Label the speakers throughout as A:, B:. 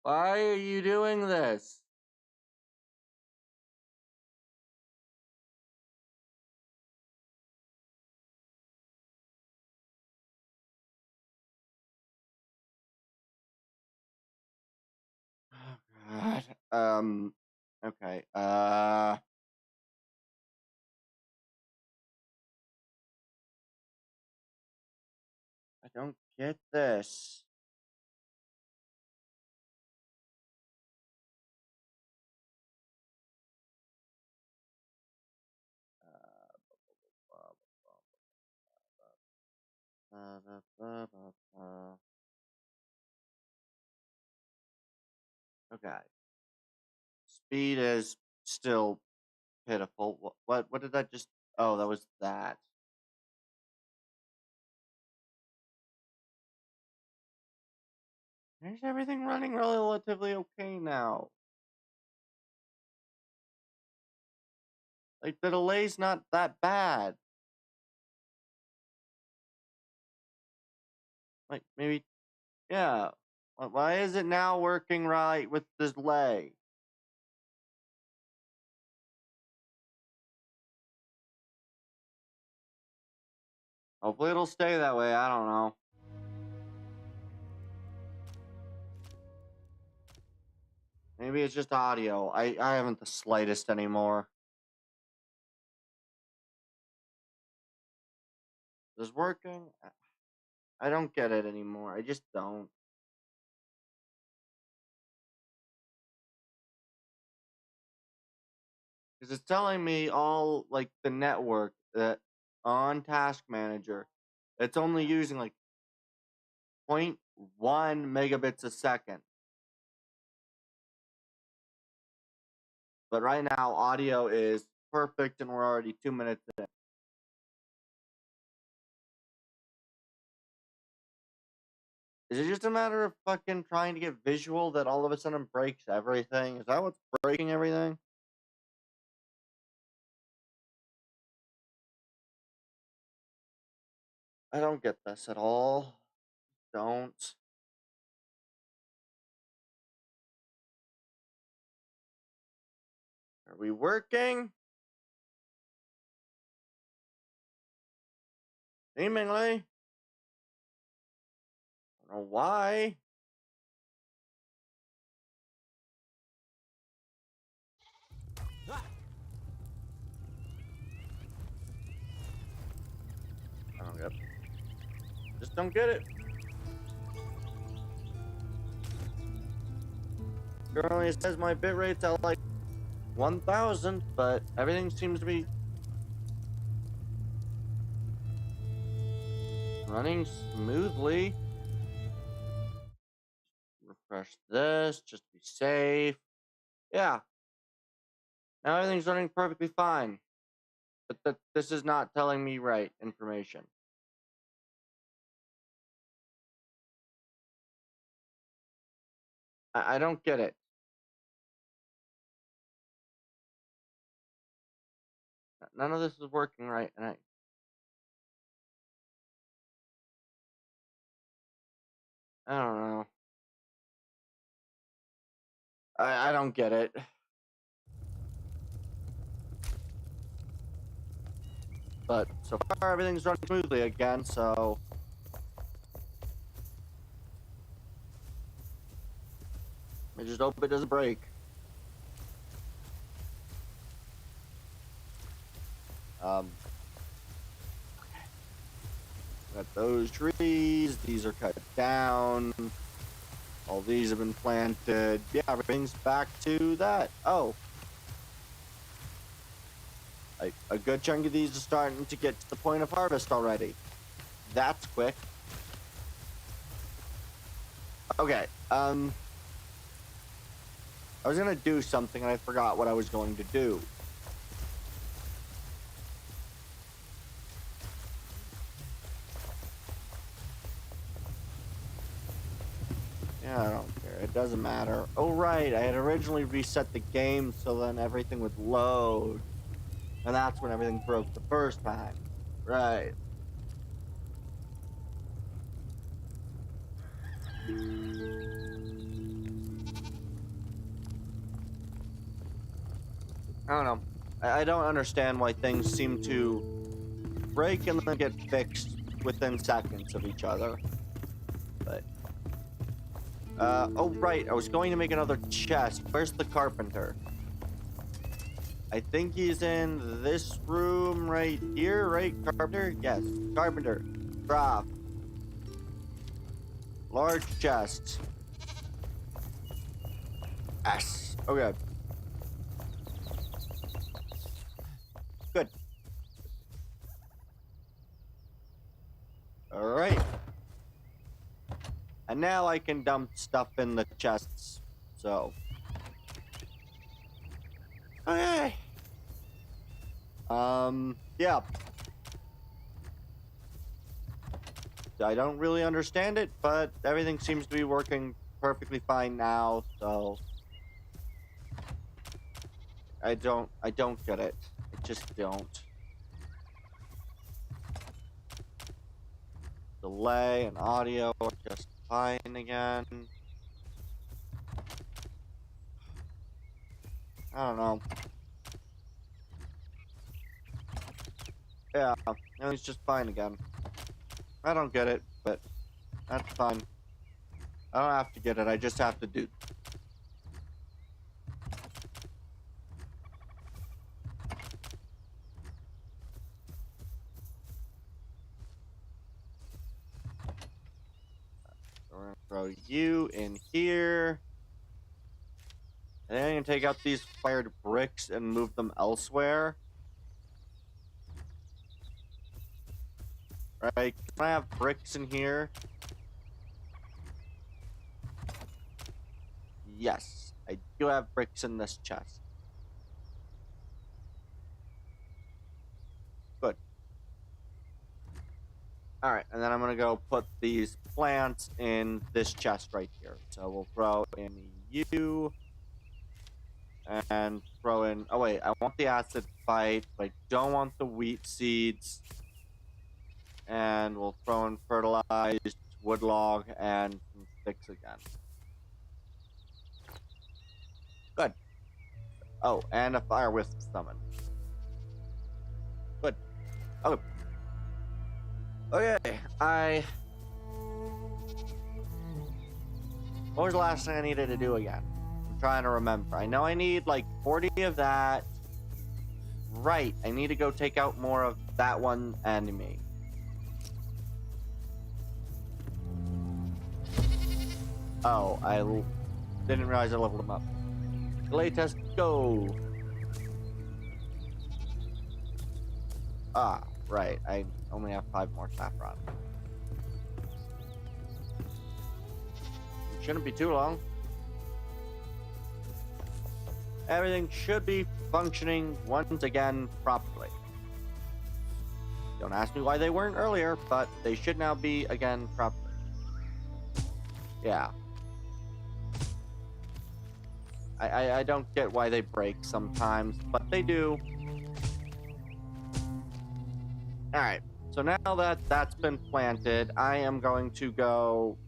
A: Why are you doing this? Oh, God. Okay. I don't get this. Okay. Speed is still pitiful. What did I just? Oh, that was that. There's everything running relatively okay now. Like the delay's not that bad. Like maybe, yeah. Why is it now working right with the delay? Hopefully it'll stay that way. I don't know. Maybe it's just audio. I haven't the slightest anymore. Is this working? I don't get it anymore. I just don't. Because it's telling me all like the network that on Task Manager, it's only using like 0.1 megabits a second. But right now, audio is perfect, and we're already 2 minutes in. Is it just a matter of fucking trying to get visual that all of a sudden breaks everything? Is that what's breaking everything? I don't get this at all. Don't. Are we working? Seemingly. I don't know why. I don't get it. Just don't get it. Currently it says my bit rate's at like 1,000, but everything seems to be running smoothly. Refresh this just to be safe. Yeah. Now everything's running perfectly fine. But this is not telling me right information. I don't get it. None of this is working right, and I don't know. I don't get it. But so far everything's running smoothly again, so I just hope it doesn't break. Got those trees. These are cut down. All these have been planted. Yeah, everything's back to that. Oh. Like, a good chunk of these are starting to get to the point of harvest already. That's quick. Okay, I was gonna do something and I forgot what I was going to do. Yeah, I don't care. It doesn't matter. Oh, right. I had originally reset the game so then everything would load. And that's when everything broke the first time. Right. I don't know. I don't understand why things seem to break and then get fixed within seconds of each other. But oh right, I was going to make another chest. Where's the carpenter? I think he's in this room right here, right? Carpenter? Yes, carpenter. Drop. Large chest. Yes. Okay. Good. Alright. And now I can dump stuff in the chests. So. Okay. Yeah. I don't really understand it, but everything seems to be working perfectly fine now, so I don't get it. I just don't. Delay and audio are just fine again. I don't know. Yeah, and it's just fine again. I don't get it, but that's fine. I don't have to get it, I just have to do. So we're gonna throw you in here. And then I'm gonna take out these fired bricks and move them elsewhere. Right? Can I have bricks in here? Yes, I do have bricks in this chest. Good. Alright, and then I'm gonna go put these plants in this chest right here. So we'll throw in you. And throw in... Oh wait, I want the acid fight, but I don't want the wheat seeds. And we'll throw in fertilized wood log and some sticks again. Good. Oh, and a fire wisp summon. Good. Okay. Okay, what was the last thing I needed to do again? I'm trying to remember. I know I need like 40 of that. Right, I need to go take out more of that one enemy. Oh, I didn't realize I leveled him up. Delay test, go! Ah, right, I only have 5 more saffron. It shouldn't be too long. Everything should be functioning once again properly. Don't ask me why they weren't earlier, but they should now be again properly. Yeah. I don't get why they break sometimes, but they do. Alright, so now that that's been planted, I am going to go...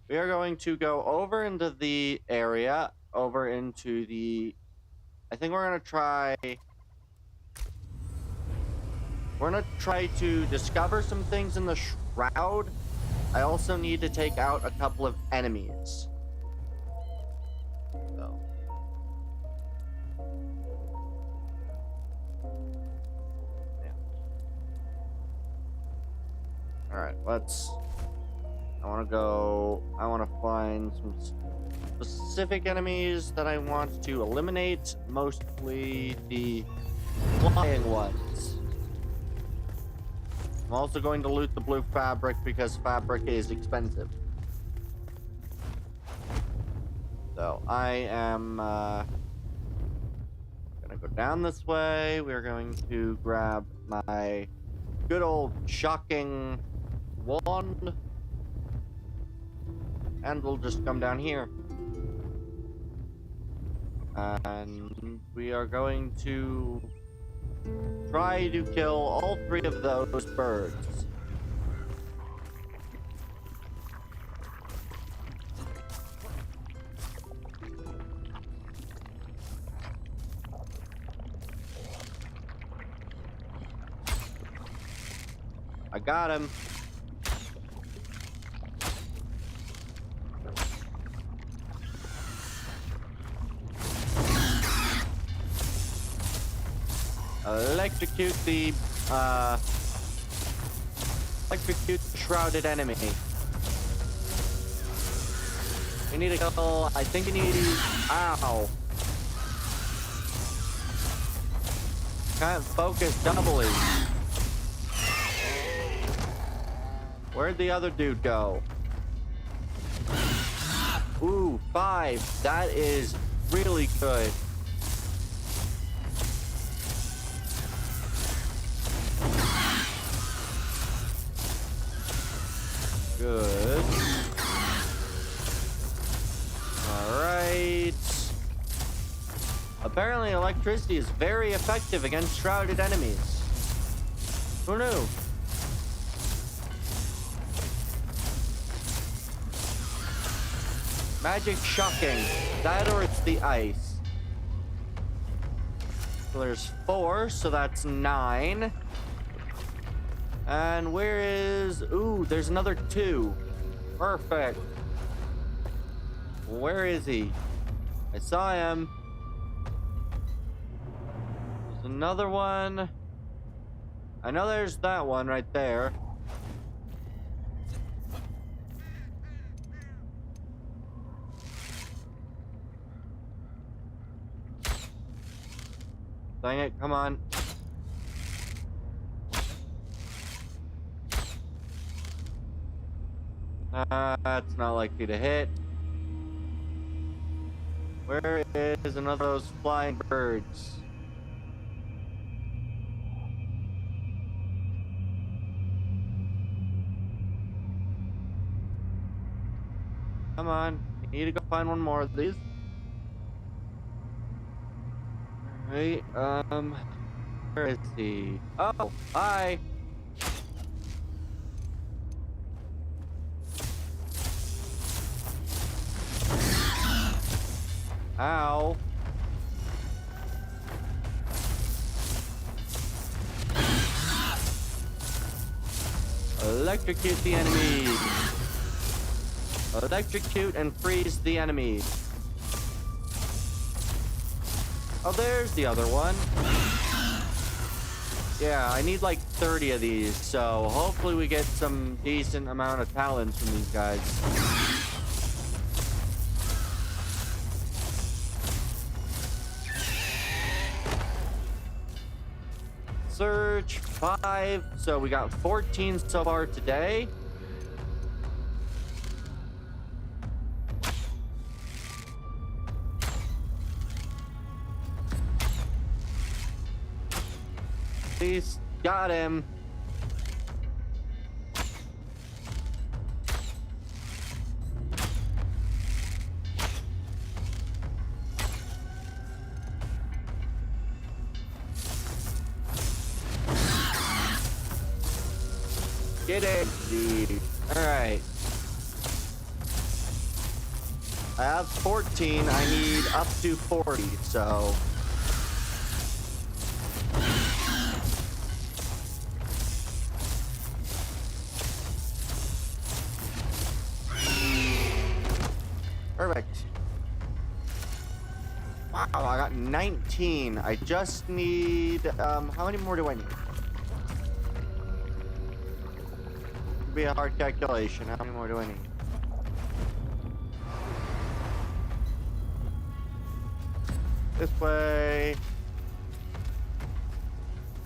A: We are going to go over into the area, over into the... I think we're going to try... We're going to try to discover some things in the Shroud. I also need to take out a couple of enemies. So. Yeah. Alright, let's... I want to find some specific enemies that I want to eliminate, mostly the flying ones. I'm also going to loot the blue fabric because fabric is expensive. So I am gonna go down this way. We're going to grab my good old shocking wand. And we'll just come down here. And we are going to try to kill all 3 of those birds. I got him. Electrocute the shrouded enemy. We need to kill. I think we need. Ow. Can't focus doubly. Where'd the other dude go? Ooh, 5. That is really good. Good. Alright. Apparently electricity is very effective against shrouded enemies. Who knew? Magic shocking. That or it's the ice. So there's 4, so that's 9. And where is... Ooh, there's another 2. Perfect. Where is he? I saw him. There's another one. I know there's that one right there. Dang it, come on. That's not likely to hit. Where is another of those flying birds? Come on, I need to go find one more of these. Alright, where is he? Oh, hi! Ow. Electrocute the enemy. Electrocute and freeze the enemy. Oh, there's the other one. Yeah, I need like 30 of these, so hopefully we get some decent amount of talents from these guys. Search 5, so we got 14 so far today. Please, got him. Get it, dude. Alright. I have 14. I need up to 40, so... Perfect. Wow, I got 19. I just need... how many more do I need? Be a hard calculation. How many more do I need? This way.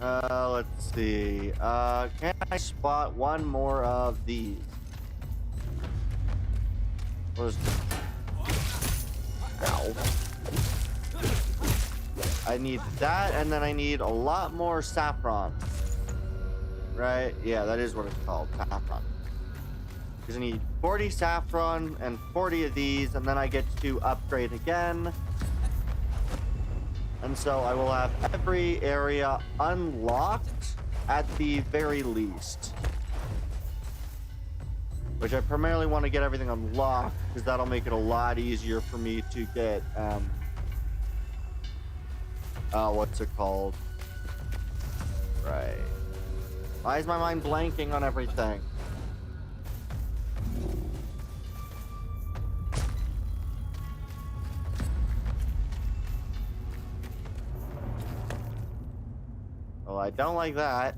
A: Let's see. Can I spot one more of these? Ow. I need that, and then I need a lot more saffron. Right? Yeah, that is what it's called, saffron. Because I need 40 saffron and 40 of these, and then I get to upgrade again. And so I will have every area unlocked at the very least. Which I primarily want to get everything unlocked, because that'll make it a lot easier for me to get, what's it called? Right. Why is my mind blanking on everything? Well, I don't like that.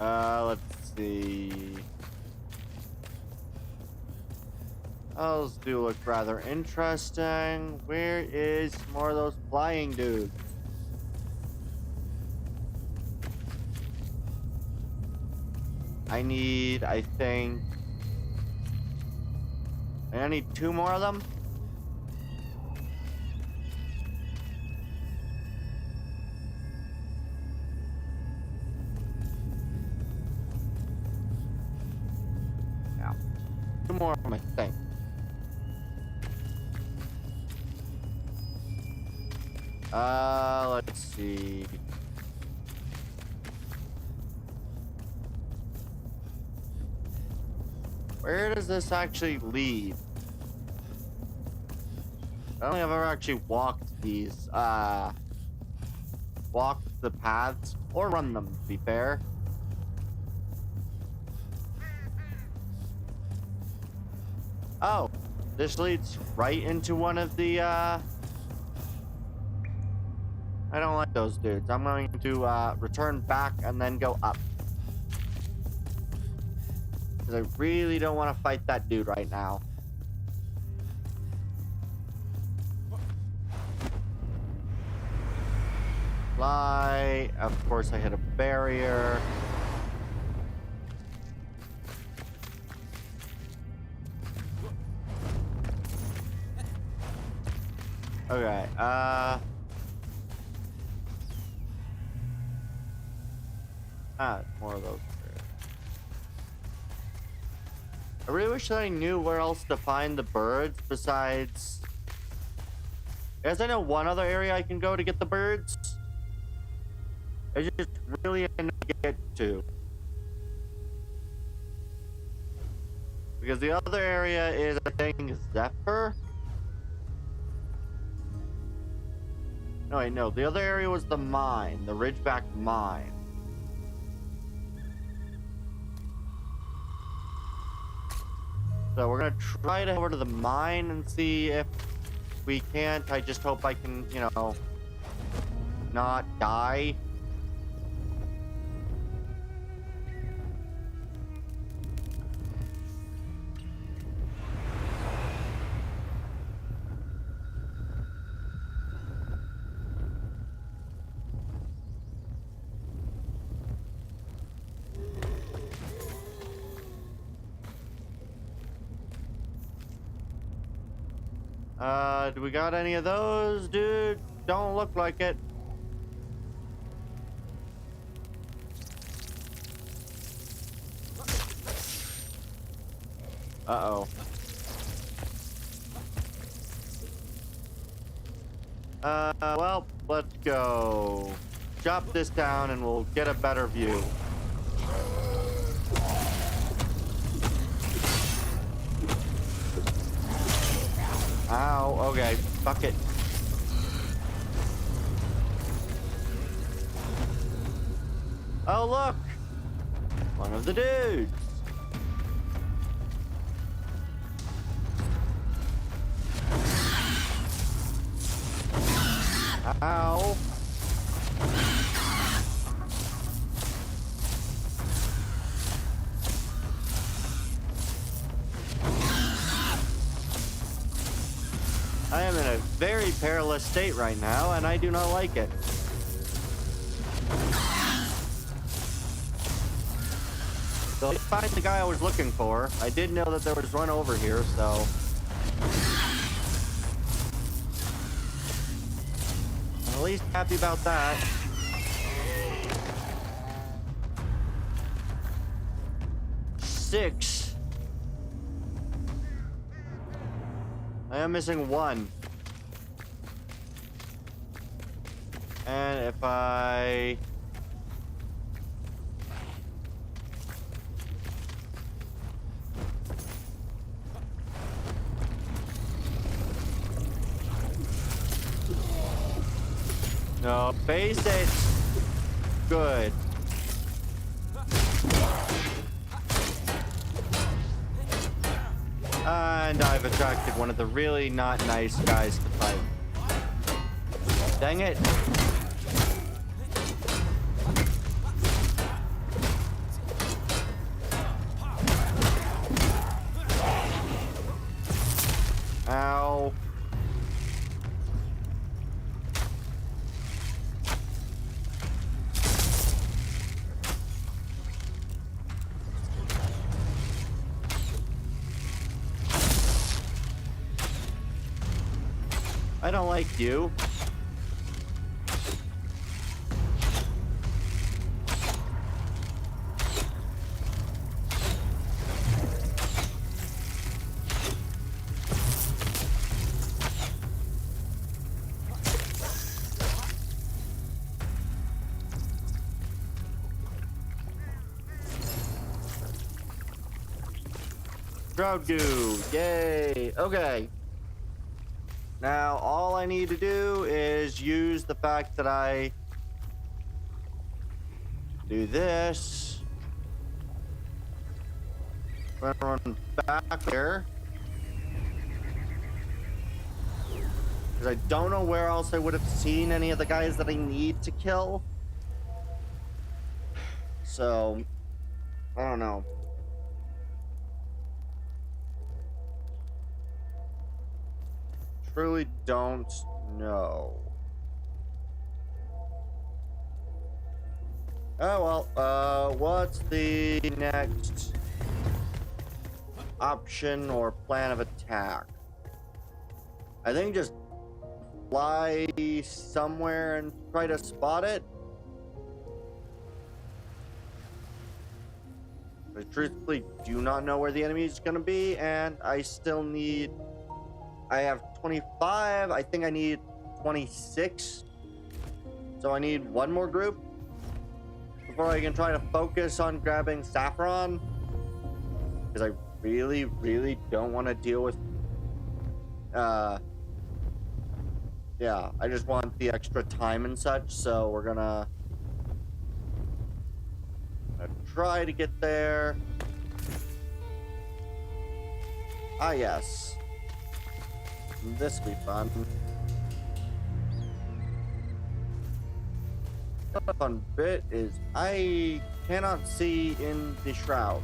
A: Let's see. Those do look rather interesting. Where is more of those flying dudes? I need, I think... I need 2 more of them? Yeah. 2 more of them, I think. Let's see. Where does this actually lead? I don't think I've ever actually walked these, walked the paths, or run them, to be fair. Oh, this leads right into one of the, I don't like those dudes. I'm going to return back and then go up. Because I really don't want to fight that dude right now. Fly. Of course I hit a barrier. Okay, more of those. I really wish that I knew where else to find the birds besides... Guess I know one other area I can go to get the birds. I just really need to get to. Because the other area is, I think, Zephyr? No, wait, no. The other area was the mine. The Ridgeback mine. So we're gonna try to head over to the mine and see if we can't. I just hope I can, you know, not die. Do we got any of those, dude? Don't look like it. Uh-oh. Well, let's go. Chop this down and we'll get a better view. Ow, okay, fuck it. Oh, look! One of the dudes. Ow. I am in a very perilous state right now, and I do not like it. So let's find the guy I was looking for. I did know that there was one over here, so... I'm at least happy about that. Six. I am missing one. And if I... No, face it. Good. And I've attracted one of the really not nice guys to fight. Dang it. Ow. I don't like you. Shroud goo. Yay. Okay. Now, all I need to do is use the fact that I do this. Run back here. Because I don't know where else I would have seen any of the guys that I need to kill. So, I don't know. Truly don't know. Oh well, what's the next option or plan of attack? I think just fly somewhere and try to spot it. I truthfully do not know where the enemy is going to be, and I still need... I have 25. I think I need 26. So I need one more group before I can try to focus on grabbing Saffron. Because I really, really don't want to deal with... yeah, I just want the extra time and such, so we're gonna try to get there. Ah, yes. This will be fun. The fun bit is I cannot see in the shroud.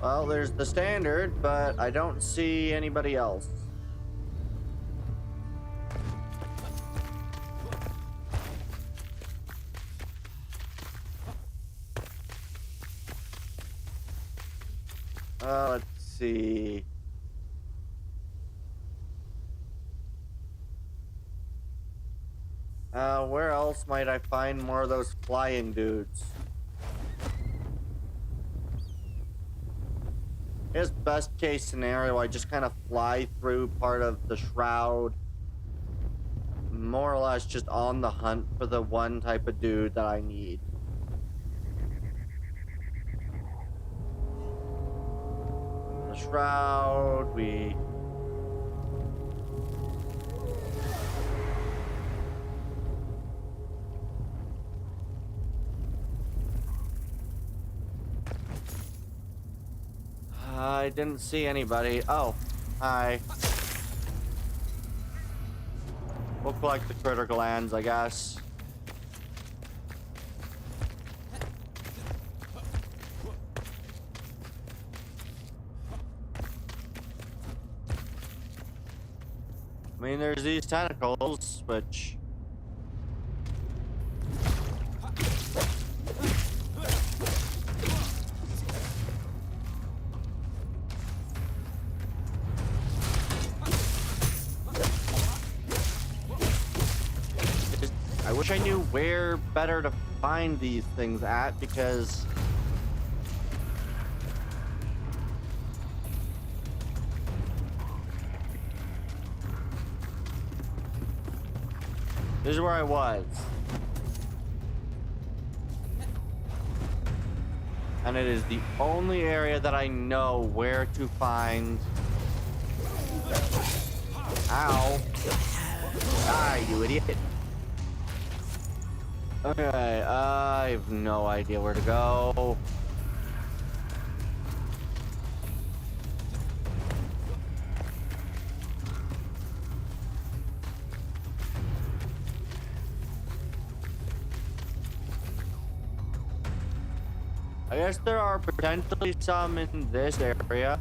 A: Well, there's the standard, but I don't see anybody else. Let's see. Where else might I find more of those flying dudes? Here's best case scenario, I just kind of fly through part of the shroud, more or less just on the hunt for the one type of dude that I need. The shroud, we... I didn't see anybody. Oh, hi. We'll collect the critter glands, I guess. I mean, there's these tentacles, which... I wish I knew where better to find these things at, because This is where I was. And it is the only area that I know where to find. Ow. Die, you idiot. Okay, I have no idea where to go. I guess there are potentially some in this area.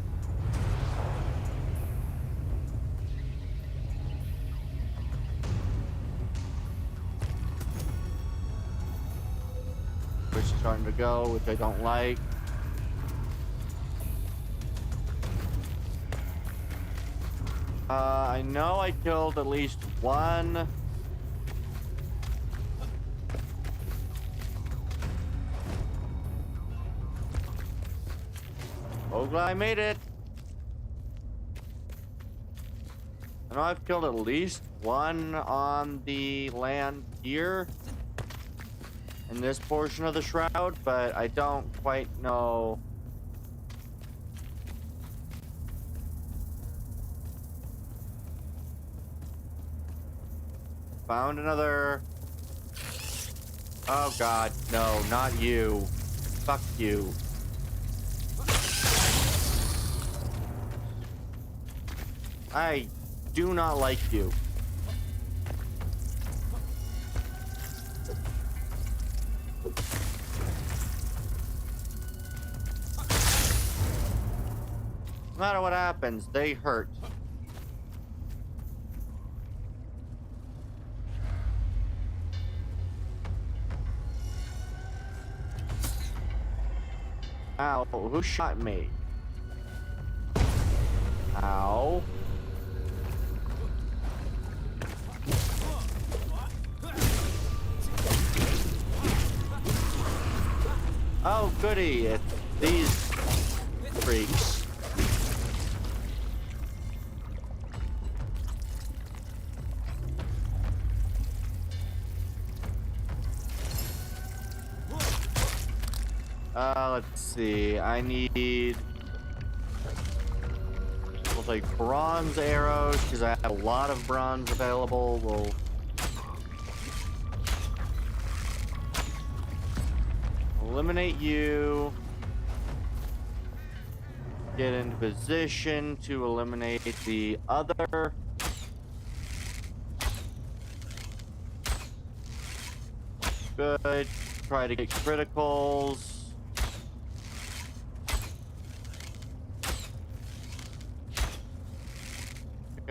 A: Which is starting to go, which I don't like. I know I killed at least one. Oh, glad I made it. I know I've killed at least one on the land here in this portion of the shroud, but I don't quite know. Found another. Oh god, no, not you. Fuck you. I do not like you. No matter what happens, they hurt. Ow, who shot me? Ow. Oh, goody, it's these freaks. Let's see, I need, we'll take bronze arrows, because I have a lot of bronze available. We'll eliminate you. Get into position to eliminate the other. Good. Try to get criticals.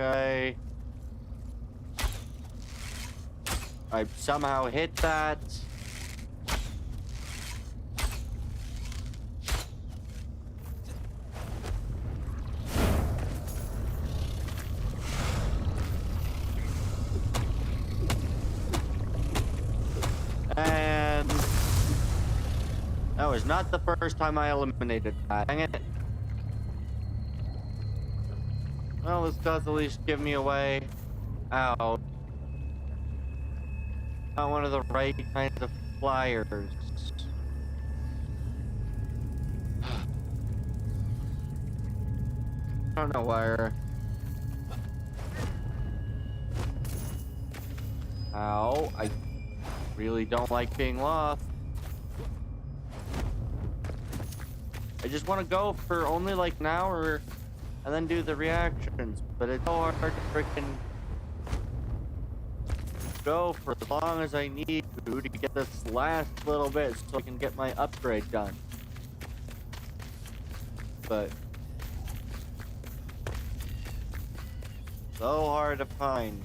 A: Okay. I somehow hit that. And that was not the first time I eliminated that. Dang it. Well, this does at least give me a way out. Not one of the right kinds of flyers. I don't know where. Ow, I really don't like being lost. I just want to go for only like an hour and then do the reactions, but it's so hard to freaking go for as long as I need to get this last little bit so I can get my upgrade done. But so hard to find.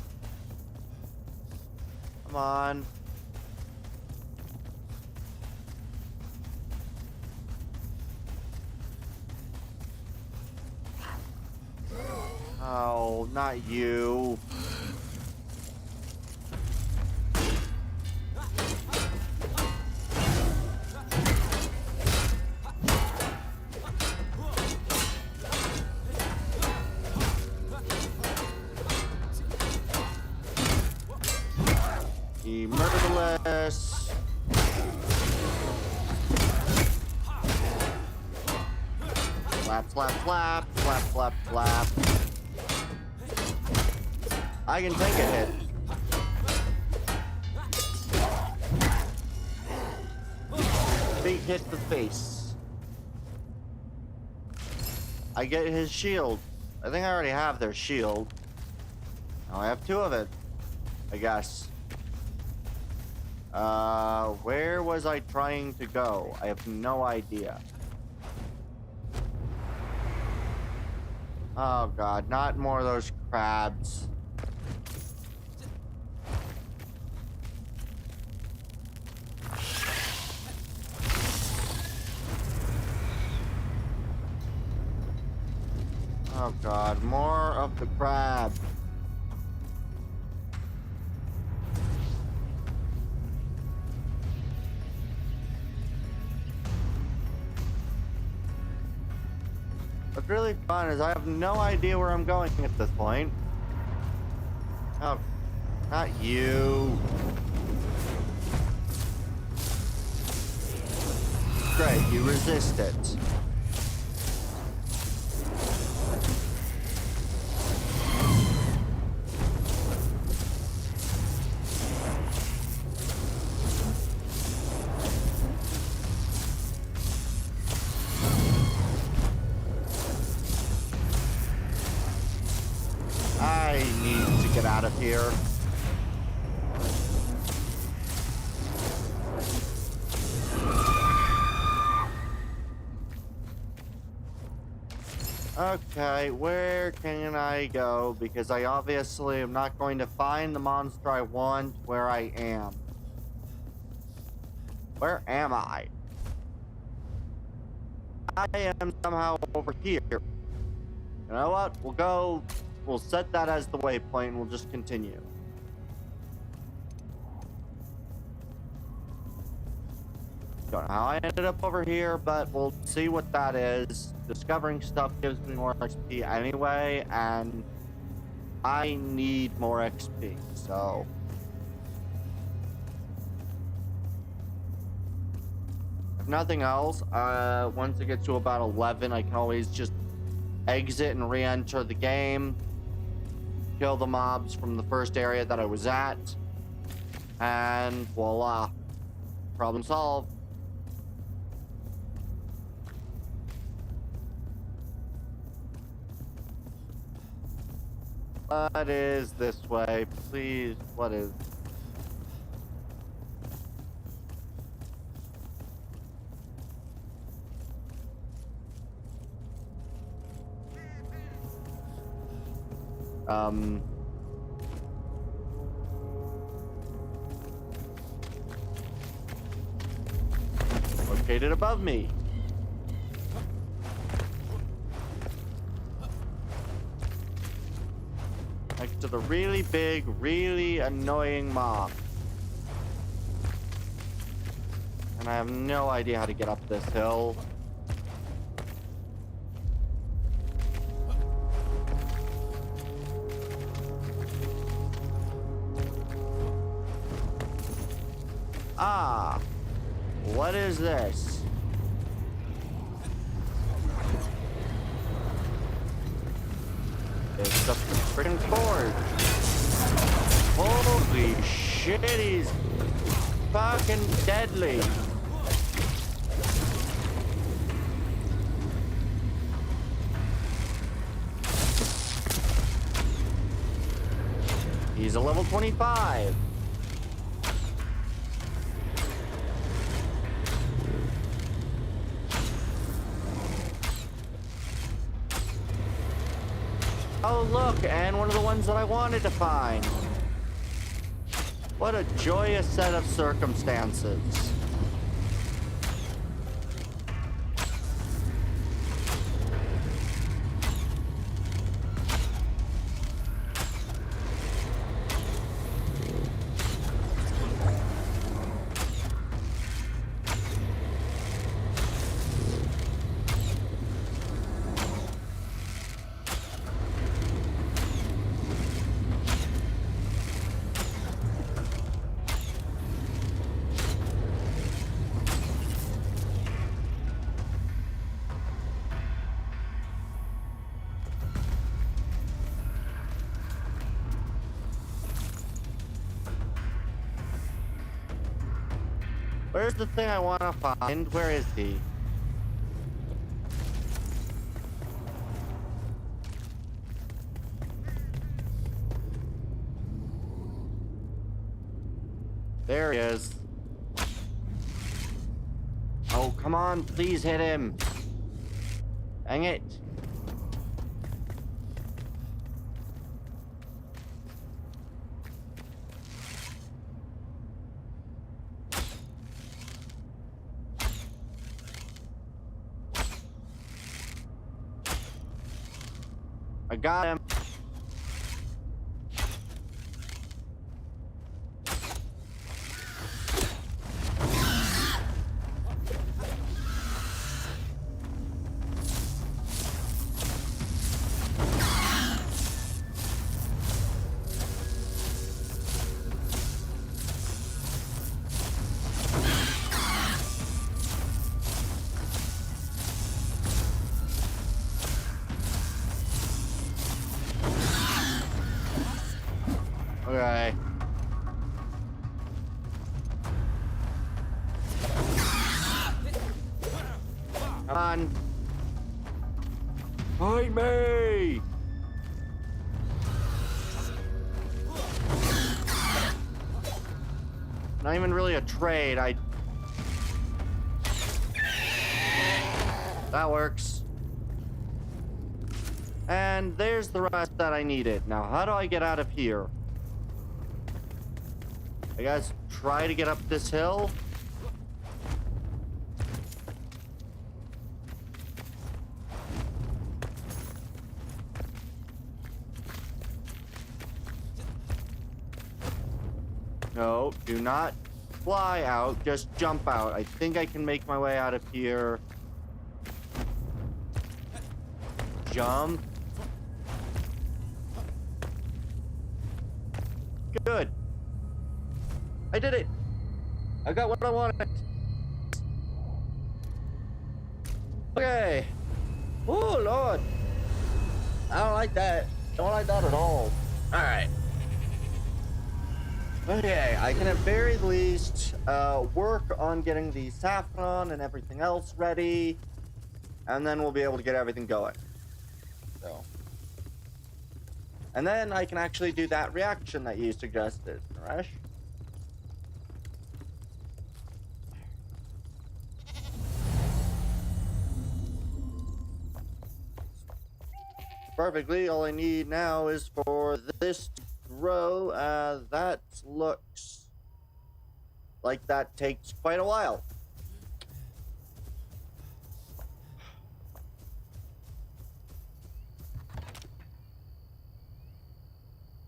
A: Come on. Oh, not you. Slap, slap, slap, slap, slap, slap. I can take a hit. Big hit to the face. I get his shield. I think I already have their shield. Now I have 2 of it, I guess. Where was I trying to go? I have no idea. Oh god, not more of those crabs. Oh god, more of the crab. What's really fun is I have no idea where I'm going at this point. Oh, not you. Great, you resist it. I need to get out of here. Okay, where can I go? Because I obviously am not going to find the monster I want where I am. Where am I? I am somehow over here. You know what? We'll set that as the waypoint and we'll just continue. Don't know how I ended up over here, but we'll see what that is. Discovering stuff gives me more XP anyway, and I need more XP, so... If nothing else, once it gets to about 11, I can always just exit and re-enter the game. Kill the mobs from the first area that I was at. And voila. Problem solved. What is this way? Please, what is... Located above me. Next to the really big, really annoying mob. And I have no idea how to get up this hill. Ah, what is this? It's a freaking forge. Holy shit, he's fucking deadly. He's a level 25. Oh look, and one of the ones that I wanted to find. What a joyous set of circumstances. where's the thing I want to find? Where is he? There he is. Oh, come on, please hit him. Dang it. I got him. Okay. Come on. Fight me! Not even really a trade. That works. And there's the rest that I needed. Now, how do I get out of here? I guess try to get up this hill. No, do not fly out, just jump out. I think I can make my way out of here. Jump. Good. I did it. I got what I wanted. Okay. Oh, Lord. I don't like that. Don't like that at all. All right. Okay, I can at very least work on getting the saffron and everything else ready, and then we'll be able to get everything going. So. And then I can actually do that reaction that you suggested, Naresh. Perfectly. All I need now is for this to grow. That looks like that takes quite a while.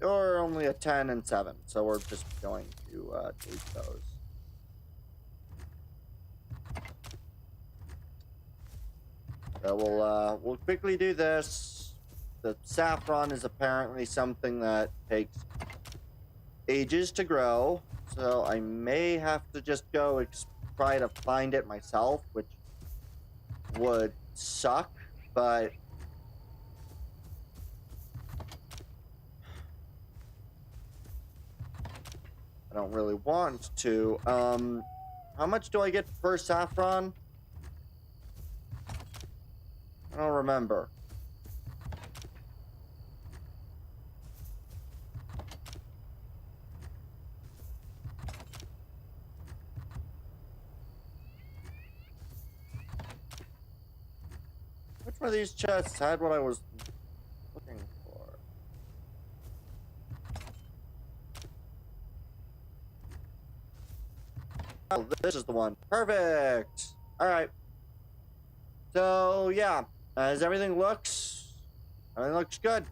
A: You're only a 10 and 7, so we're just going to delete those. So we'll quickly do this. The saffron is apparently something that takes ages to grow, so I may have to just go try to find it myself, which would suck, but I don't really want to. How much do I get per saffron? I don't remember. Which one of these chests had what I was looking for? Oh, this is the one. Perfect. All right. So yeah, as everything looks good.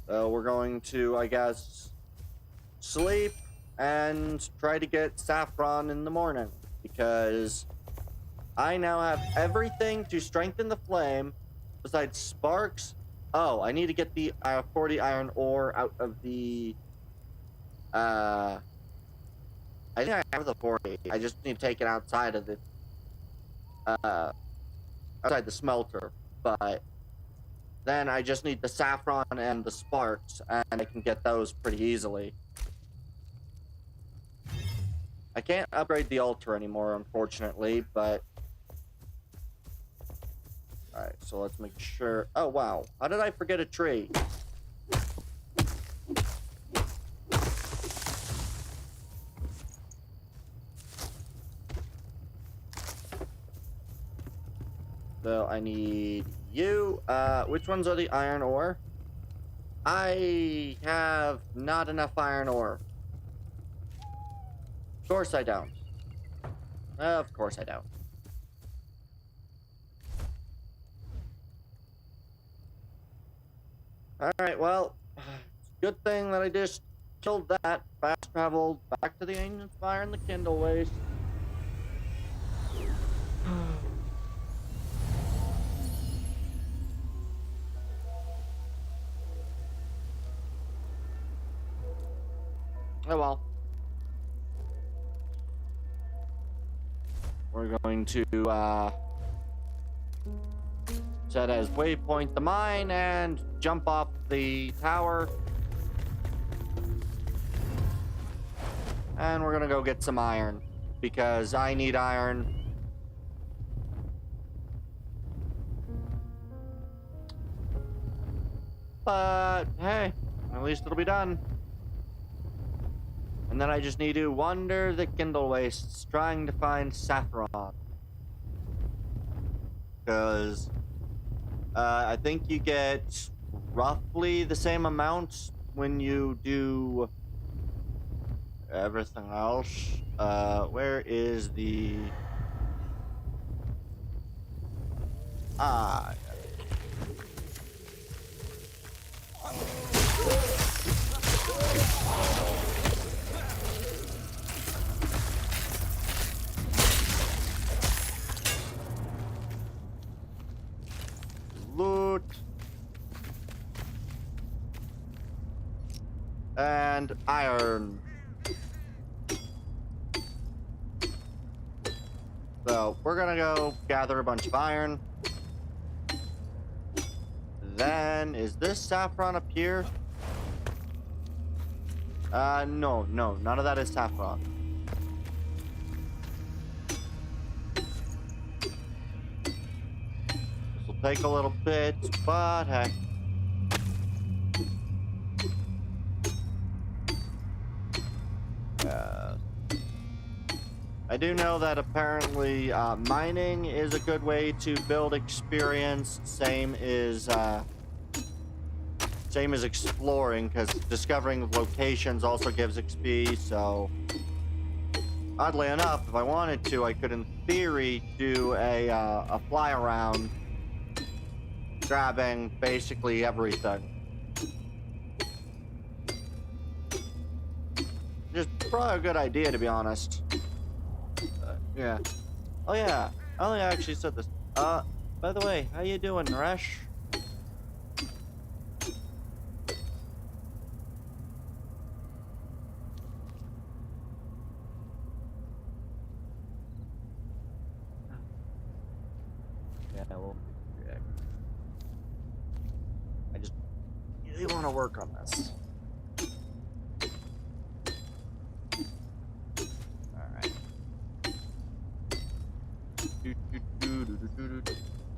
A: So we're going to, I guess, sleep and try to get saffron in the morning, because I now have everything to strengthen the flame besides sparks. Oh, I need to get the 40 iron ore out of the I think I have the 40. I just need to take it outside of the outside the smelter, but then I just need the saffron and the sparks, and I can get those pretty easily. I can't upgrade the altar anymore, unfortunately, but... Alright, so let's make sure... Oh, wow. How did I forget a tree? So I need you. Which ones are the iron ore? I have not enough iron ore. Of course I don't. Of course I don't. Alright, well, good thing that I just killed that. Fast traveled back to the ancient fire and the kindle waste. Oh well. We're going to set as waypoint the mine and jump off the tower. And we're gonna go get some iron because I need iron. But hey, at least it'll be done. And then I just need to wander the Kindle Wastes trying to find saffron. Because I think you get roughly the same amount when you do everything else. Where is the... Ah. Loot. And iron. So, we're gonna go gather a bunch of iron. Then, is this saffron up here? No, none of that is saffron. This will take a little bit, but hey. I do know that apparently mining is a good way to build experience. Same as exploring, because discovering locations also gives XP. So, oddly enough, if I wanted to, I could, in theory, do a fly around, grabbing basically everything. Just probably a good idea, to be honest. Yeah. Oh yeah. I only actually said this. By the way, how you doing, Naresh? Yeah, well, yeah. I just really want to work on this.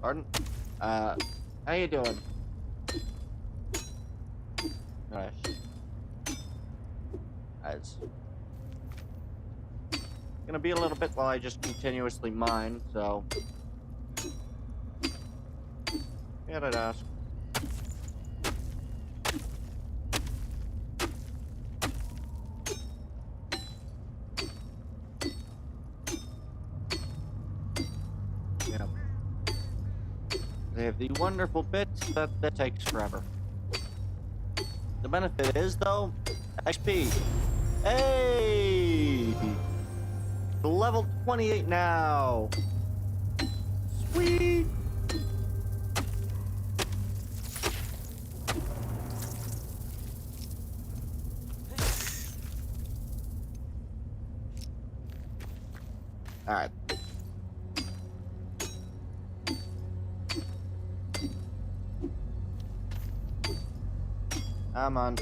A: Pardon? How you doing? Nice. It's gonna be a little bit while I just continuously mine, so... Yeah, I'd ask. Yeah. They have the wonderful bits that takes forever. The benefit is, though, XP. Hey! Level 28 now. Sweet! Alright. Come on.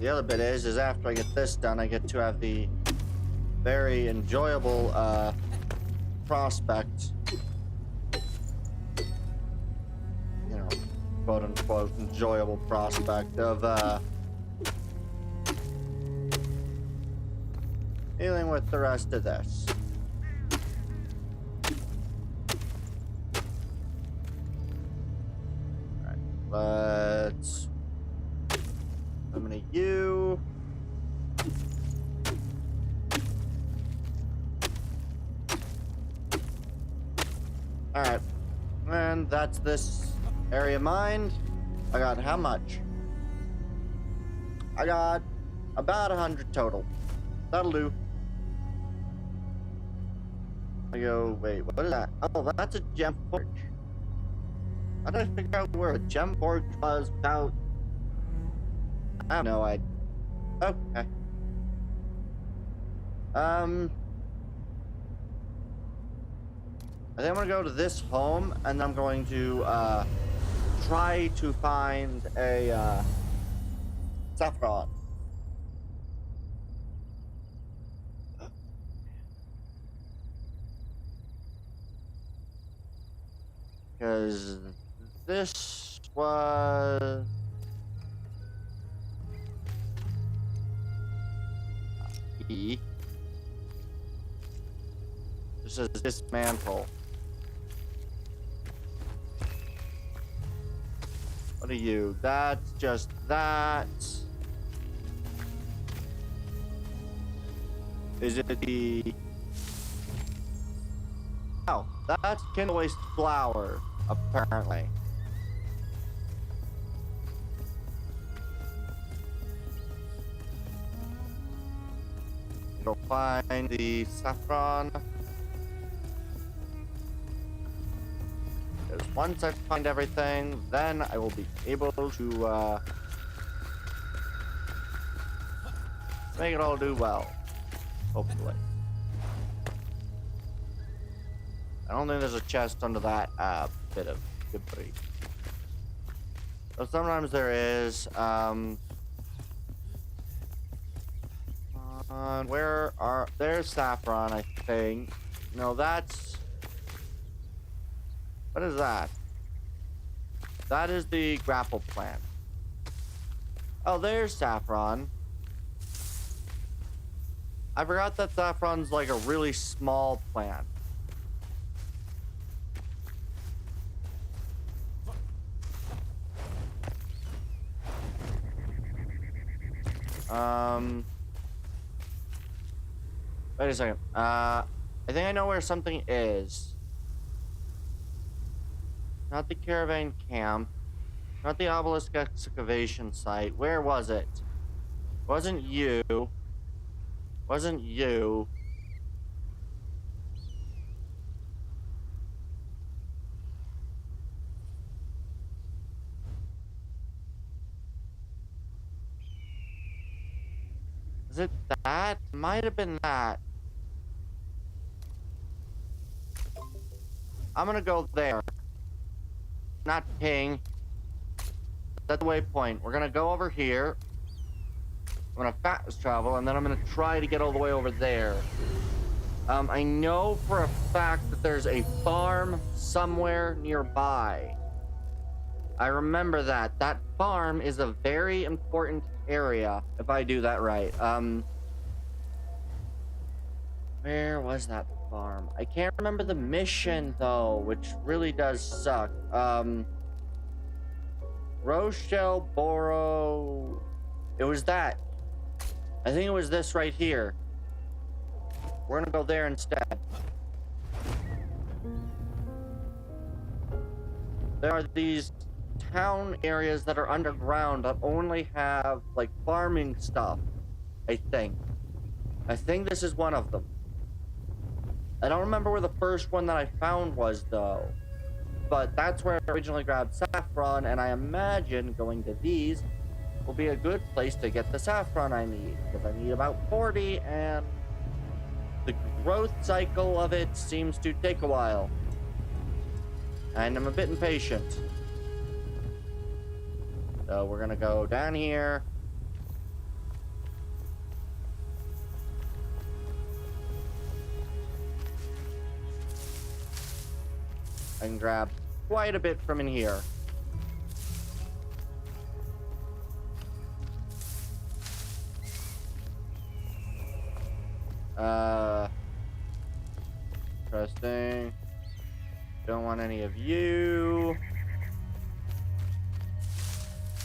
A: the other bit is after I get this done, I get to have the very enjoyable prospect, you know, quote unquote enjoyable prospect of dealing with the rest of this. Alright, let's eliminate you. Alright, and that's this area mined. I got how much? I got about 100 total. That'll do. I go, wait, what is that? Oh, that's a gem forge. How did I figure out where a gem forge was about? I have no idea. Okay. I think I'm gonna go to this home, and I'm going to try to find a saffron. Because this was this is dismantle. What are you? That's just that. Is it the... Oh, that's kindle waste flour, apparently. Go find the saffron. Because once I find everything, then I will be able to make it all do well. Hopefully. I don't think there's a chest under that bit of debris. So sometimes there is. Where are... There's saffron, I think. No, that's... What is that? That is the grapple plant. Oh, there's saffron. I forgot that saffron's like a really small plant. Wait a second. I think I know where something is. Not the caravan camp. Not the obelisk excavation site. Where was it? Wasn't you. Wasn't you. Is it that? Might have been that. I'm gonna go there. Not ping. That's the waypoint. We're gonna go over here. I'm gonna fast travel, and then I'm gonna try to get all the way over there. I know for a fact that there's a farm somewhere nearby. I remember that. That farm is a very important area, if I do that right. Where was that farm? I can't remember the mission, though, which really does suck. Rochelle Boro... It was that. I think it was this right here. We're gonna go there instead. There are these town areas that are underground that only have, like, farming stuff, I think. I think this is one of them. I don't remember where the first one that I found was, though. But that's where I originally grabbed saffron, and I imagine going to these will be a good place to get the saffron I need. Because I need about 40, and the growth cycle of it seems to take a while. And I'm a bit impatient. So we're gonna go down here. and grab quite a bit from in here. Interesting. Don't want any of you.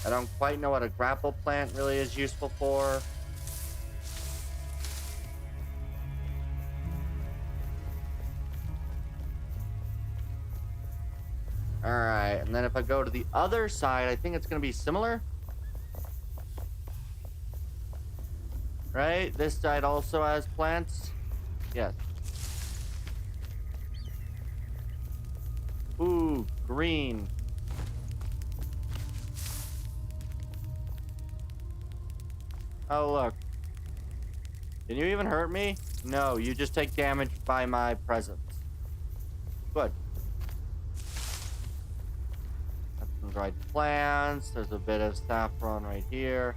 A: I don't quite know what a grapple plant really is useful for. Alright, and then if I go to the other side, I think it's going to be similar. Right? This side also has plants. Yes. Ooh, green. Oh, look. Can you even hurt me? No, you just take damage by my presence. Good. That's some dried plants. There's a bit of saffron right here.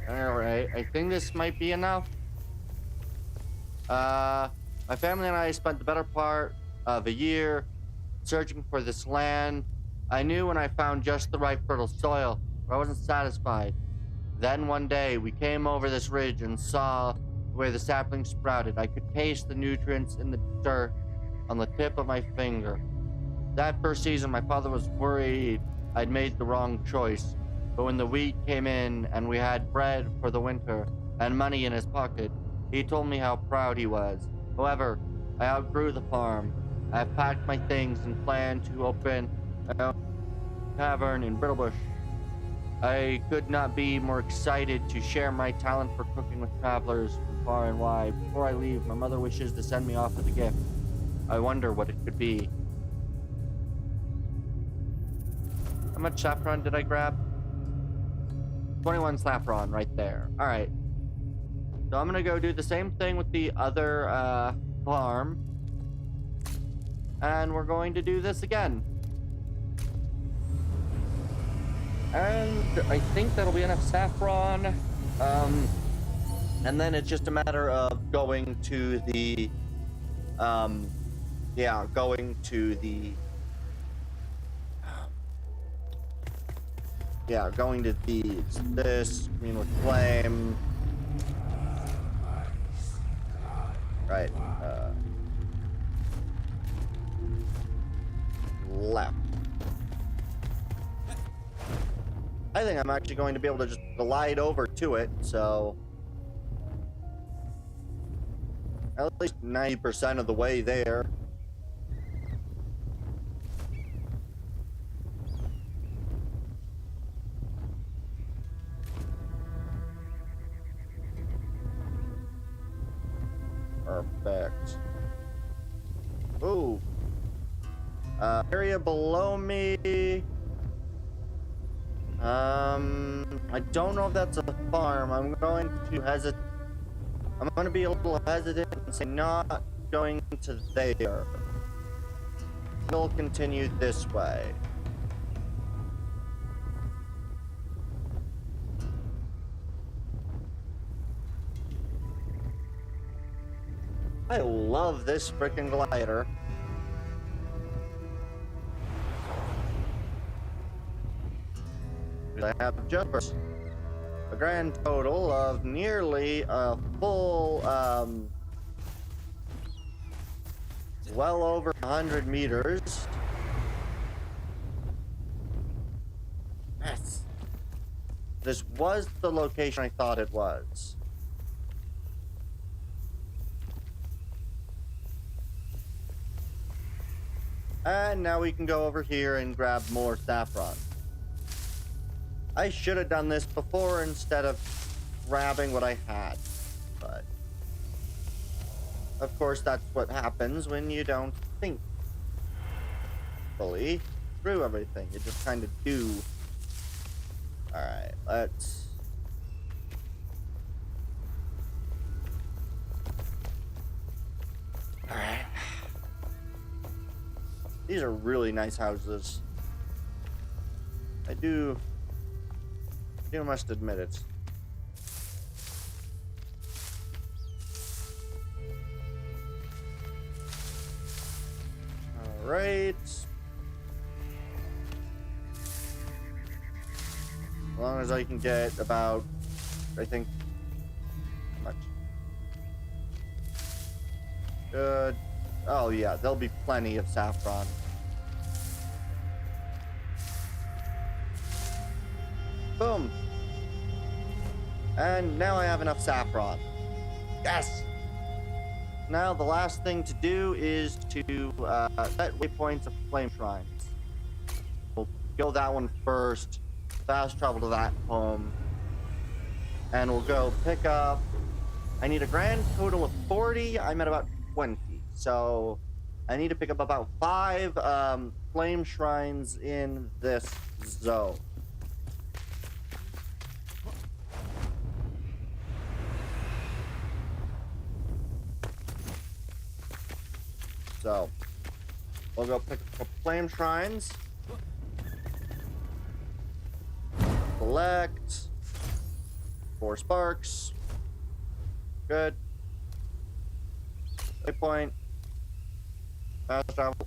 A: Alright, I think this might be enough. My family and I spent the better part of a year searching for this land. I knew when I found just the right fertile soil, but I wasn't satisfied. Then one day, we came over this ridge and saw where the sapling sprouted. I could taste the nutrients in the dirt on the tip of my finger. That first season, my father was worried I'd made the wrong choice. But when the wheat came in and we had bread for the winter and money in his pocket, he told me how proud he was. However, I outgrew the farm. I have packed my things and plan to open a tavern in Brittlebush. I could not be more excited to share my talent for cooking with travelers from far and wide. Before I leave, my mother wishes to send me off with a gift. I wonder what it could be. How much saffron did I grab? 21 saffron right there. All right. So I'm gonna go do the same thing with the other farm. And we're going to do this again. And I think that'll be enough saffron. And then it's just a matter of going to the, going to this green with flame. Right. Left. I think I'm actually going to be able to just glide over to it, so at least 90% of the way there. Perfect. Ooh. Area below me. I don't know if that's a farm. I'm going to hesitate. I'm going to be a little hesitant and say not going to there. We'll continue this way. I love this frickin' glider. I have jumpers. A grand total of nearly a full, well over 100 meters. Yes. This was the location I thought it was. And now we can go over here and grab more saffron. I should have done this before instead of grabbing what I had, but of course that's what happens when you don't think fully through everything. You just kind of do. Alright, let's... Alright. These are really nice houses. I must admit it. Right. As long as I can get about, I think, how much? Good. Oh yeah, there'll be plenty of saffron. Boom. And now I have enough saffron. Yes! Now the last thing to do is to set waypoints of flame shrines. We'll go that one first, fast travel to that home, and we'll go pick up. I need a grand total of 40. I'm at about 20, so I need to pick up about 5 flame shrines in this zone. So we'll go pick up flame shrines. Select 4 sparks. Good. Waypoint. Fast travel.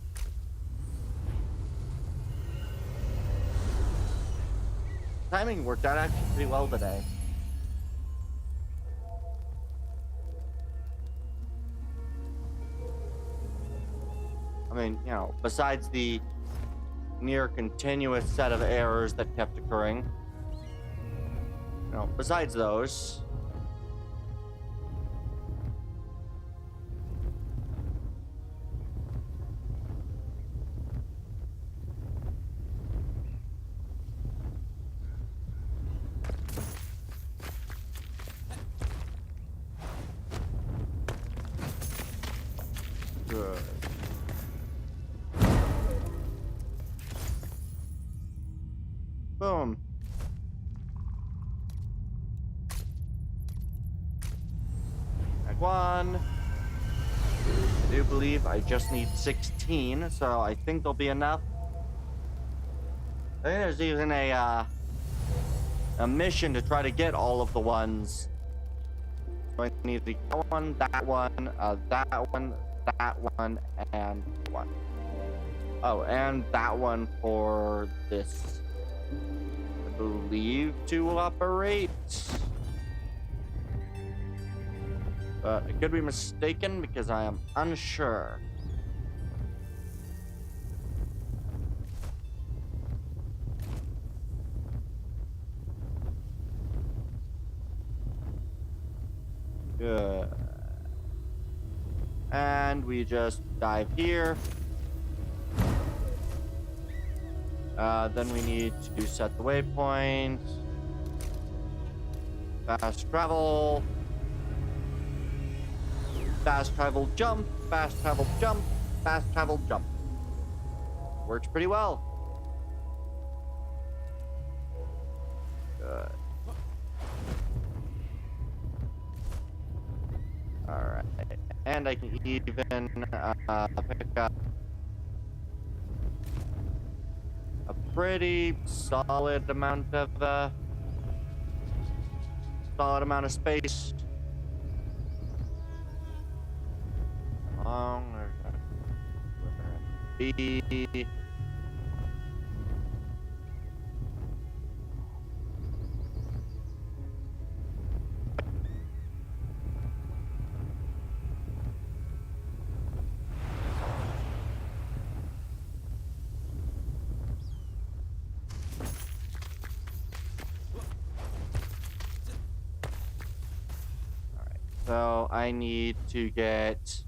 A: Timing worked out actually pretty well today. I mean, you know, besides the near continuous set of errors that kept occurring. You know, besides those. Good. Boom. Act 1. I do believe I just need 16, so I think there'll be enough. I think there's even a mission to try to get all of the ones. So I need the one, that one, that one, that one, and one. Oh, and that one for this, I believe, to operate. But I could be mistaken because I am unsure. Good. And we just dive here. Then we need to set the waypoint. Fast travel. Fast travel jump. Fast travel jump. Fast travel jump. Works pretty well. Good. Alright. And I can even pick up a pretty solid amount of space. Long B. So I need to get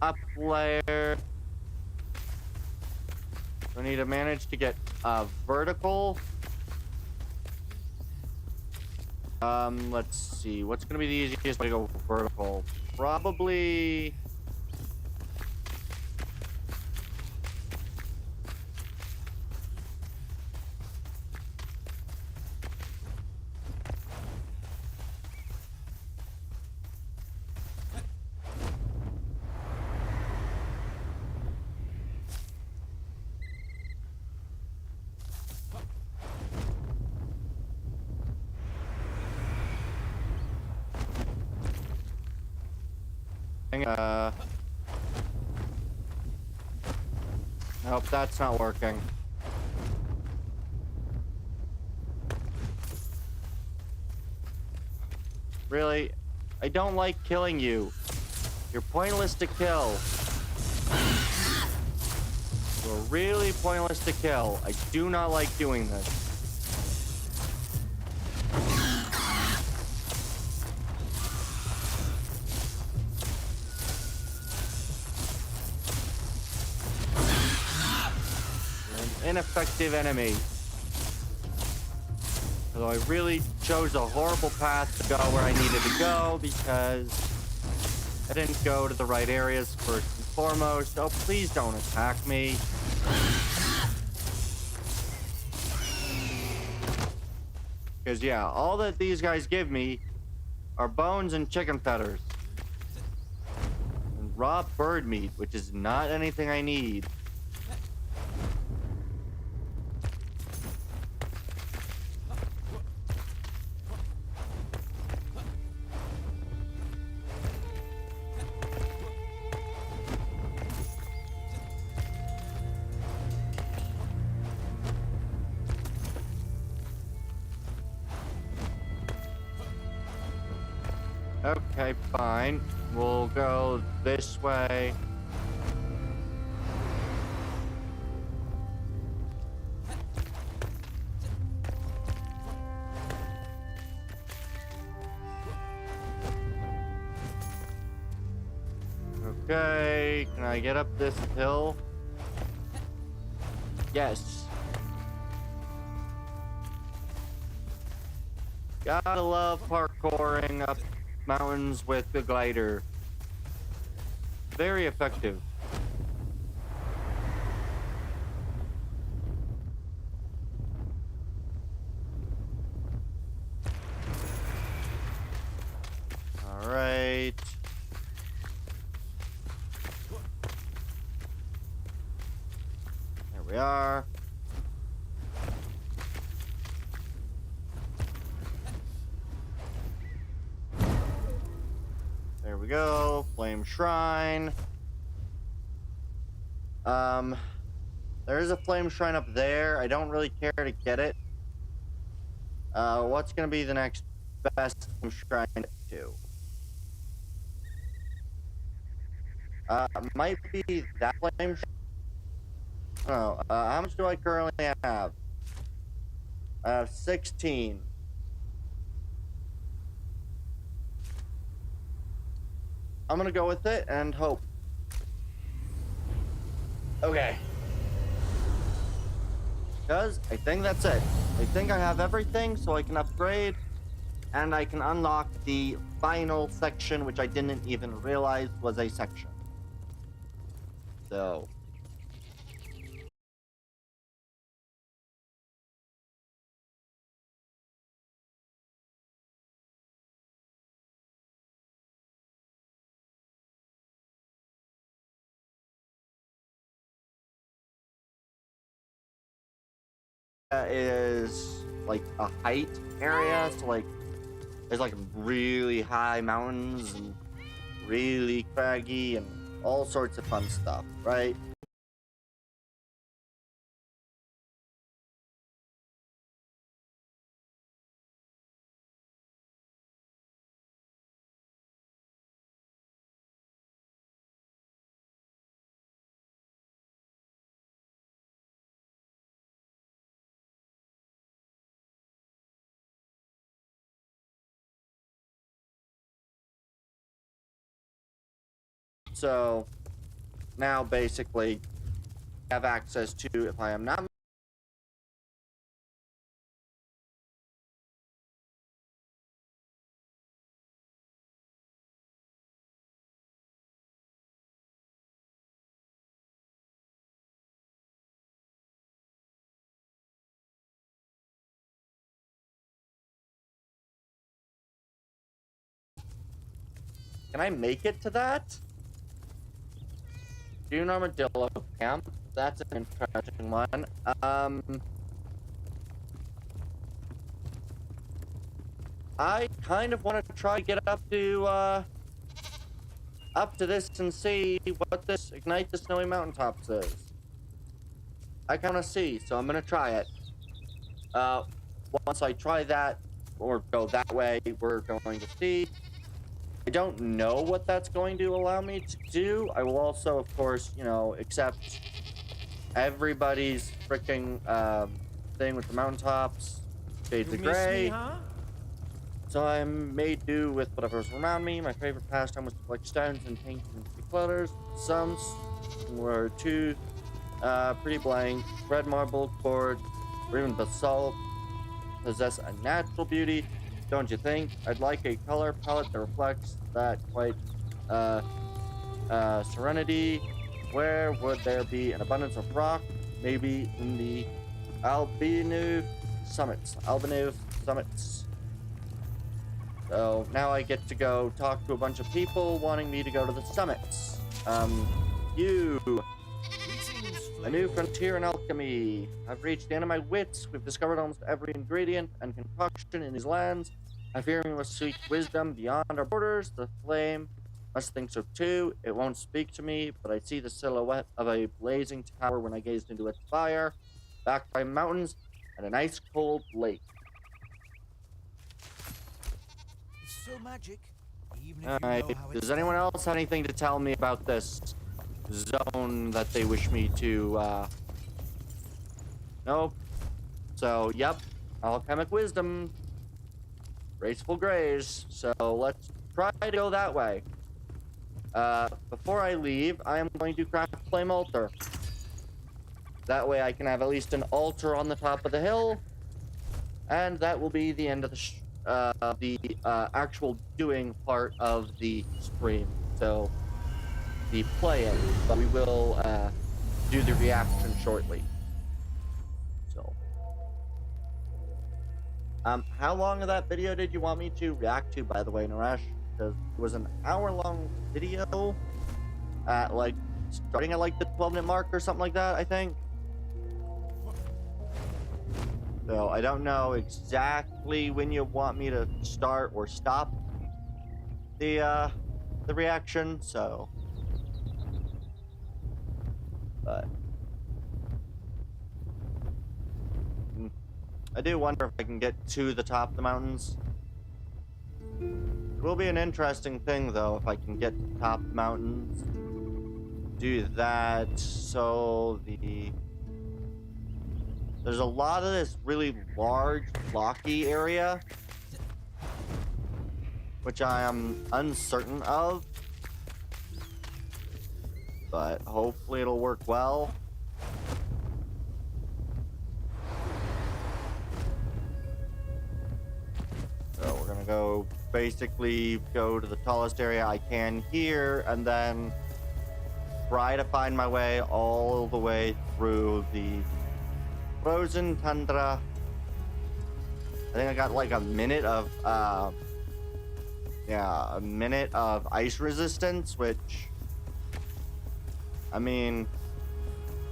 A: up layer. I need to manage to get vertical. Let's see. What's gonna be the easiest way to go vertical? Probably. Nope, that's not working. Really? I don't like killing you. You're pointless to kill. You're really pointless to kill. I do not like doing this. You're an ineffective enemy. Although I really chose a horrible path to go where I needed to go because I didn't go to the right areas first and foremost. Oh, please don't attack me. Because, yeah, all that these guys give me are bones and chicken feathers. And raw bird meat, which is not anything I need. Okay, fine. We'll go this way. Okay, can I get up this hill? Yes. Gotta love parkouring up mountains with the glider. Very effective. All right. There we are. There we go. Flame Shrine. There is a flame shrine up there. I don't really care to get it. What's gonna be the next best flame shrine to? Might be that flame shrine. Oh, how much do I currently have? I have 16. I'm gonna go with it and hope. Okay. Because I think that's it. I think I have everything, so I can upgrade. And I can unlock the final section, which I didn't even realize was a section. So... is like a height area, so like there's like really high mountains and really craggy and all sorts of fun stuff, right? So now basically have access to, if I am not, can I make it to that? Dune Armadillo Camp. That's an interesting one. I kind of want to try to get up to this and see what this Ignite the Snowy Mountaintops is. I kind of see, so I'm gonna try it. Once I try that, or go that way, we're going to see. I don't know what that's going to allow me to do. I will also, of course, you know, accept everybody's freaking thing with the mountaintops, shades
B: You
A: of
B: miss
A: gray.
B: me, huh?
A: So I made do with whatever's around me. My favorite pastime was to collect stones and paint them pretty colors. Some were too pretty blank. Red marble, quartz, or even basalt possess a natural beauty, don't you think? I'd like a color palette that reflects that quite serenity. Where would there be an abundance of rock? Maybe in the Albinuv summits. So now I get to go talk to a bunch of people wanting me to go to the summits. A new frontier in alchemy. I've reached the end of my wits. We've discovered almost every ingredient and concoction in these lands. I fear we must seek wisdom beyond our borders. The flame must think so too. It won't speak to me, but I see the silhouette of a blazing tower when I gazed into its fire, backed by mountains and an ice-cold lake.
B: It's so magic. Even
A: All
B: if you
A: right.
B: know how
A: Does
B: it's
A: anyone
B: done.
A: else have anything to tell me about this zone that they wish me to, Nope. So, yep. Alchemic wisdom. Graceful grays. So, let's try to go that way. Before I leave, I am going to craft a flame altar. That way I can have at least an altar on the top of the hill. And that will be the end of the actual doing part of the stream. So, the playing, but we will do the reaction shortly. So, how long of that video did you want me to react to, by the way, Naresh? Because it was an hour-long video at like starting at like the 12-minute mark or something like that, I think. So I don't know exactly when you want me to start or stop the reaction. So, but I do wonder if I can get to the top of the mountains. It will be an interesting thing, though, if I can get to the top of the mountains. Do that. So there's a lot of this really large, blocky area, which I am uncertain of, but hopefully it'll work well. So we're gonna basically go to the tallest area I can here, and then try to find my way all the way through the frozen tundra. I think I got like a minute of ice resistance, which, I mean,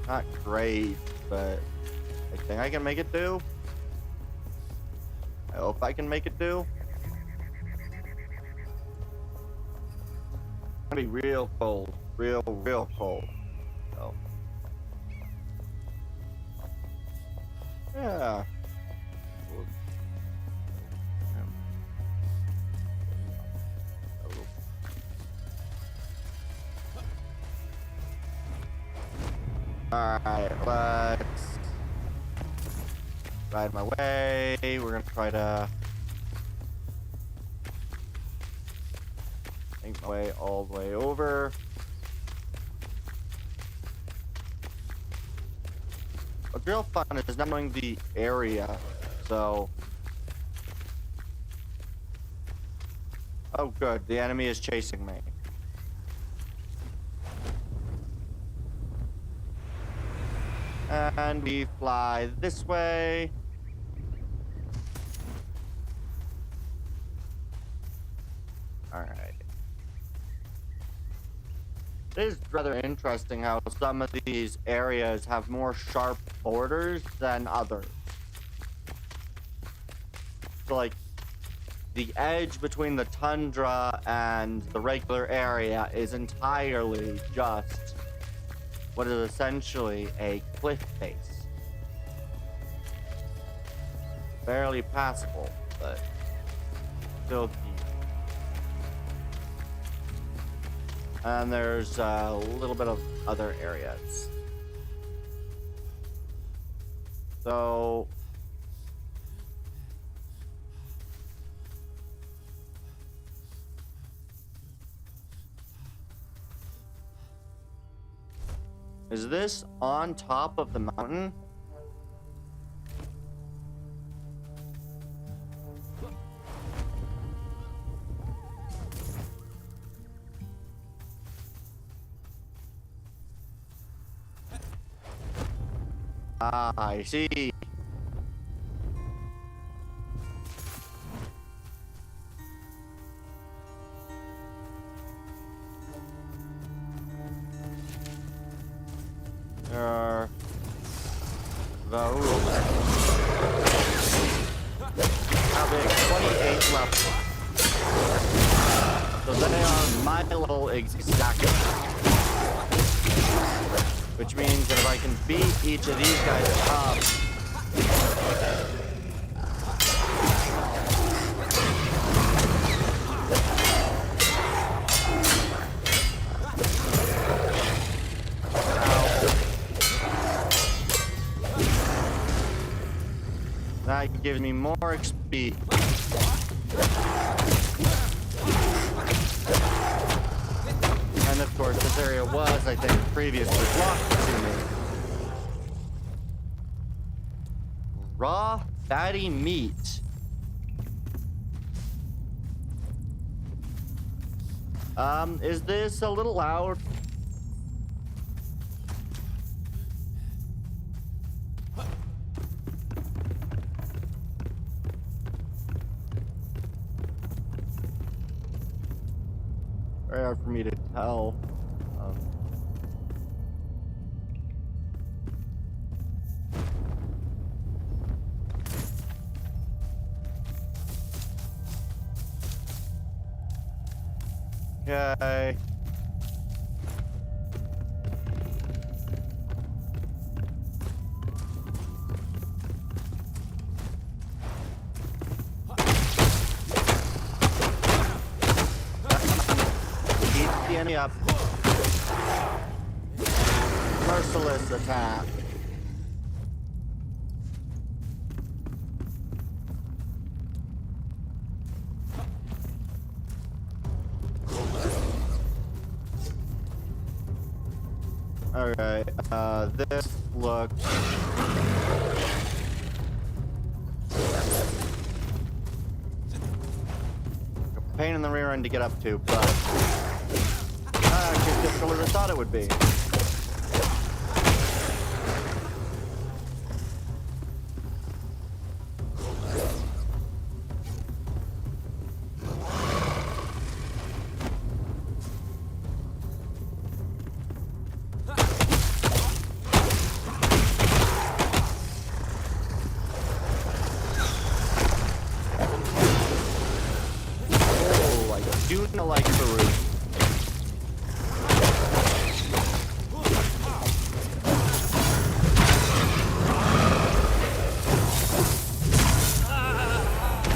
A: not great, but I think I can make it do. I hope I can make it do. It's gonna be real cold, real cold. So, yeah. Alright, let's ride my way. We're gonna try to make my way all the way over. What's real fun is not knowing the area, so... Oh good, the enemy is chasing me. And we fly this way. Alright. It is rather interesting how some of these areas have more sharp borders than others. So, like, the edge between the tundra and the regular area is entirely just what is essentially a cliff face. Barely passable, but still deep. And there's a little bit of other areas. So is this on top of the mountain? Ah, I see. There are those. How big? 28 left. So they are my level exactly. Which means that if I can beat each of these guys up, that gives me more XP. And of course, this area was, I think, previously blocked to me. Raw, fatty meat. Is this a little loud? Very hard for me to tell. Okay. Keep the enemy up. Merciless attack. Alright, this looks... a pain in the rear end to get up to, but... actually as difficult as I thought it would be. Do not like Peru.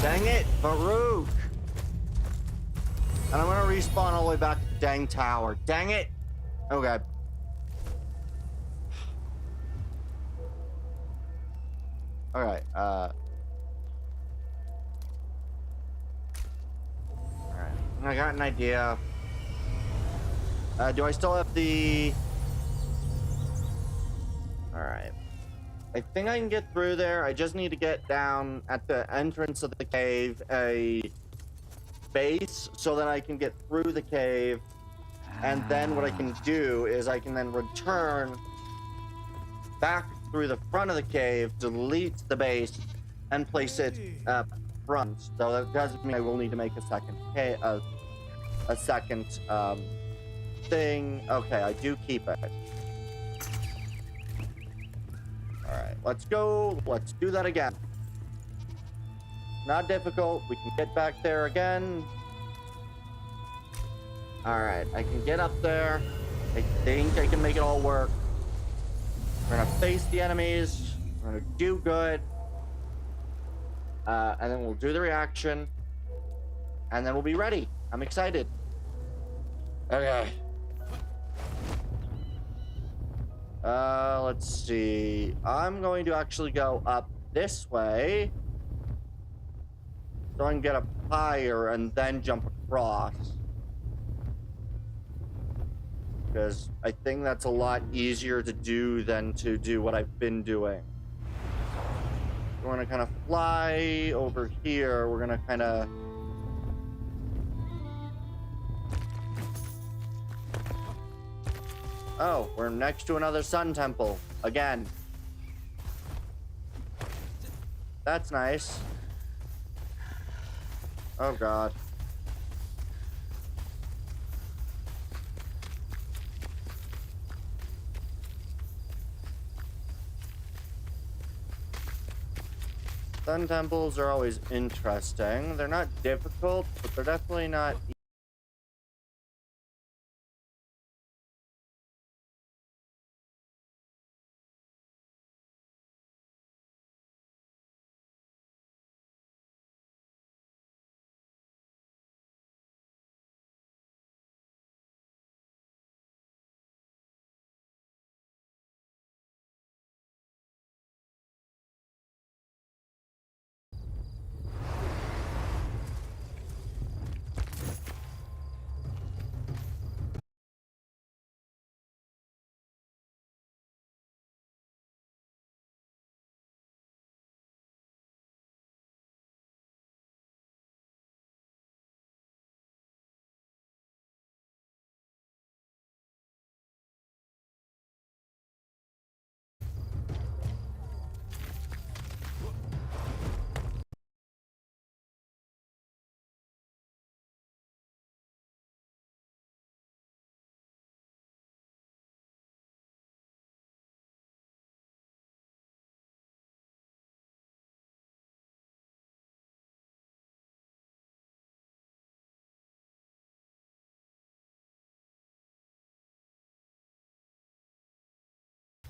A: Dang it, Farouk! And I'm gonna respawn all the way back to the dang tower. Dang it! Okay. Alright, I got an idea. Do I still have the... Alright. I think I can get through there. I just need to get down at the entrance of the cave a base so that I can get through the cave. And then what I can do is I can then return back through the front of the cave, delete the base, and place it up front. So that doesn't mean I will need to make a second thing. Okay, I do keep it. Alright, let's go. Let's do that again. Not difficult. We can get back there again. Alright, I can get up there. I think I can make it all work. We're gonna face the enemies. We're gonna do good. And then we'll do the reaction. And then we'll be ready. I'm excited. Okay. Let's see. I'm going to actually go up this way. So I can get up higher and then jump across. Because I think that's a lot easier to do than to do what I've been doing. We're going to kind of fly over here. We're going to kind of... Oh, we're next to another sun temple. Again. That's nice. Oh, God. Sun temples are always interesting. They're not difficult, but they're definitely not...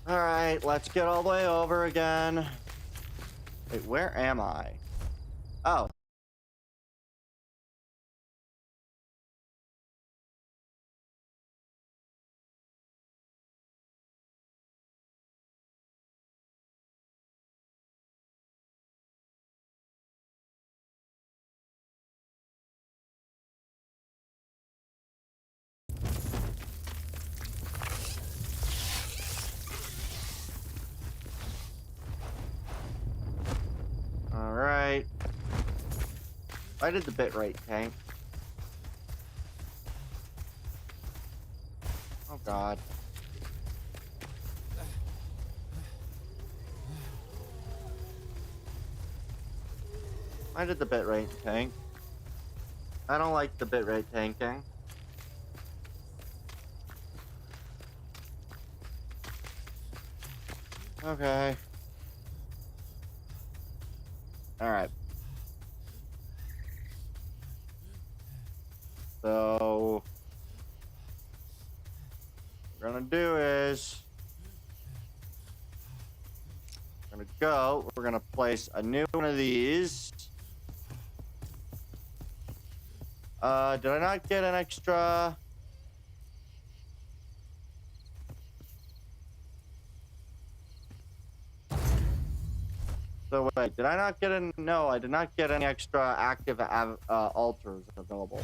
A: All right, let's get all the way over again. Wait, where am I? Oh. All right. I did the bitrate tank. Oh, God. I did the bitrate tank. I don't like the bitrate tanking. Okay. All right. So what we're gonna do is we're gonna place a new one of these. Did I not get an extra? So wait, did I not get an? No, I did not get any extra active altars available.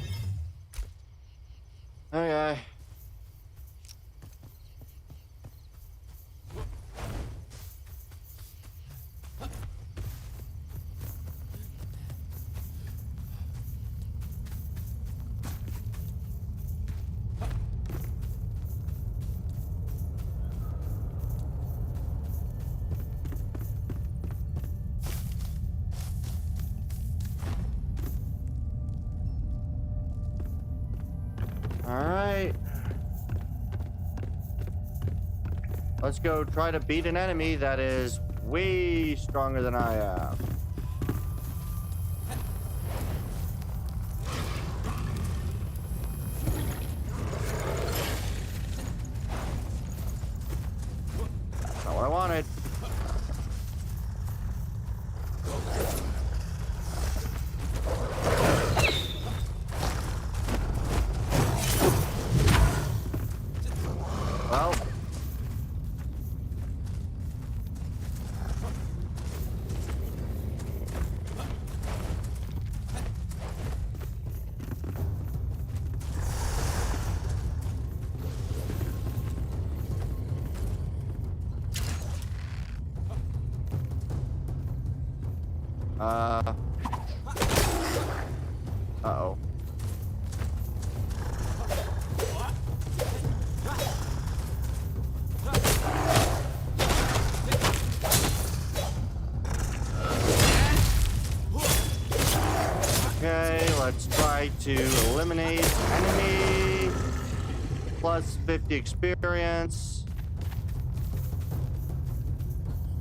A: Okay. Alright. Let's go try to beat an enemy that is way stronger than I am. That's not what I wanted. Well. Uh-oh. Okay, let's try to eliminate enemy. Plus 50 experience.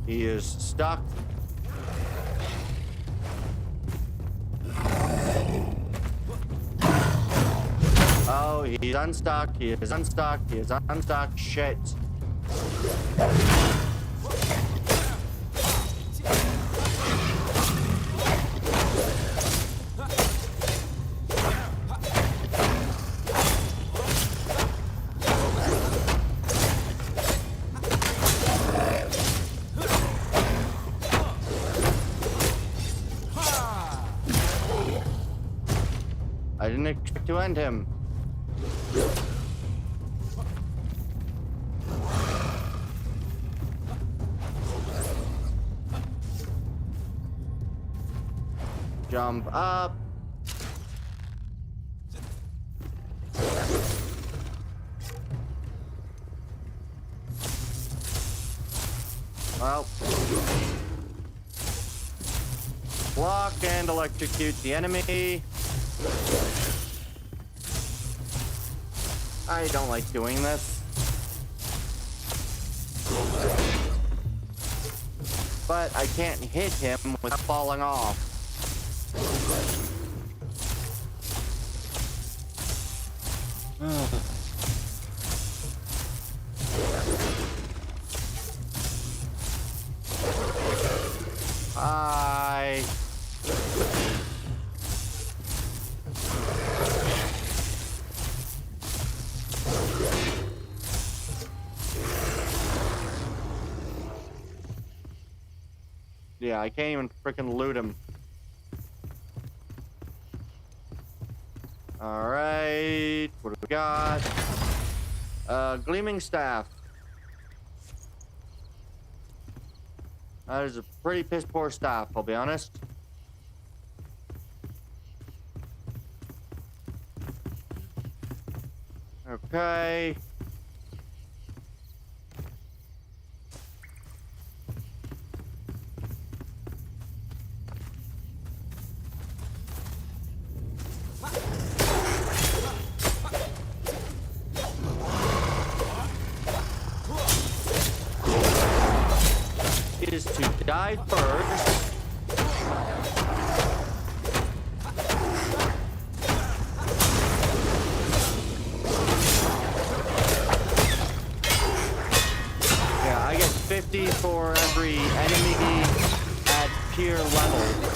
A: He is stuck. Oh, he's unstuck. He is unstuck. He is unstuck. Shit. I didn't expect to end him. Jump up. Well. Block and electrocute the enemy. I don't like doing this. But I can't hit him without falling off. Hi. Yeah, I can't even freaking loot him. Alright, what do we got? Gleaming staff. That is a pretty piss poor staff, I'll be honest. Okay. Is to die first. Yeah, I get 50 for every enemy at peer level.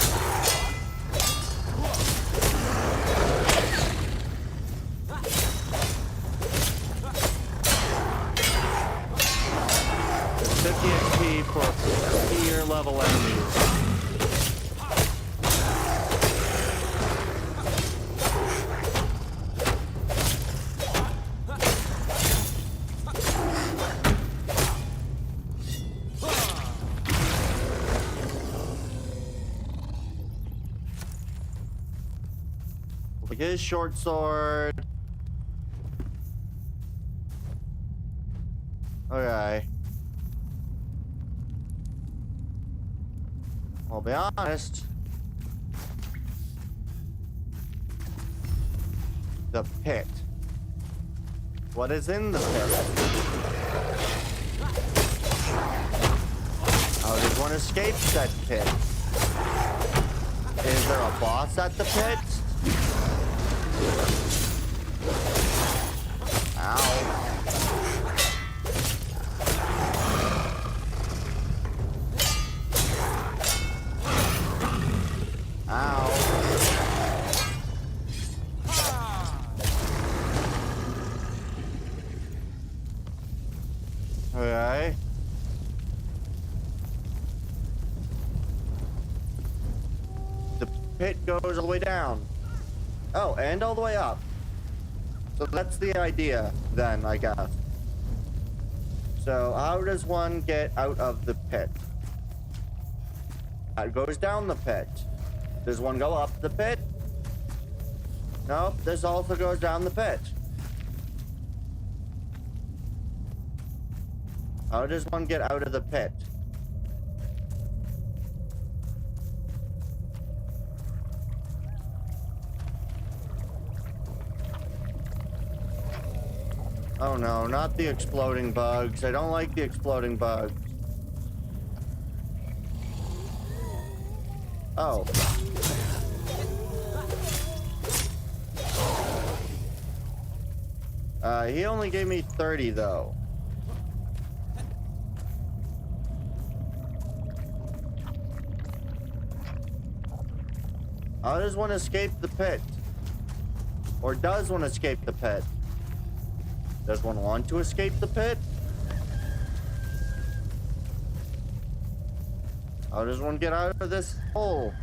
A: For tier level enemies. Like his short sword. Okay. I'll be honest. The pit. What is in the pit? How does one escape that pit? Is there a boss at the pit? Ow. pit goes all the way down. Oh, and all the way up. So that's the idea then, I guess. So how does one get out of the pit? It goes down the pit. Does one go up the pit? Nope, this also goes down the pit. How does one get out of the pit? Oh no, not the exploding bugs. I don't like the exploding bugs. Oh. He only gave me 30 though. How does one escape the pit? Or does one escape the pit? Does one want to escape the pit? How does one get out of this hole?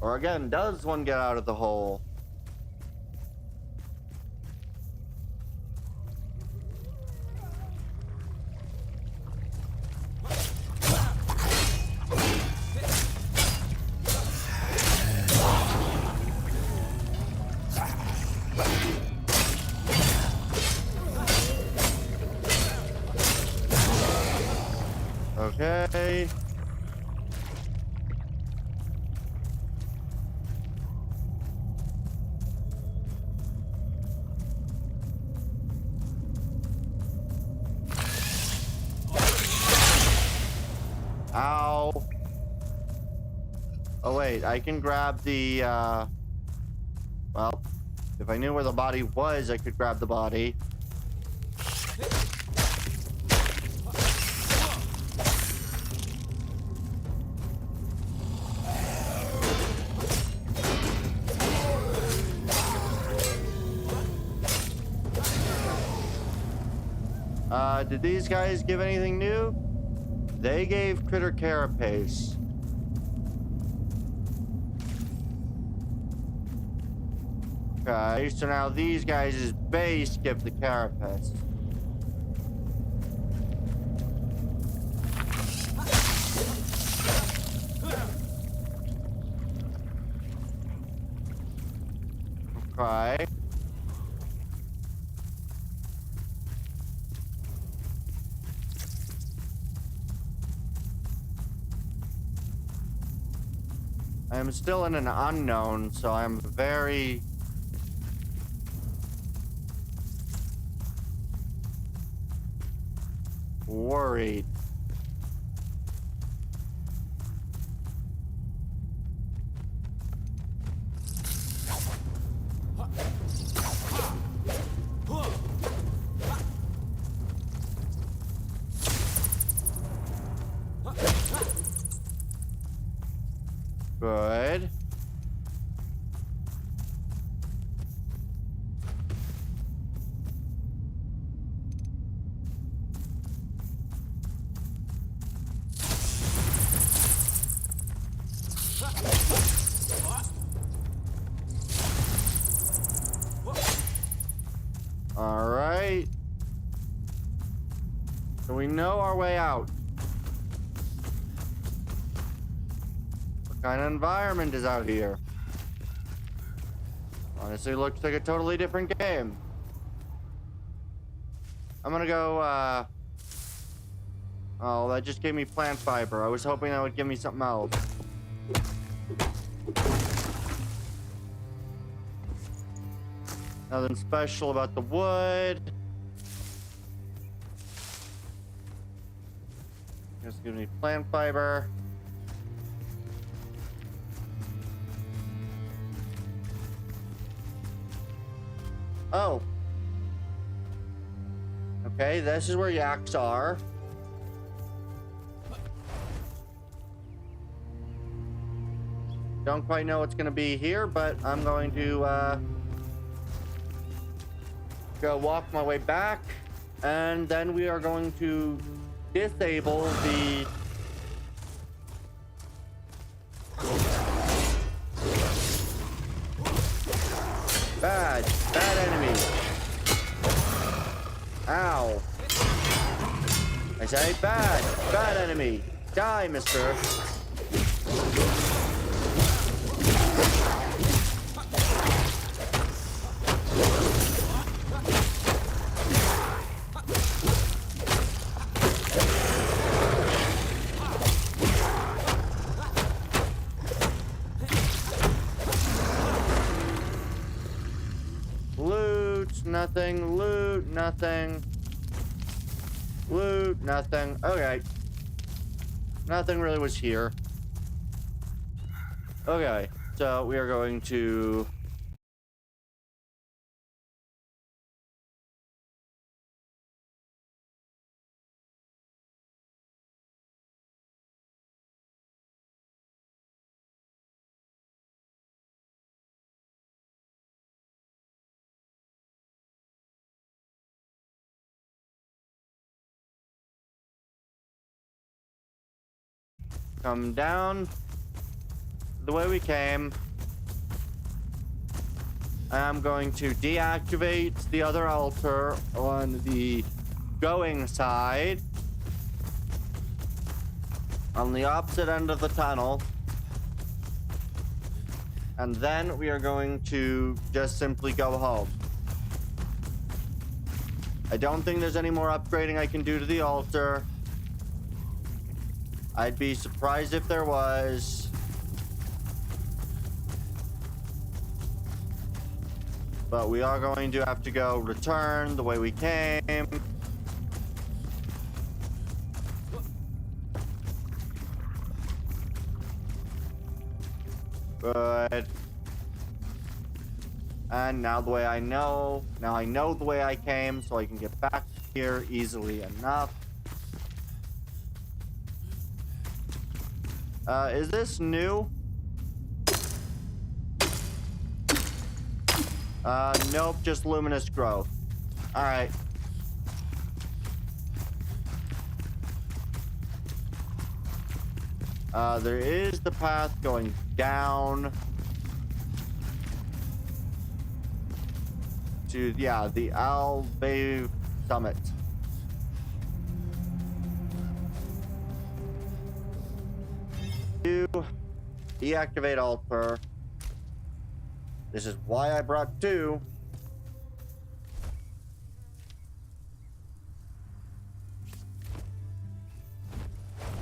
A: Or again, does one get out of the hole? Okay. Ow. Oh wait, I can grab the well, if I knew where the body was, I could grab the body. Did these guys give anything new? They gave Critter Carapace. Okay, so now these guys' base give the Carapace. Okay. I'm still in an unknown, so I'm very worried. Good. All right. So we know our way out. What kind of environment is out here? Honestly, looks like a totally different game. I'm gonna go, oh, that just gave me plant fiber. I was hoping that would give me something else. Nothing special about the wood. Just give me plant fiber. Oh. Okay, this is where yaks are. Don't quite know what's gonna be here, but I'm going to go walk my way back, and then we are going to disable the say? Bad! Bad enemy! Die, mister! Loot, nothing. Loot, nothing. Loot, nothing. Okay. Nothing really was here. Okay, so we are going to... come down the way we came. I'm going to deactivate the other altar on the going side. On the opposite end of the tunnel. And then we are going to just simply go home. I don't think there's any more upgrading I can do to the altar. I'd be surprised if there was. But we are going to have to go return the way we came. Good. And now the way I know, now I know the way I came, so I can get back here easily enough. Is this new? Nope, just luminous growth. Alright. There is the path going down to, yeah, the Alve Summit. To deactivate altar. This is why I brought two.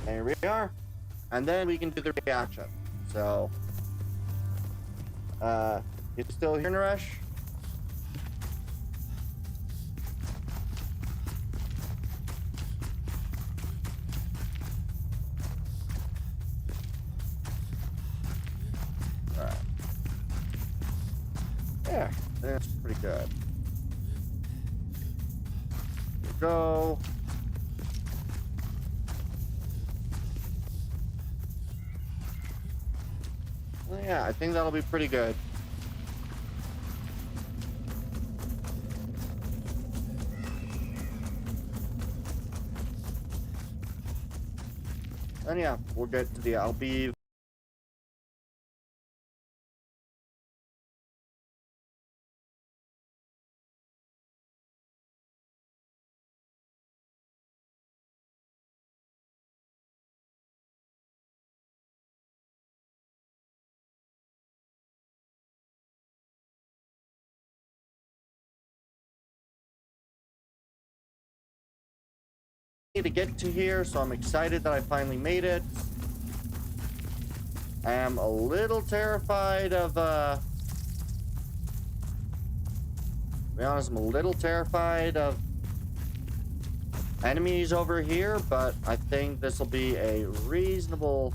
A: There we are. And then we can do the reaction. So, you still here, Naresh? Alright. Yeah, that's pretty good. Here we go. Yeah, I think that'll be pretty good. And yeah, we'll get to the Albe. To get to here, so I'm excited that I finally made it. I am a little terrified of, to be honest, I'm a little terrified of enemies over here, but I think this will be a reasonable,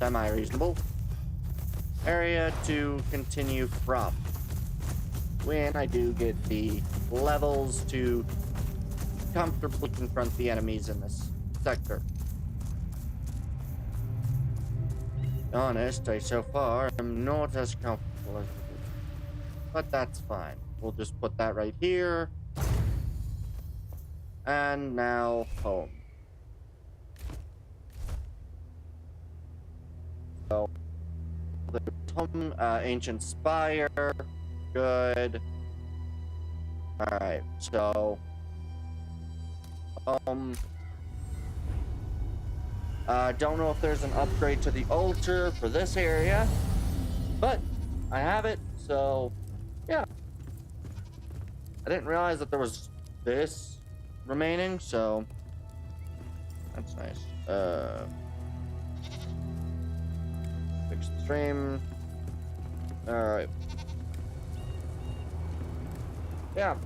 A: semi-reasonable area to continue from when I do get the levels to comfortably confront the enemies in this sector. Honest, I so far am not as comfortable as I would. But that's fine. We'll just put that right here. And now home. So the home, ancient spire. Good. Alright, so Don't know if there's an upgrade to the altar for this area, but I have it, so yeah. I didn't realize that there was this remaining, so that's nice. Fix the stream. Alright. Yeah.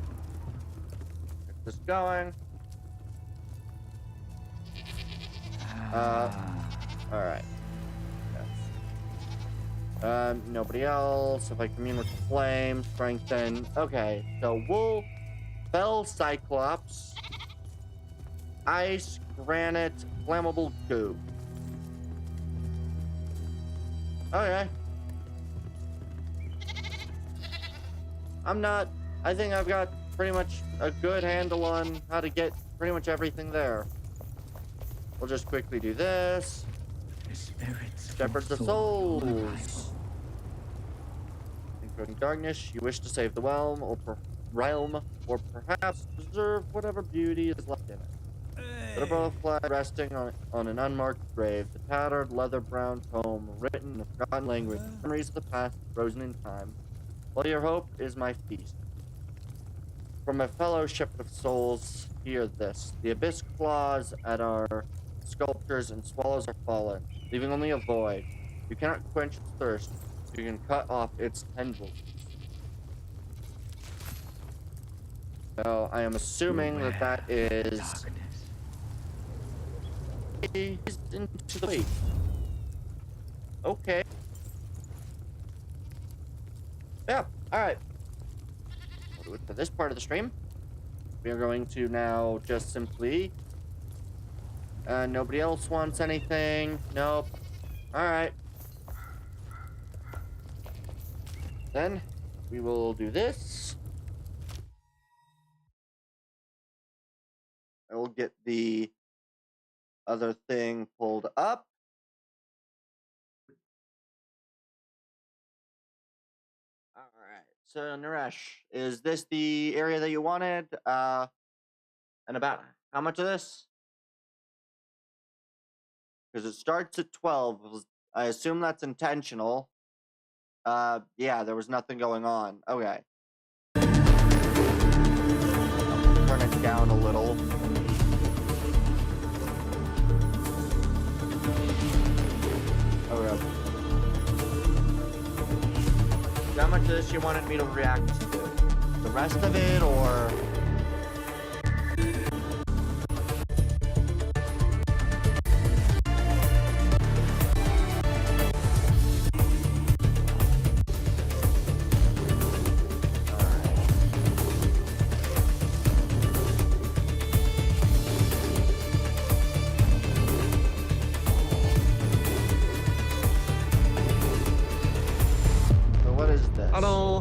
A: Get this going. Alright. Yes. Nobody else. If I commune with the flame, strengthen. Okay, so wolf, fell cyclops, ice, granite, flammable goo. Okay. I think I've got pretty much a good handle on how to get pretty much everything there. We'll just quickly do this. Shepherds of souls. Including darkness, you wish to save the realm, or perhaps preserve whatever beauty is left in it. The above flag resting on an unmarked grave, the tattered leather-brown tome written in a forgotten language, memories of the past frozen in time. All your hope is my feast. From a fellow shepherd of souls, hear this. The abyss claws at our sculptures and swallows are fallen, leaving only a void. You cannot quench its thirst, so you can cut off its tendrils. So I am assuming that is into the week. Okay. Yeah, alright. We'll do it for this part of the stream. We are going to now just simply... nobody else wants anything. Nope. Alright. Then, we will do this. I will get the other thing pulled up. Alright. So, Naresh, is this the area that you wanted? And about how much of this? Because it starts at 12. I assume that's intentional. Yeah, there was nothing going on. Okay. Turn it down a little. Okay. How much of this you wanted me to react to? The rest of it, or...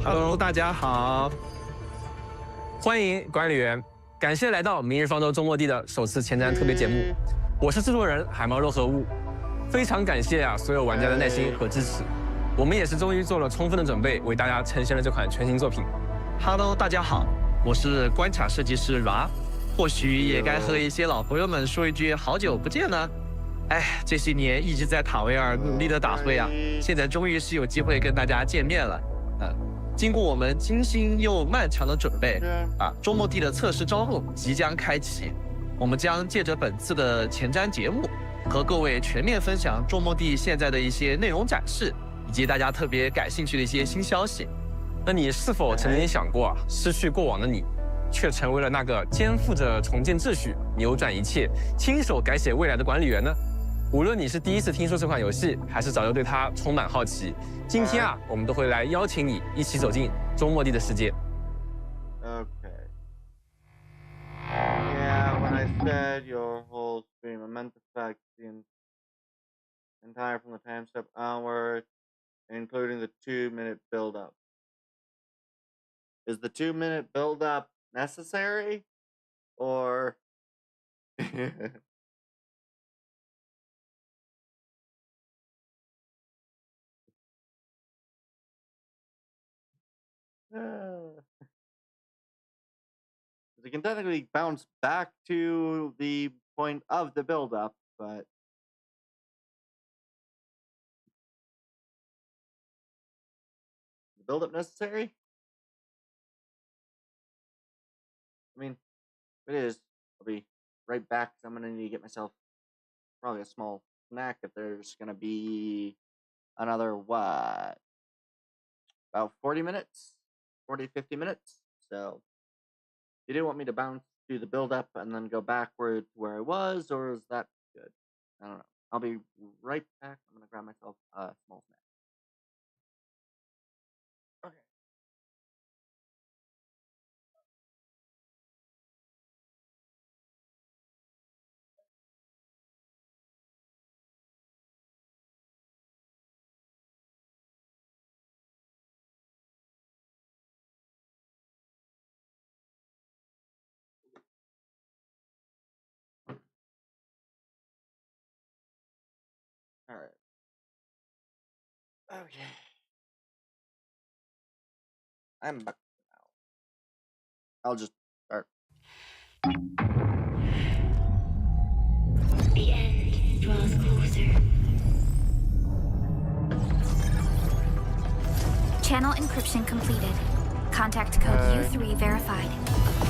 C: Hello， 大家好，欢迎管理员，感谢来到明日方舟周末地的首次前瞻特别节目，我是制作人海猫肉和物，非常感谢所有玩家的耐心和支持，我们也是终于做了充分的准备，为大家呈现了这款全新作品。
D: Hello， 大家好，我是关卡设计师 Ra， 或许也该和一些老朋友们说一句好久不见呢。哎，这些年一直在塔维尔努力的打灰啊，现在终于是有机会跟大家见面了。经过我们精心又漫长的准备，周末地的测试招募即将开启。我们将借着本次的前瞻节目，和各位全面分享周末地现在的一些内容展示，以及大家特别感兴趣的一些新消息。
C: 那你是否曾经想过，失去过往的你，却成为了那个肩负着重建秩序、扭转一切、亲手改写未来的管理员呢？无论你是第一次听说这款游戏，还是早就对它充满好奇，今天我们都会来邀请你一起走进周末地的世界。
A: Okay. Yeah, when I said your whole stream, I meant the fact the entire from the time step onward, including the 2-minute build-up. Is the 2-minute build-up necessary, or? They can technically bounce back to the point of the buildup, but the buildup necessary? I mean, if it is, I'll be right back. I'm gonna need to get myself probably a small snack if there's gonna be another what? About 40 minutes? 40, 50 minutes? So you didn't want me to bounce do the build up and then go backward to where I was, or is that good? I don't know. I'll be right back. I'm gonna grab myself a small snack. Okay. All right. Okay. I'm back now. I'll just start.
E: The end draws closer.
F: Channel encryption completed. Contact code U3 verified.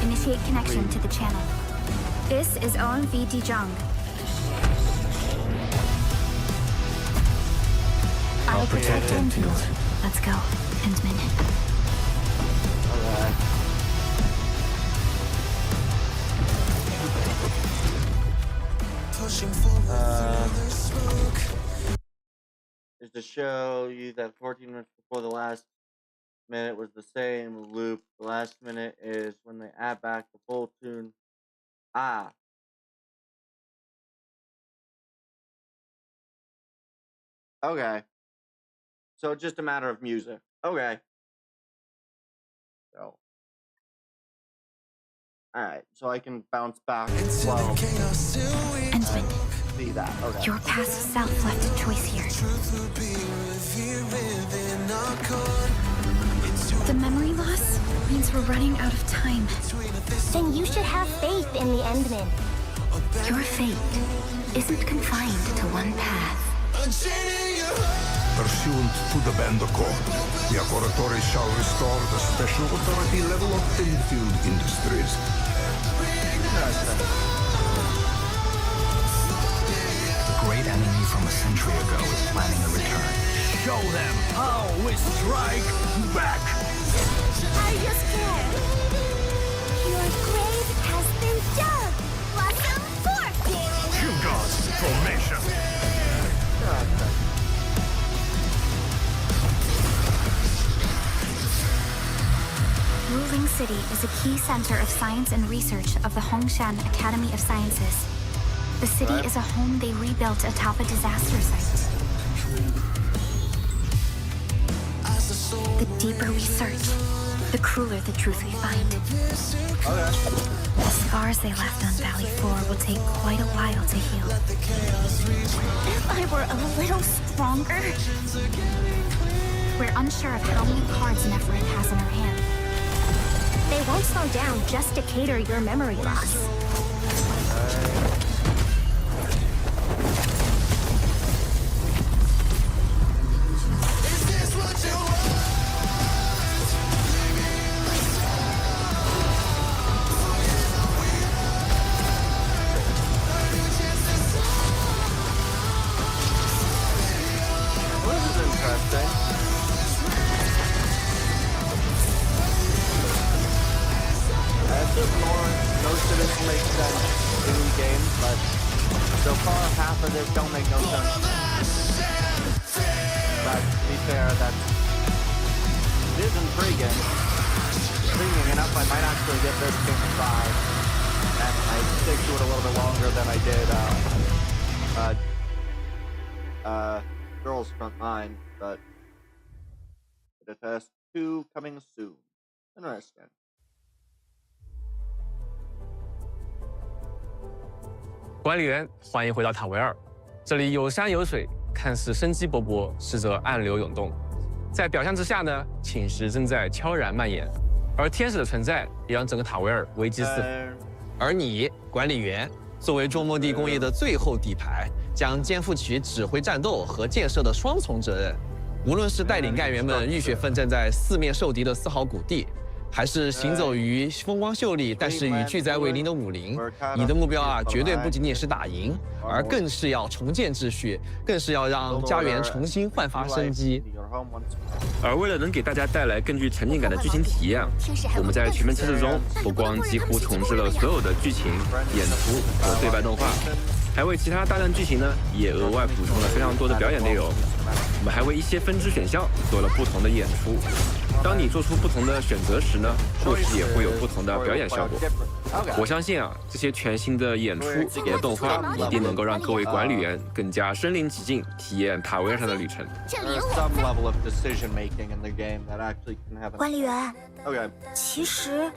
F: Initiate connection to the channel. This is American VTuber. I'll protect Enfield. Let's go, Endman.
A: Alright. Is to show you that 14 minutes before the last minute was the same loop. The last minute is when they add back the full tune. Ah. Okay. So it's just a matter of music. Okay. So. Alright, so I can bounce back. Well,
F: Endman,
A: see that. Okay.
F: your past self left a choice here. The memory loss means we're running out of time.
E: Then you should have faith in the Endman.
F: Your fate isn't confined to one path.
G: Pursuant to the band accord, the Laboratory shall restore the special authority level of Enfield Industries.
H: The great enemy from a century ago is planning a return.
B: Show them how we strike back!
E: Are you scared? Your grave has been dug! Blossom forth!
B: Hugon's formation!
F: Ruling City is a key center of science and research of the Hongshan Academy of Sciences. The city is a home they rebuilt atop a disaster site. The deeper we search, the crueler the truth we find. The scars they left on Valley 4 will take quite a while to heal.
E: If I were a little stronger...
F: We're unsure of how many cards Neferit has in her hand.
E: They won't slow down just to cater your memory loss.
A: This is interesting. Most of this makes sense in game, but so far half of this don't make no sense. But to be fair, it is intriguing. Intriguing enough, I might actually give this game a try, and I stick to it a little bit longer than I did Girls Front Line, but it has 2 coming soon. Interesting.
C: 管理员，欢迎回到塔维尔。这里有山有水，看似生机勃勃，实则暗流涌动。在表象之下呢，侵蚀正在悄然蔓延。而天使的存在也让整个塔维尔危机四伏。
D: 而你，管理员，作为中末地工业的最后底牌，将肩负起指挥战斗和建设的双重责任。无论是带领干员们浴血奋战在四面受敌的4号谷地，还是行走于风光秀丽但是与巨灾为邻的武林，你的目标啊，绝对不仅仅是打赢，而更是要重建秩序，更是要让家园重新焕发生机。
I: 而为了能给大家带来更具沉浸感的剧情体验，我们在全面测试中不光几乎重置了所有的剧情、演出和对白动画，还为其他大量剧情呢也额外补充了非常多的表演内容。我们还为一些分支选项做了不同的演出。当你做出不同的选择时呢，故事也会有不同的表演效果。我相信啊，这些全新的演出和动画一定能够让各位管理员更加身临其境，体验塔维尔上的旅程。
E: 管理员，其实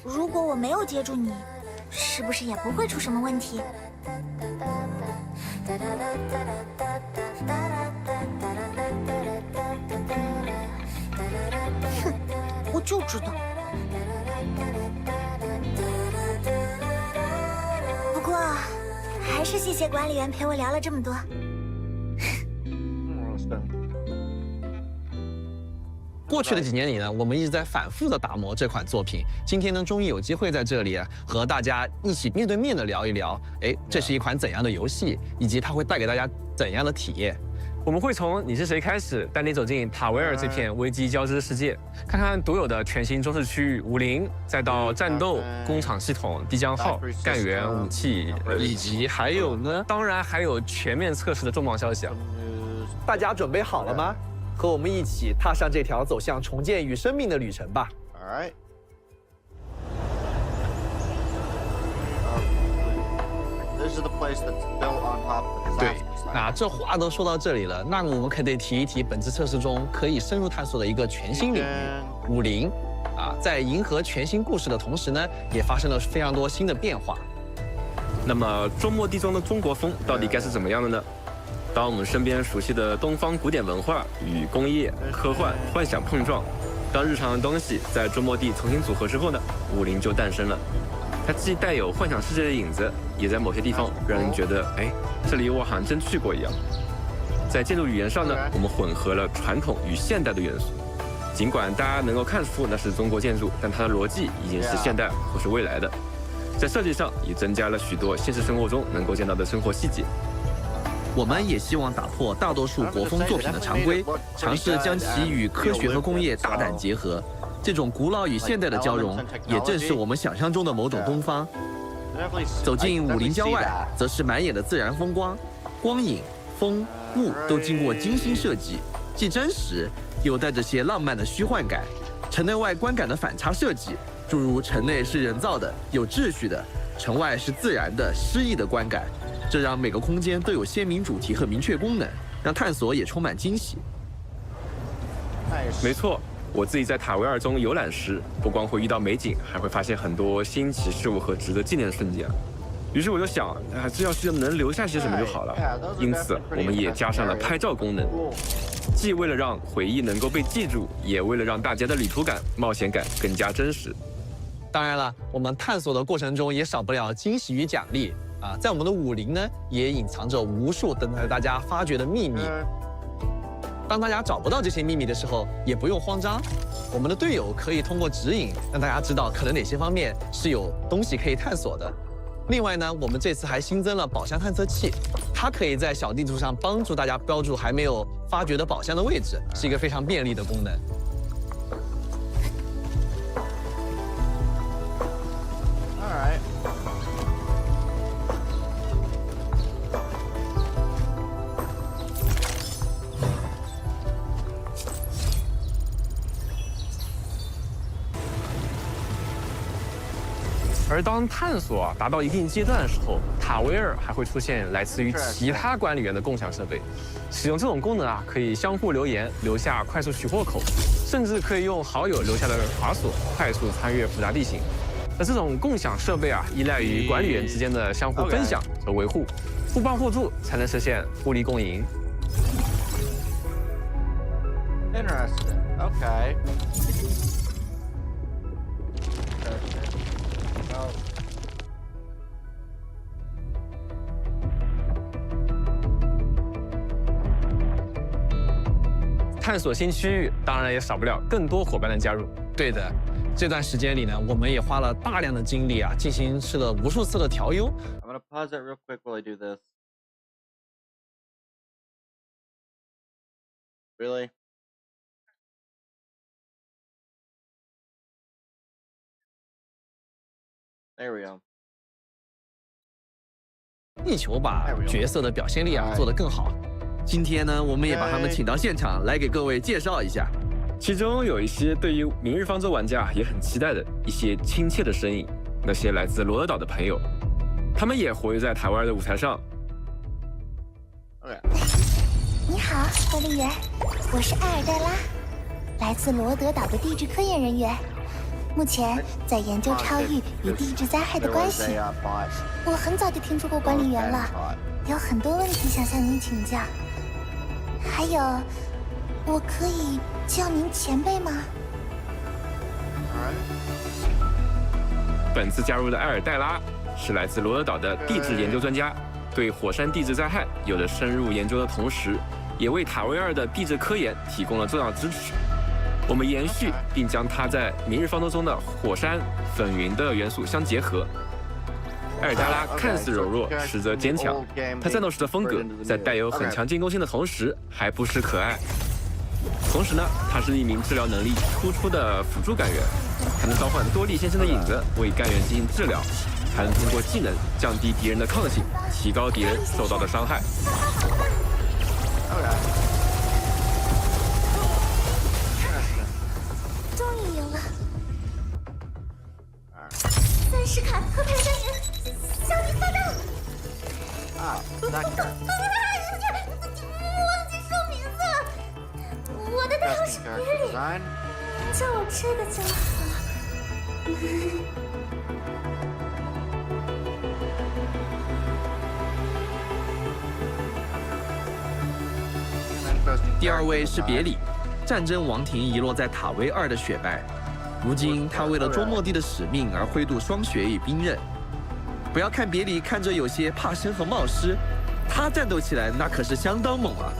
E: 如果我没有接住你，是不是也不会出什么问题？哼，我就知道。不过，还是谢谢管理员陪我聊了这么多。
D: 过去的几年里呢，我们一直在反复的打磨这款作品。今天呢，终于有机会在这里和大家一起面对面的聊一聊，这是一款怎样的游戏，以及它会带给大家怎样的体验。
C: 我们会从你是谁开始，带你走进塔维尔这片危机交织的世界，看看独有的全新中式区域武林，再到战斗、工厂系统、地将号、干员、武器，
D: 以及还有呢，
C: 当然还有全面测试的重磅消息啊！
D: 大家准备好了吗？和我们一起踏上这条走向重建与生命的旅程吧。对，那这话都说到这里了，那我们可得提一提本次测试中可以深入探索的一个全新领域——武林。在迎合全新故事的同时呢，也发生了非常多新的变化。
I: 那么中末地中的中国风到底该是怎么样的呢？当我们身边熟悉的东方古典文化与工业、科幻、幻想碰撞，当日常的东西在中末地重新组合之后呢，武林就诞生了。它既带有幻想世界的影子，也在某些地方让人觉得，这里我好像真去过一样。在建筑语言上呢，我们混合了传统与现代的元素。尽管大家能够看出那是中国建筑，但它的逻辑已经是现代或是未来的。在设计上也增加了许多现实生活中能够见到的生活细节。
D: 我们也希望打破大多数国风作品的常规，尝试将其与科学和工业大胆结合。这种古老与现代的交融，也正是我们想象中的某种东方。走进武林郊外，则是满眼的自然风光，光影、风、雾都经过精心设计，既真实又带着些浪漫的虚幻感。城内外观感的反差设计，诸如城内是人造的、有秩序的，城外是自然的、诗意的观感。这让每个空间都有鲜明主题和明确功能，让探索也充满惊喜。
I: 没错，我自己在塔维尔中游览时，不光会遇到美景，还会发现很多新奇事物和值得纪念的瞬间。于是我就想，这要是能留下些什么就好了。因此，我们也加上了拍照功能，既为了让回忆能够被记住，也为了让大家的旅途感、冒险感更加真实。
D: 当然了，我们探索的过程中也少不了惊喜与奖励。在我们的武林呢，也隐藏着无数等待大家发掘的秘密。当大家找不到这些秘密的时候，也不用慌张，我们的队友可以通过指引让大家知道可能哪些方面是有东西可以探索的。另外呢，我们这次还新增了宝箱探测器，它可以在小地图上帮助大家标注还没有发掘的宝箱的位置，是一个非常便利的功能。
C: 而当探索达到一定阶段的时候，塔维尔还会出现来自于其他管理员的共享设备。使用这种功能可以相互留言，留下快速取货口，甚至可以用好友留下的滑索快速穿越复杂地形。而这种共享设备依赖于管理员之间的相互分享和维护，互帮互助才能实现互利共赢。
A: Interesting. Okay.
C: 探索新区域，当然也少不了更多伙伴的加入。
D: 对的，这段时间里呢，我们也花了大量的精力啊，进行了无数次的调优。
A: I'm gonna pause it real quick while I do this. Really? There we go.
D: 力求把角色的表现力啊做得更好。今天呢，我们也把他们请到现场来给各位介绍一下。
I: 其中有一些对于《明日方舟》玩家也很期待的一些亲切的身影，那些来自罗德岛的朋友，他们也活跃在台湾的舞台上。
E: 你好，管理员，我是艾尔黛拉，来自罗德岛的地质科研人员，目前在研究超域与地质灾害的关系。我很早就听说过管理员了，有很多问题想向您请教。还有，我可以叫您前辈吗？
I: 本次加入的艾尔黛拉是来自罗德岛的地质研究专家，对火山地质灾害有着深入研究的同时，也为塔维尔的地质科研提供了重要支持。我们延续并将它在《明日方舟》中的火山、粉云的元素相结合。艾尔黛拉看似柔弱，实则坚强。她战斗时的风格在带有很强进攻性的同时，还不失可爱。同时呢，她是一名治疗能力突出的辅助干员，还能召唤多利先生的影子为干员进行治疗，还能通过技能降低敌人的抗性，提高敌人受到的伤害。
E: 终于赢了！三十卡特派干员向你发动！
A: 那个。
E: 忘记说名字了，我的代号是别里，叫我这个就
D: 好。第二位是别里，战争王庭遗落在塔维2的雪白，如今他为了周末地的使命而挥动霜雪与冰刃。不要看别里看着有些怕生和冒失，他战斗起来那可是相当猛啊！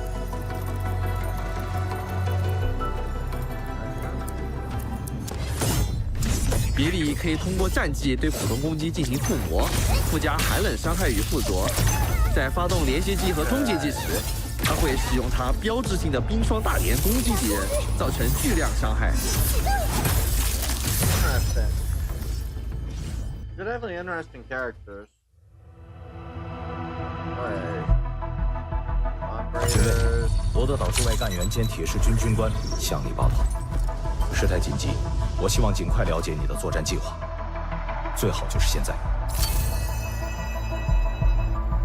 D: 别里可以通过战技对普通攻击进行附魔，附加寒冷伤害与附着。在发动连续技和终结技时，他会使用他标志性的冰霜大连攻击敌人，造成巨量伤害。
A: They're definitely interesting characters.
H: 请问，罗德岛驻外干员兼铁石军军官向你报道，事态紧急，我希望尽快了解你的作战计划，最好就是现在。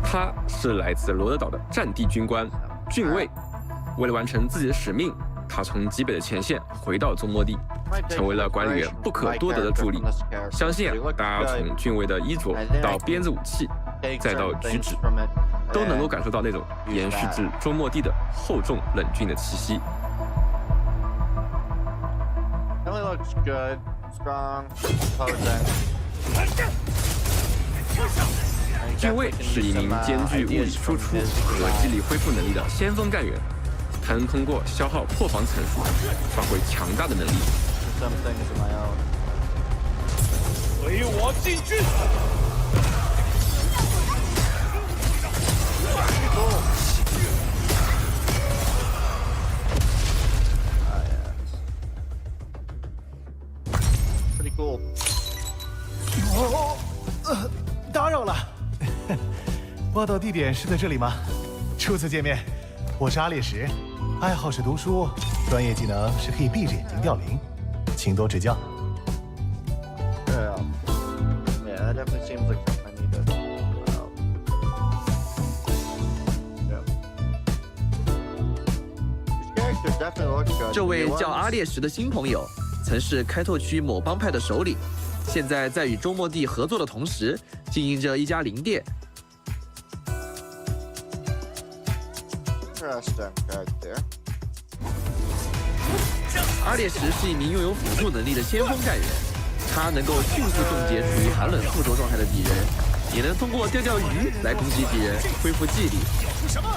I: 他是来自罗德岛的战地军官俊卫，为了完成自己的使命，他从极北的前线回到中末地，成为了管理员不可多得的助力。相信大家从俊卫的衣着到鞭子武器，再到举止，都能够感受到那种延续至中末地的厚重冷峻的气息。
A: Looks good, strong, imposing.
I: 俊卫是一名兼具物理输出和肌力恢复能力的先锋干员，他能通过消耗破防层数发挥强大的能力。
B: 随我进军！
J: 打扰了。报道地点是在这里吗？初次见面，我是阿列什，爱好是读书，专业技能是可以闭着眼睛掉零，请多指教。
A: Yeah, that definitely seems like something I need to.
D: 这位叫阿列什的新朋友，曾是开拓区某帮派的首领，现在在与周末地合作的同时，经营着一家灵店。阿列什是一名拥有辅助能力的先锋干员，它能够迅速冻结处于寒冷附着状态的敌人，也能通过钓鱼来攻击敌人，恢复记忆力。
B: 什么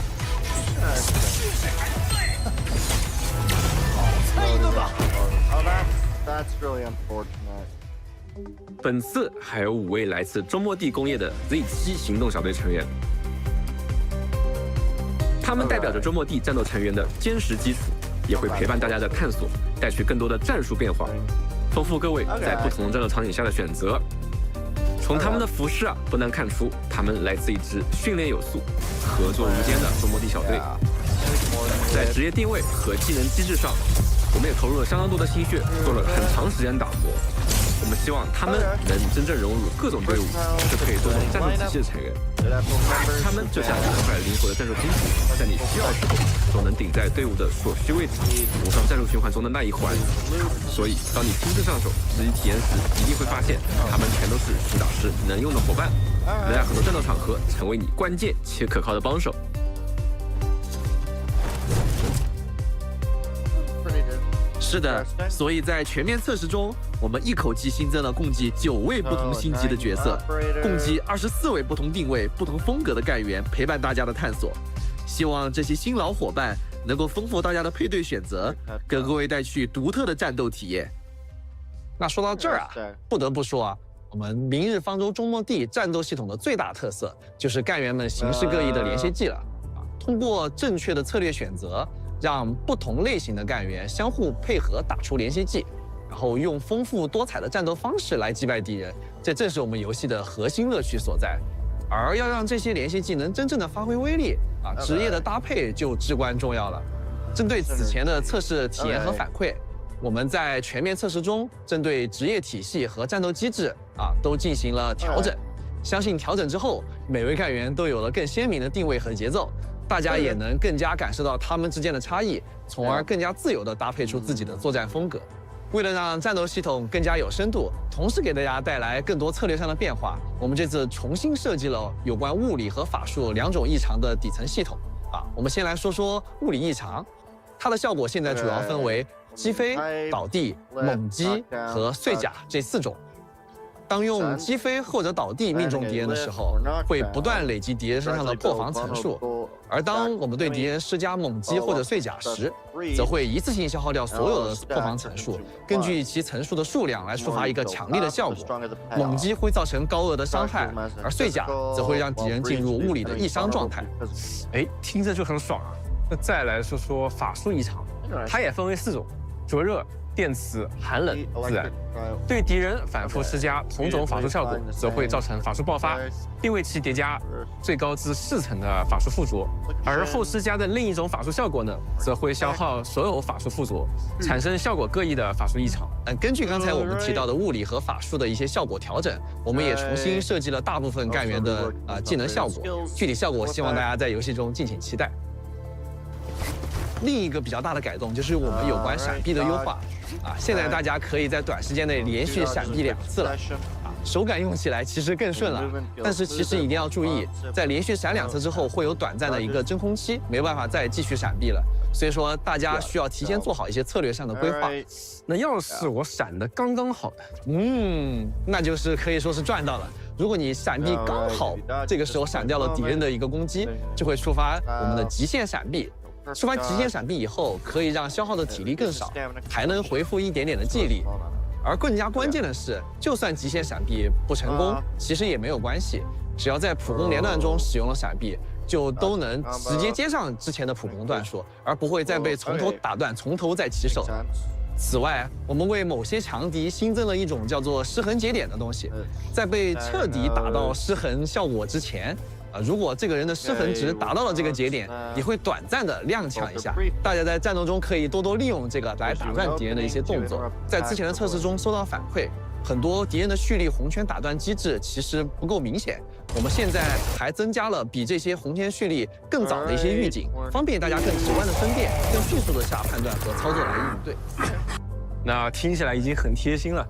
B: ？That's
A: really unfortunate.
I: 本次还有5位来自周末地工业的 Z7 行动小队成员，他们代表着周末地战斗成员的坚实基础，也会陪伴大家的探索，带去更多的战术变化，丰富各位在不同战斗场景下的选择。从他们的服饰不难看出，他们来自一支训练有素、合作无间的周末地小队。在职业定位和技能机制上，我们也投入了相当多的心血，做了很长时间打磨。我们希望他们能真正融入各种队伍，是可以多种战术体系的成员。他们就像一块灵活的战术拼图，在你需要时候总能顶在队伍的所需位置，补上战术循环中的那一环。所以，当你亲自上手实际体验时，一定会发现，他们全都是实打实能用的伙伴，能在很多战斗场合成为你关键且可靠的帮手。
D: 是的，所以在全面测试中，我们一口气新增了共计9位不同星级的角色，共计24位不同定位、不同风格的干员陪伴大家的探索。希望这些新老伙伴能够丰富大家的配对选择，给各位带去独特的战斗体验。
C: 那说到这儿啊，不得不说啊，我们明日方舟周末地战斗系统的最大特色就是干员们形式各异的连接技了啊，通过正确的策略选择，让不同类型的干员相互配合打出连接技，然后用丰富多彩的战斗方式来击败敌人，这正是我们游戏的核心乐趣所在。而要让这些连接技能真正的发挥威力啊，职业的搭配就至关重要了。针对此前的测试体验和反馈，我们在全面测试中针对职业体系和战斗机制啊都进行了调整。相信调整之后，每位干员都有了更鲜明的定位和节奏。大家也能更加感受到他们之间的差异，从而更加自由地搭配出自己的作战风格。为了让战斗系统更加有深度，同时给大家带来更多策略上的变化，我们这次重新设计了有关物理和法术2种异常的底层系统。我们先来说说物理异常，它的效果现在主要分为击飞、倒地、猛击和碎甲这4种。当用击飞或者倒地命中敌人的时候，会不断累积敌人身上的破防层数；而当我们对敌人施加猛击或者碎甲时，则会一次性消耗掉所有的破防层数，根据其层数的数量来触发一个强力的效果。猛击会造成高额的伤害，而碎甲则会让敌人进入物理的易伤状态。哎，听着就很爽啊！那再来说说法术异常，它也分为4种：灼热、电磁、寒冷、自然。对敌人反复施加同种法术效果，则会造成法术爆发，并为其叠加最高至4层的法术附着；而后施加的另一种法术效果呢，则会消耗所有法术附着，产生效果各异的法术异常。根据刚才我们提到的物理和法术的一些效果调整，我们也重新设计了大部分干员的技能效果，具体效果希望大家在游戏中敬请期待。另一个比较大的改动就是我们有关闪避的优化现在大家可以在短时间内连续闪避2次了手感用起来其实更顺了，但是其实一定要注意，在连续闪2次之后会有短暂的一个真空期，没办法再继续闪避了。所以说大家需要提前做好一些策略上的规划。那要是我闪得刚刚好的，那就是可以说是赚到了。如果你闪避刚好，这个时候闪掉了敌人的一个攻击，就会触发我们的极限闪避。触发极限闪避以后，可以让消耗的体力更少，还能回复一点点的记忆力。而更加关键的是，就算极限闪避不成功，其实也没有关系，只要在普攻连段中使用了闪避，就都能直接接上之前的普攻段数，而不会再被从头打断，从头再起手。此外，我们为某些强敌新增了一种叫做失衡节点的东西，在被彻底打到失衡效果之前。如果这个人的失衡值达到了这个节点，也会短暂的踉跄一下。大家在战斗中可以多多利用这个来打断敌人的一些动作。在之前的测试中收到反馈，很多敌人的蓄力红圈打断机制其实不够明显。我们现在还增加了比这些红圈蓄力更早的一些预警，方便大家更直观的分辨，更迅速的下判断和操作来应对。那听起来已经很贴心了，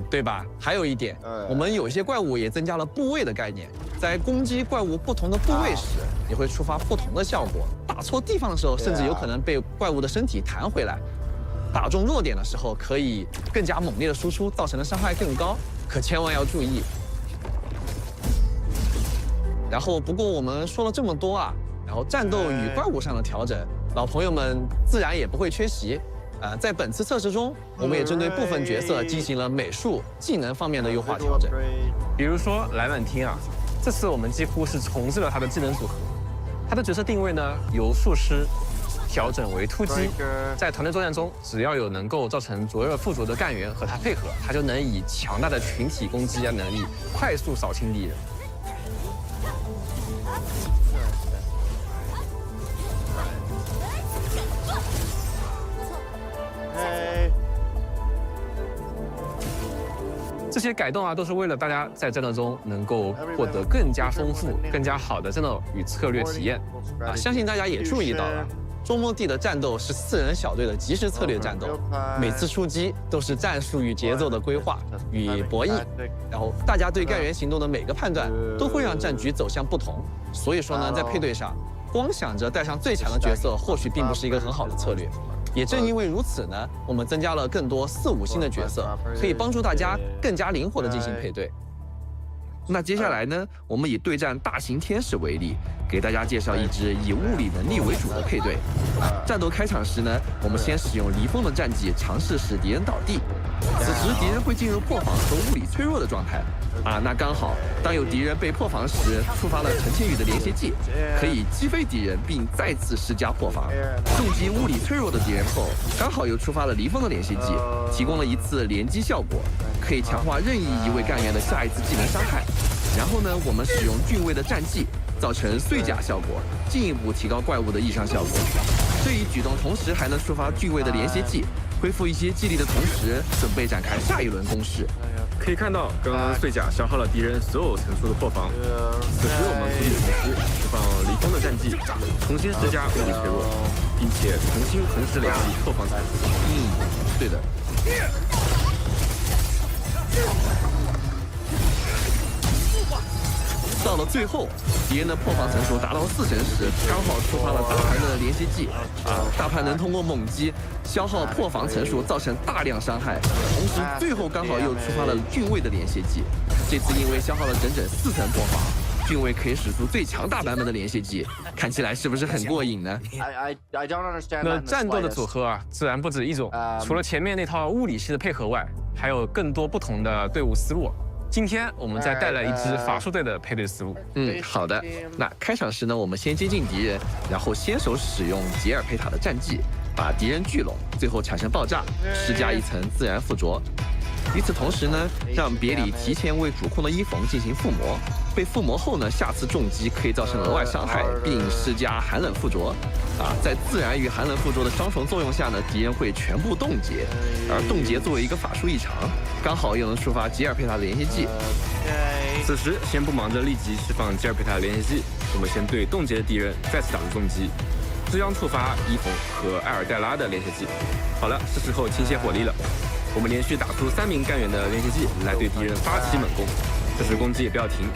C: 对吧？还有一点，我们有一些怪物也增加了部位的概念，在攻击怪物不同的部位时，也会触发不同的效果。打错地方的时候，甚至有可能被怪物的身体弹回来。
D: 打中弱点的时候可以更加猛烈的输出，造成的伤害更高，可千万要注意。然后，不过我们说了这么多啊，然后战斗与怪物上的调整，老朋友们自然也不会缺席。在本次测试中，我们也针对部分角色进行了美术、技能方面的优化调整。
C: 比如说莱万汀啊，这次我们几乎是重置了他的技能组合。他的角色定位呢，由术师调整为突击。在团队作战中，只要有能够造成灼热附着的干员和他配合，他就能以强大的群体攻击能力快速扫清敌人。这些改动啊，都是为了大家在战斗中能够获得更加丰富、更加好的战斗与策略体验。
D: 相信大家也注意到了，周末地的战斗是4人小队的即时策略战斗，每次出击都是战术与节奏的规划与博弈，然后大家对干员行动的每个判断都会让战局走向不同。所以说呢，在配对上，光想着带上最强的角色，或许并不是一个很好的策略。也正因为如此呢，我们增加了更多4、5星的角色，可以帮助大家更加灵活地进行配对。那接下来呢，我们以对战大型天使为例，给大家介绍一支以物理能力为主的配对。战斗开场时呢，我们先使用离风的战技尝试使敌人倒地，此时敌人会进入破防和物理脆弱的状态。那刚好，当有敌人被破防时，触发了陈千羽的连携技，可以击飞敌人并再次施加破防。重击物理脆弱的敌人后，刚好又触发了离风的连携技，提供了一次连击效果，可以强化任意一位干员的下一次技能伤害。然后呢，我们使用俊位的战技，造成碎甲效果，进一步提高怪物的异伤效果。这一举动同时还能触发俊位的连携技，恢复一些技力的同时，准备展开下一轮攻势。
I: 可以看到，刚刚碎甲消耗了敌人所有层数的破防。此时我们处理同时释放离风的战技，重新施加物理脆弱，并且重新同时累积破防层数。
D: 对的。到了最后，敌人的破防层数达到4000时，刚好触发了大盘的连携技。大盘能通过猛击消耗破防层数，造成大量伤害。同时，最后刚好又触发了俊位的连携技。这次因为消耗了整整4层破防，俊位可以使出最强大版本的连携技，看起来是不是很过瘾呢？
C: 那战斗的组合啊，自然不止一种，除了前面那套物理系的配合外，还有更多不同的队伍思路。今天我们再带来一支法术队的配对思路。
D: 好的。那开场时呢，我们先接近敌人，然后先手使用杰尔佩塔的战技，把敌人聚拢，最后产生爆炸，施加一层自然附着。与此同时呢，让别里提前为主控的伊冯进行附魔，被附魔后呢，下次重击可以造成额外伤害，并施加寒冷附着。在自然与寒冷附着的双重作用下呢，敌人会全部冻结，而冻结作为一个法术异常，刚好又能触发吉尔佩塔的连携技。
I: 此时先不忙着立即释放吉尔佩塔的连携技，我们先对冻结的敌人再次打出重击，这将触发伊冯和艾尔黛拉的连携技。好了，是时候倾泻火力了。我们连续打出3名干员的连携技来对敌人发起猛攻，这时攻击也不要停，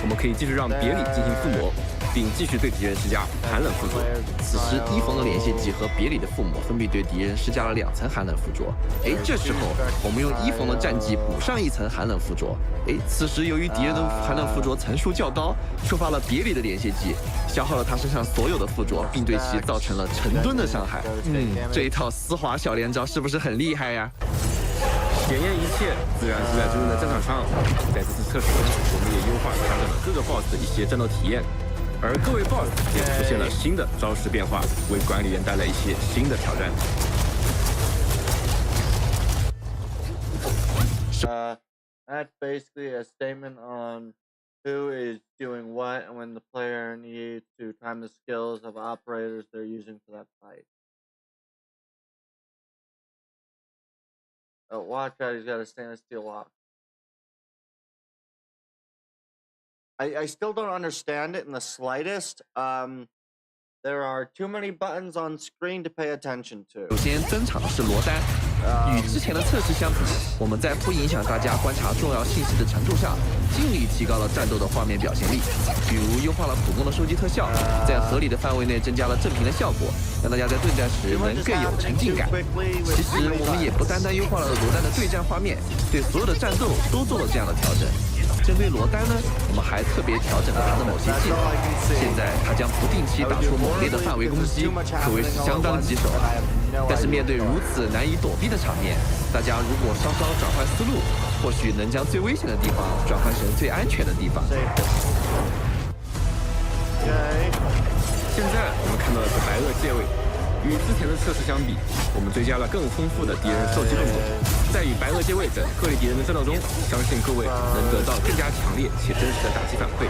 I: 我们可以继续让别里进行附魔，并继续对敌人施加寒冷附着。
D: 此时伊冯的连携技和别里的附魔分别对敌人施加了2层寒冷附着。这时候我们用伊冯的战技补上1层寒冷附着。此时由于敌人的寒冷附着层数较高，触发了别里的连携技，消耗了他身上所有的附着，并对其造成了成吨的伤害。这一套丝滑小连招是不是很厉害呀？
I: 检验一切，自然是在真正的战场上。在这次测试中，我们也优化调整了各个 BOSS 的一些战斗体验，而各位 BOSS 也出现了新的招式变化，为管理员带来一些新的挑战。
A: That's basically a statement on who is doing what and when the player needs to time the skills of operators they're using for that fight. Oh, watch out, he's got a stainless steel lock. I still don't understand it in the slightest. There are too many buttons on screen to pay attention to.
D: 首先登场的是罗丹，与之前的测试相比，我们在不影响大家观察重要信息的程度上，尽力提高了战斗的画面表现力。比如优化了普通的收集特效，在合理的范围内增加了正屏的效果，让大家在对战时能更有沉浸感。其实我们也不单单优化了罗丹的对战画面，对所有的战斗都做了这样的调整。针对罗丹呢，我们还特别调整了他的某些技能。现在他将不定期打出猛烈的范围攻击，可谓是相当棘手。但是面对如此难以躲避的场面，大家如果稍稍转换思路，或许能将最危险的地方转换成最安全的地方。
I: 现在我们看到的是白垩界位，与之前的测试相比，我们追加了更丰富的敌人受击动作。在与白垩界位等各类敌人的战斗中，相信各位能得到更加强烈且真实的打击反馈。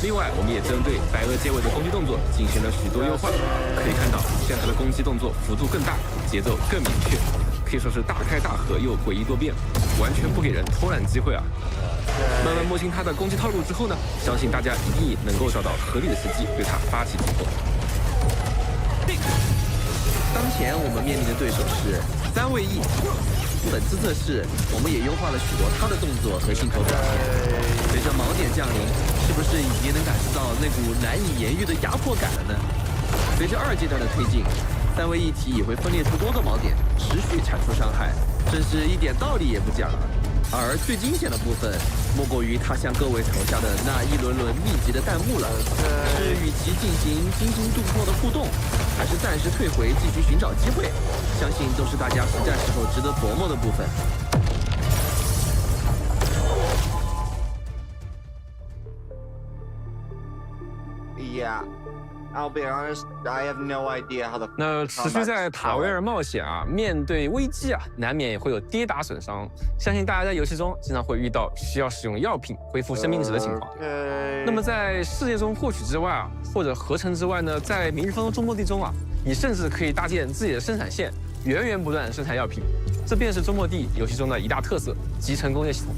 I: 另外，我们也针对白垩界位的攻击动作进行了许多优化。可以看到，现在的攻击动作幅度更大，节奏更明确，可以说是大开大合又诡异多变，完全不给人偷懒机会啊！慢慢摸清他的攻击套路之后呢，相信大家一定能够找到合理的时机对他发起突破。
D: 当前我们面临的对手是3位 E。本次测试，我们也优化了许多他的动作和镜头表现。随着锚点降临，是不是已经能感受到那股难以言喻的压迫感了呢？随着2阶段的推进，3位一体也会分裂出多个锚点，持续产出伤害，真是一点道理也不讲啊。而最惊险的部分，莫过于他向各位投下的那一轮轮密集的弹幕了。是与其进行惊心动魄的互动，还是暂时退回继续寻找机会？相信都是大家实战时候值得琢磨的部分。
A: I'll be honest, I have no idea how the.
C: 那持续在塔维尔冒险啊，面对危机啊，难免也会有跌打损伤。相信大家在游戏中经常会遇到需要使用药品恢复生命值的情况。那么在世界中获取之外啊，或者合成之外呢，在明日方舟中末地中啊，你甚至可以搭建自己的生产线，源源不断生产药品。这便是中末地游戏中的一大特色——集成工业系统，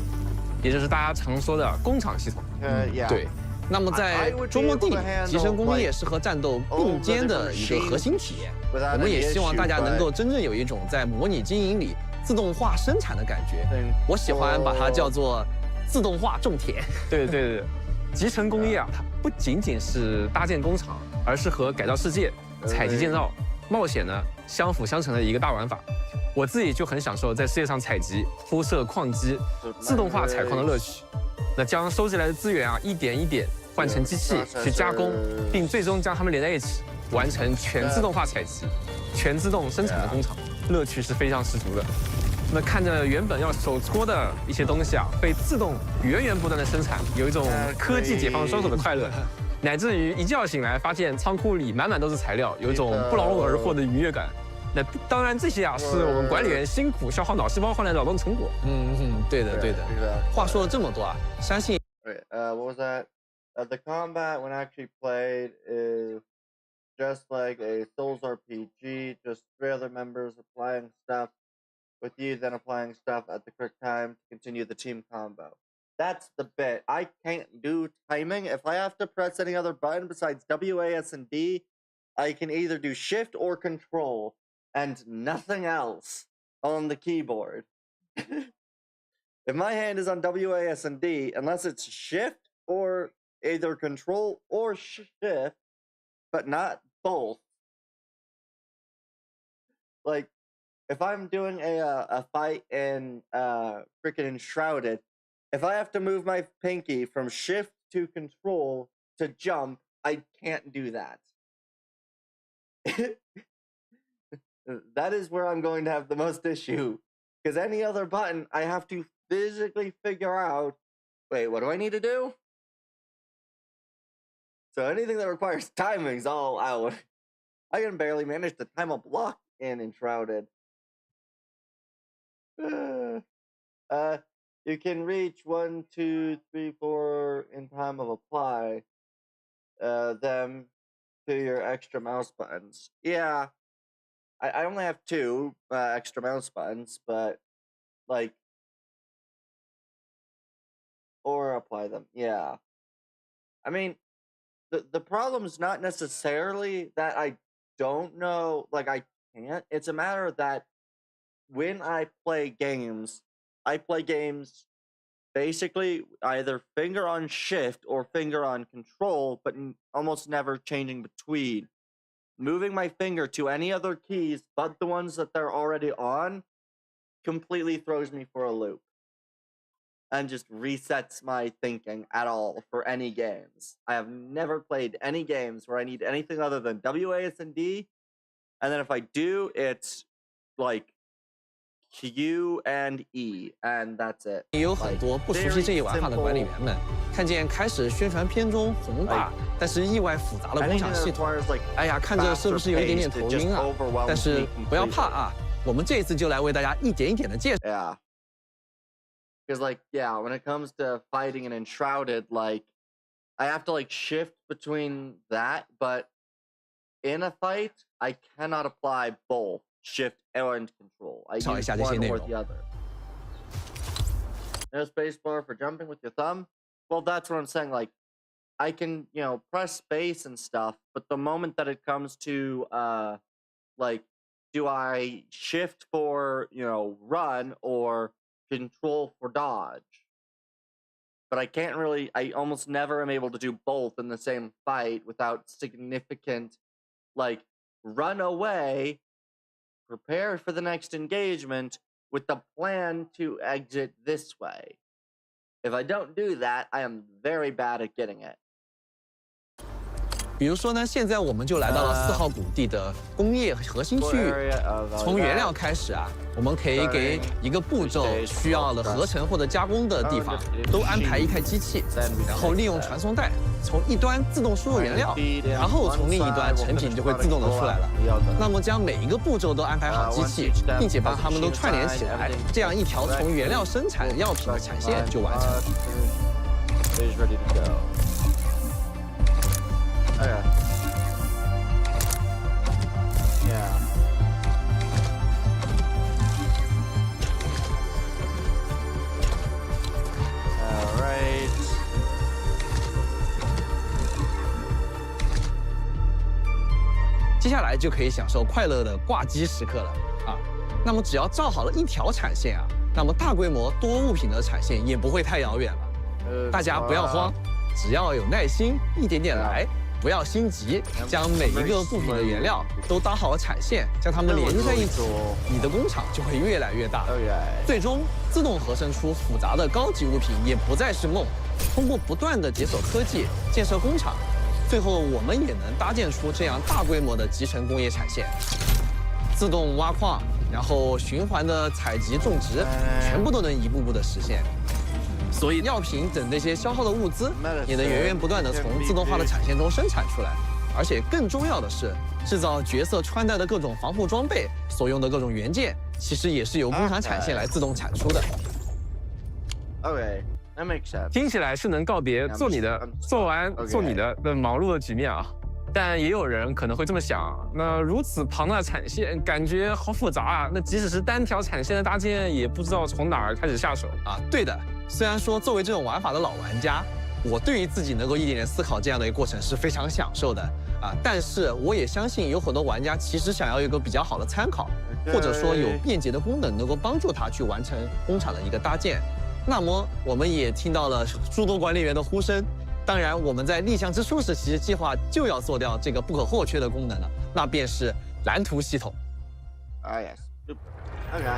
C: 也就是大家常说的工厂系统。
D: 对。那么在中末地里，集成工业是和战斗并肩的一个核心体验。我们也希望大家能够真正有一种在模拟经营里自动化生产的感觉。我喜欢把它叫做自动化种田。
C: 对，集成工业啊，它不仅仅是搭建工厂，而是和改造世界、采集建造、冒险呢相辅相成的一个大玩法。我自己就很享受在世界上采集、铺设矿机、自动化采矿的乐趣。那将收集来的资源啊，一点一点换成机器去加工，并最终将它们连在一起，完成全自动化采集、全自动生产的工厂，乐趣是非常十足的。那看着原本要手搓的一些东西啊，被自动源源不断的生产，有一种科技解放双手的快乐，乃至于一觉醒来发现仓库里满满都是材料，有一种不劳而获的愉悦感。那当然，这些啊是我们管理员辛苦消耗脑细胞换来的劳动成果。
D: 对的。话说了这么多啊，相信。
A: What was that? The combat when I actually played is just like a Souls RPG, just 3 other members applying stuff with you, then applying stuff at the correct time to continue the team combo. That's the bit. I can't do timing. If I have to press any other button besides W, A, S, and D, I can either do Shift or Control. And nothing else on the keyboard. If my hand is on W, A, S, and D, unless it's Shift or either Control or Shift, but not both. Like, if I'm doing a fight in freaking Enshrouded, if I have to move my pinky from Shift to Control to jump, I can't do that. That is where I'm going to have the most issue. Because any other button, I have to physically figure out, wait, what do I need to do? So anything that requires timing's all out. I can barely manage to time a block in Enshrouded. You can reach 1, 2, 3, 4 in time of apply them to your extra mouse buttons. Yeah. I only have 2 extra mouse buttons, but like, or apply them. Yeah. I mean, the problem is not necessarily that I don't know, like I can't. It's a matter that when I play games basically either finger on shift or finger on control, but almost never changing between. Moving my finger to any other keys but the ones that they're already on completely throws me for a loop and just resets my thinking at all for any games. I have never played any games where I need anything other than WASD, and then if I do, it's like Q and E, and that's it.
D: 也有很多不熟悉这一玩法的管理员们，看见开始宣传片中宏大但是意外复杂的工厂系统，哎呀，看着是不是有一点点头晕啊？但是不要怕啊，我们这一次就来为大家一点一点的介绍。
A: Yeah. Because, like, yeah, when it comes to fighting in Enshrouded, like, I have to, like, shift between that, but in a fight, I cannot apply both shift and control. I use one or the other. No spacebar for jumping with your thumb? Well, that's what I'm saying. Like, I can, you know, press space and stuff, but the moment that it comes to, like, do I shift for, you know, run or control for dodge? But I almost never am able to do both in the same fight without significant, like, run away, prepare for the next engagement with the plan to exit this way. If I don't do that, I am very bad at getting it.
D: 比如说呢，现在我们就来到了4号谷地的工业核心区域。从原料开始啊，我们可以给一个步骤需要的合成或者加工的地方都安排一台机器，然后利用传送带从一端自动输入原料，然后从另一端成品就会自动的出来了。那么将每一个步骤都安排好机器，并且把它们都串联起来，这样一条从原料生产药品的产线就完成了。
A: Okay. Yeah. All right.
D: 接下来就可以享受快乐的挂机时刻了啊！那么只要造好了一条产线啊，那么大规模多物品的产线也不会太遥远了。大家不要慌。只要有耐心，一点点来，不要心急，将每一个部品的原料都搭好产线，将它们连接在一起，你的工厂就会越来越大。最终自动合成出复杂的高级物品也不再是梦。通过不断的解锁科技，建设工厂，最后我们也能搭建出这样大规模的集成工业产线，自动挖矿，然后循环的采集种植，全部都能一步步的实现。所以药品等这些消耗的物资也能源源不断的从自动化的产线中生产出来，而且更重要的是，制造角色穿戴的各种防护装备所用的各种元件，其实也是由工厂产线来自动产出的。
A: Okay, that makes sense.
C: 听起来是能告别做你的、做完做你的忙碌的局面啊。但也有人可能会这么想，那如此庞大的产线，感觉好复杂啊。那即使是单条产线的搭建，也不知道从哪儿开始下手
D: 啊。对的，虽然说作为这种玩法的老玩家，我对于自己能够一点点思考这样的一个过程是非常享受的啊。但是我也相信有很多玩家其实想要一个比较好的参考，或者说有便捷的功能能够帮助他去完成工厂的一个搭建。那么我们也听到了诸多管理员的呼声。当然，我们在立项之初时，其实计划就要做掉这个不可或缺的功能了，那便是蓝图系统。
A: Yes. Okay.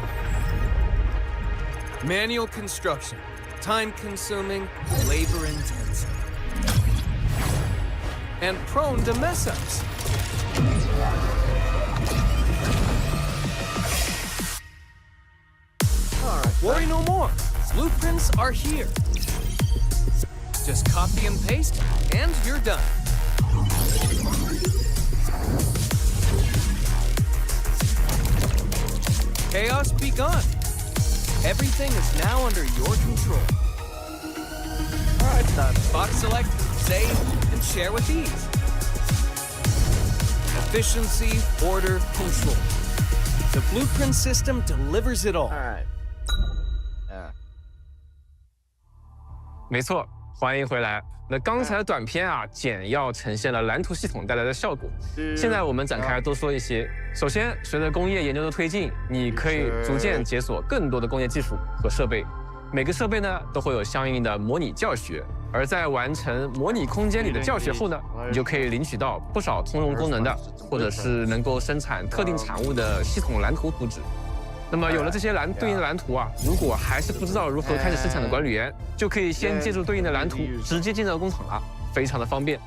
B: Manual construction, time-consuming, labor-intensive, and prone to mess-ups.
A: All right.
B: Worry no more. Blueprints are here. Just copy and paste, and you're done. Chaos be gone. Everything is now under your control.
A: All right, done.
B: Box select, save, and share with ease. Efficiency, order, control. The blueprint system delivers it all.
A: All right. Yeah.
C: 没错，欢迎回来。那刚才的短片啊，简要呈现了蓝图系统带来的效果。现在我们展开多说一些。首先，随着工业研究的推进，你可以逐渐解锁更多的工业技术和设备。每个设备呢，都会有相应的模拟教学。而在完成模拟空间里的教学后呢，你就可以领取到不少通用功能的，或者是能够生产特定产物的系统蓝图图纸。那么有了这些对应的蓝图啊，如果还是不知道如何开始生产的管理员，就可以先借助对应的蓝图，直接进到工厂了，非常的方便。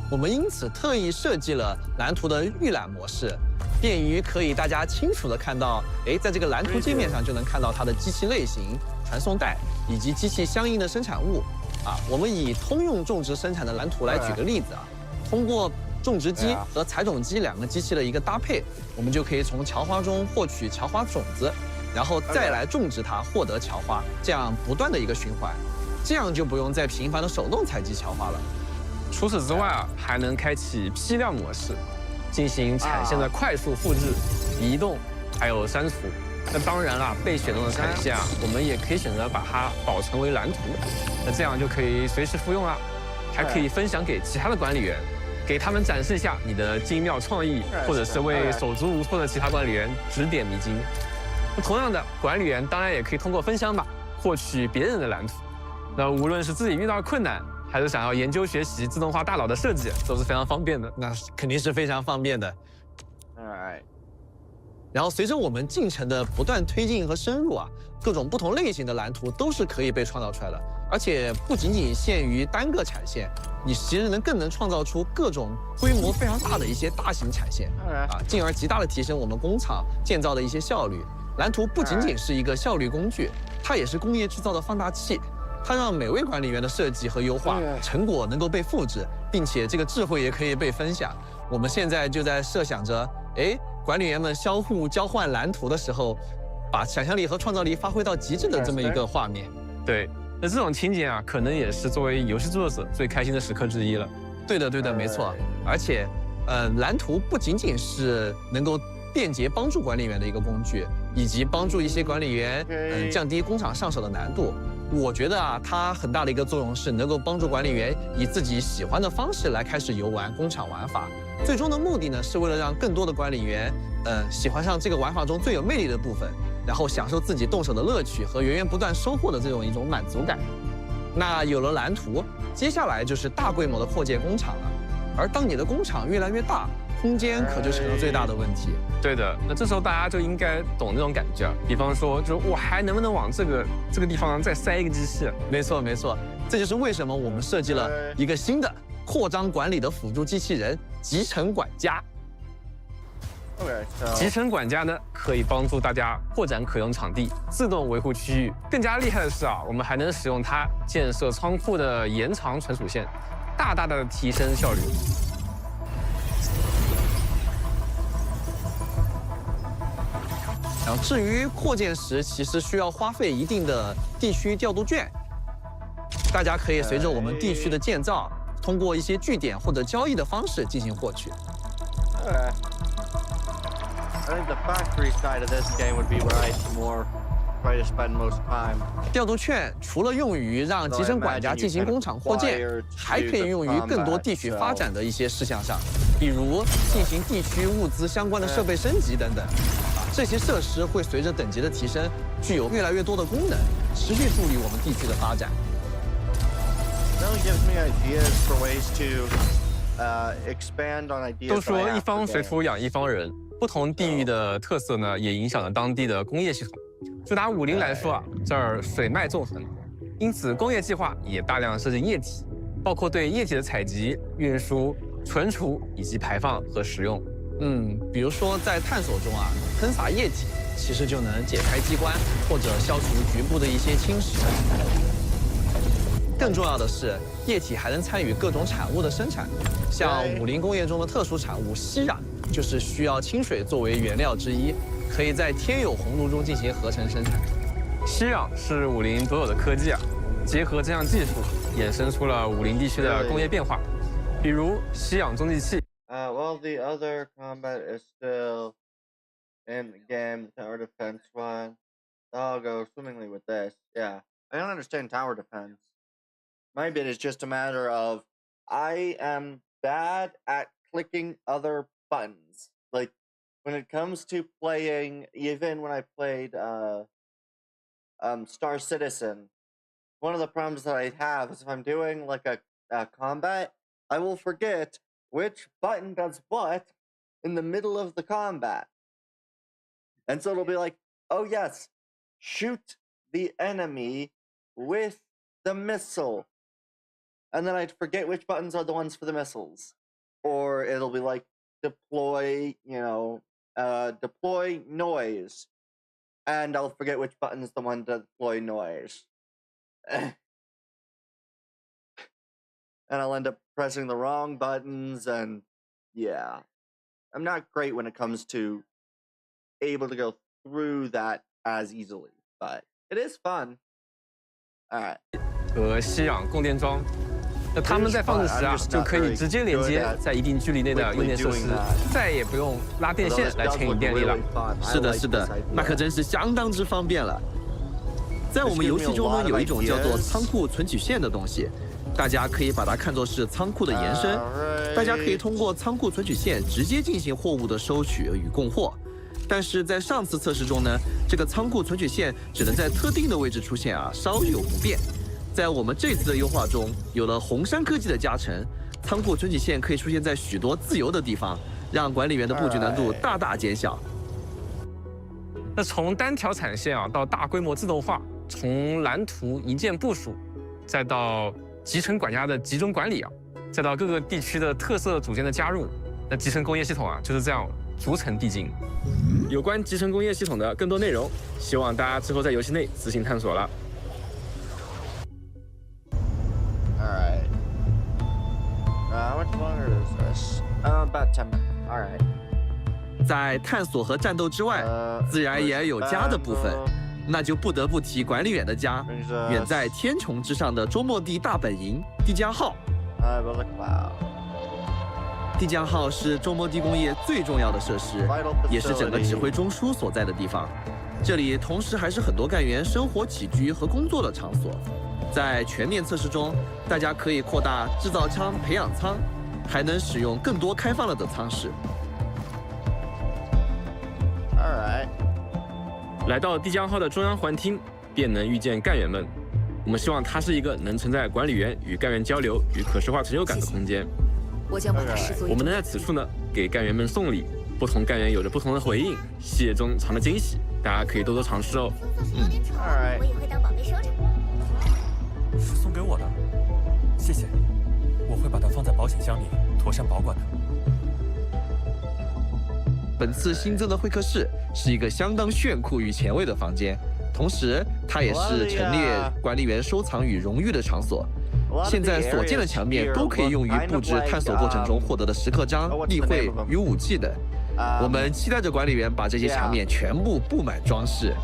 D: 我们因此特意设计了蓝图的预览模式，便于可以大家清楚的看到，在这个蓝图界面上就能看到它的机器类型、传送带以及机器相应的生产物。我们以通用种植生产的蓝图来举个例子啊，通过种植机和采种机2个机器的一个搭配，我们就可以从荞花中获取荞花种子，然后再来种植它，获得荞花，这样不断的一个循环，这样就不用再频繁的手动采集荞花了。
C: 除此之外啊，还能开启批量模式，进行产线的快速复制、移动，还有删除。那当然啦，被选中的产线啊，我们也可以选择把它保存为蓝图，那这样就可以随时复用了，还可以分享给其他的管理员，给他们展示一下你的精妙创意，或者是为手足无措的其他管理员指点迷津。那同样的，管理员当然也可以通过分享吧，获取别人的蓝图。那无论是自己遇到困难，还是想要研究学习自动化大脑的设计，都是非常方便的。
D: 那肯定是非常方便的。然后随着我们进程的不断推进和深入啊，各种不同类型的蓝图都是可以被创造出来的，而且不仅仅限于单个产线，你其实更能创造出各种规模非常大的一些大型产线进而极大的提升我们工厂建造的一些效率。蓝图不仅仅是一个效率工具，它也是工业制造的放大器。它让每位管理员的设计和优化成果能够被复制，并且这个智慧也可以被分享。我们现在就在设想着，管理员们相互交换蓝图的时候，把想象力和创造力发挥到极致的这么一个画面。
C: 对，那这种情景啊，可能也是作为游戏制作者最开心的时刻之一了。
D: 对的，没错。而且，蓝图不仅仅是能够便捷帮助管理员的一个工具，以及帮助一些管理员降低工厂上手的难度。我觉得啊，它很大的一个作用是能够帮助管理员以自己喜欢的方式来开始游玩工厂玩法。最终的目的呢，是为了让更多的管理员，喜欢上这个玩法中最有魅力的部分，然后享受自己动手的乐趣和源源不断收获的一种满足感。那有了蓝图，接下来就是大规模的扩建工厂了。而当你的工厂越来越大，空间可就成了最大的问题。
C: 对的，那这时候大家就应该懂那种感觉，比方说，就我还能不能往这个地方再塞一个机器？
D: 没错，这就是为什么我们设计了一个新的扩张管理的辅助机器人——集成管家。
C: 集成管家呢，可以帮助大家扩展可用场地，自动维护区域。更加厉害的是啊，我们还能使用它建设仓库的延长存储线，大大的提升效率。
D: 然后至于扩建时，其实需要花费一定的地区调度券，大家可以随着我们地区的建造，通过一些据点或者交易的方式进行获取。
A: I think the factory side of this game would be where I more try to spend most time.
D: 调度券除了用于让集成管家进行工厂扩建，还可以用于更多地区发展的一些事项上，比如进行地区物资相关的设备升级等等。这些设施会随着等级的提升，具有越来越多的功能，持续助力我们地区的发展。
C: 都说一方水土养一方人，不同地域的特色呢，也影响了当地的工业系统。就拿武林来说啊，这儿水脉纵横，因此工业计划也大量设计液体，包括对液体的采集、运输、存储以及排放和使用。
D: 比如说在探索中啊，喷洒液体其实就能解开机关或者消除局部的一些侵蚀。更重要的是，液体还能参与各种产物的生产，像武林工业中的特殊产物锡壤，就是需要清水作为原料之一，可以在天有红炉中进行合成生产。
C: 锡壤是武林独有的科技啊，结合这项技术，衍生出了武林地区的工业变化，比如锡壤中继器。
A: Well, the other combat is still in the game, the tower defense one. I'll go swimmingly with this. Yeah, I don't understand tower defense. My bit is just a matter of I am bad at clicking other buttons. Like when it comes to playing, even when I played Star Citizen, one of the problems that I have is if I'm doing like a combat, I will forget which button does what in the middle of the combat. And so it'll be like, oh yes, shoot the enemy with the missile. And then I'd forget which buttons are the ones for the missiles. Or it'll be like deploy, deploy noise. And I'll forget which button is the one to deploy noise. And I'll end up pressing the wrong buttons, and yeah. I'm not great when it comes to able to go through that as easily, but it is fun. Alright.
C: 和吸氧供电桩，那它们在放置时啊，就可以直接连接在一定距离内的用电设施，再也不用拉电线来牵引电力了。
D: 是的，是的，那可真是相当之方便了。在我们游戏中呢，有一种叫做仓库存取线的东西，大家可以把它看作是仓库的延伸。大家可以通过仓库存取线直接进行货物的收取与供货。但是在上次测试中呢，这个仓库存取线只能在特定的位置出现啊，稍有不便。在我们这次的优化中，有了红杉科技的加成，仓库存取线可以出现在许多自由的地方，让管理员的布局难度大大减小。
C: 那从单条产线啊到大规模自动化，从蓝图一键部署，再到集成管家的集中管理啊，再到各个地区的特色组件的加入，那集成工业系统啊就是这样逐层递进。
I: 有关集成工业系统的更多内容，希望大家之后在游戏内自行探索了。
A: Alright. How much longer is this? About 10 minutes. Alright.
D: 在探索和战斗之外，自然也有家的部分，那就不得不提管理员的家，远在天穹之上的周末地大本营地江号。地江号是周末地工业最重要的设施，也是整个指挥中枢所在的地方。这里同时还是很多干员生活起居和工作的场所。在全面测试中，大家可以扩大制造舱培养舱，还能使用更多开放了的舱室。
A: Alright.
I: 来到地江号的中央环厅，便能遇见干员们。我们希望它是一个能承载管理员与干员交流与可视化成就感的空间。
K: 我将把它视作。
I: 我们能在此处呢，给干员们送礼，不同干员有着不同的回应，细节中藏着惊喜，大家可以多多尝试哦。
A: Alright.
E: 我也会当宝贝收着。
L: 是送给我的，谢谢，我会把它放在保险箱里，妥善保管的。
D: 本次新增的会客室是一个相当炫酷与前卫的房间，同时它也是陈列管理员收藏与荣誉的场所。现在所见的墙面都可以用于布置探索过程中获得的时刻章、例会与武器等。我们期待着管理员把这些墙面全部布满装饰。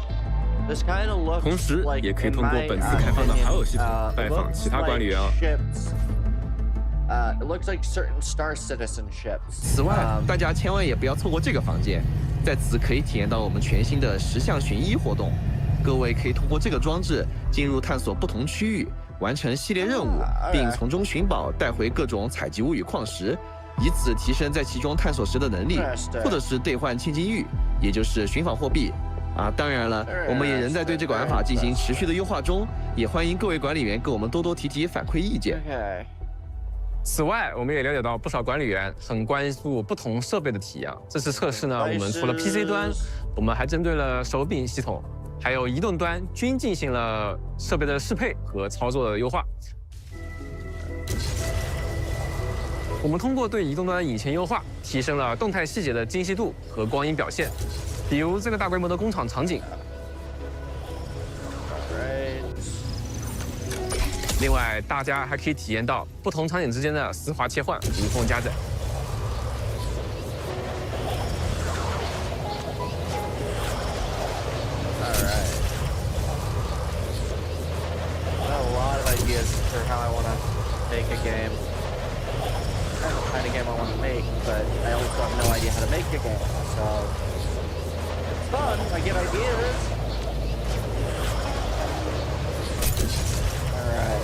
I: 同时，也可以通过本次开放的好友系统拜访其他管理员哦。
D: 此外，大家千万也不要错过这个房间，在此可以体验到我们全新的10项寻医活动。各位可以通过这个装置进入探索不同区域，完成系列任务，并从中寻宝，带回各种采集物与矿石，以此提升在其中探索时的能力，或者是兑换千金玉，也就是寻访货币。当然了，我们也仍在对这个玩法进行持续的优化中，也欢迎各位管理员给我们多多提反馈意见。
C: 此外，我们也了解到不少管理员很关注不同设备的体验。这次测试呢，我们除了 PC 端，我们还针对了手柄系统，还有移动端均进行了设备的适配和操作的优化。我们通过对移动端的引擎优化，提升了动态细节的精细度和光影表现。比如这个大规模的工厂场景。另外，大家还可以体验到不同场景之间的丝滑切换、无缝加载。
A: Fun, I get ideas. Alright.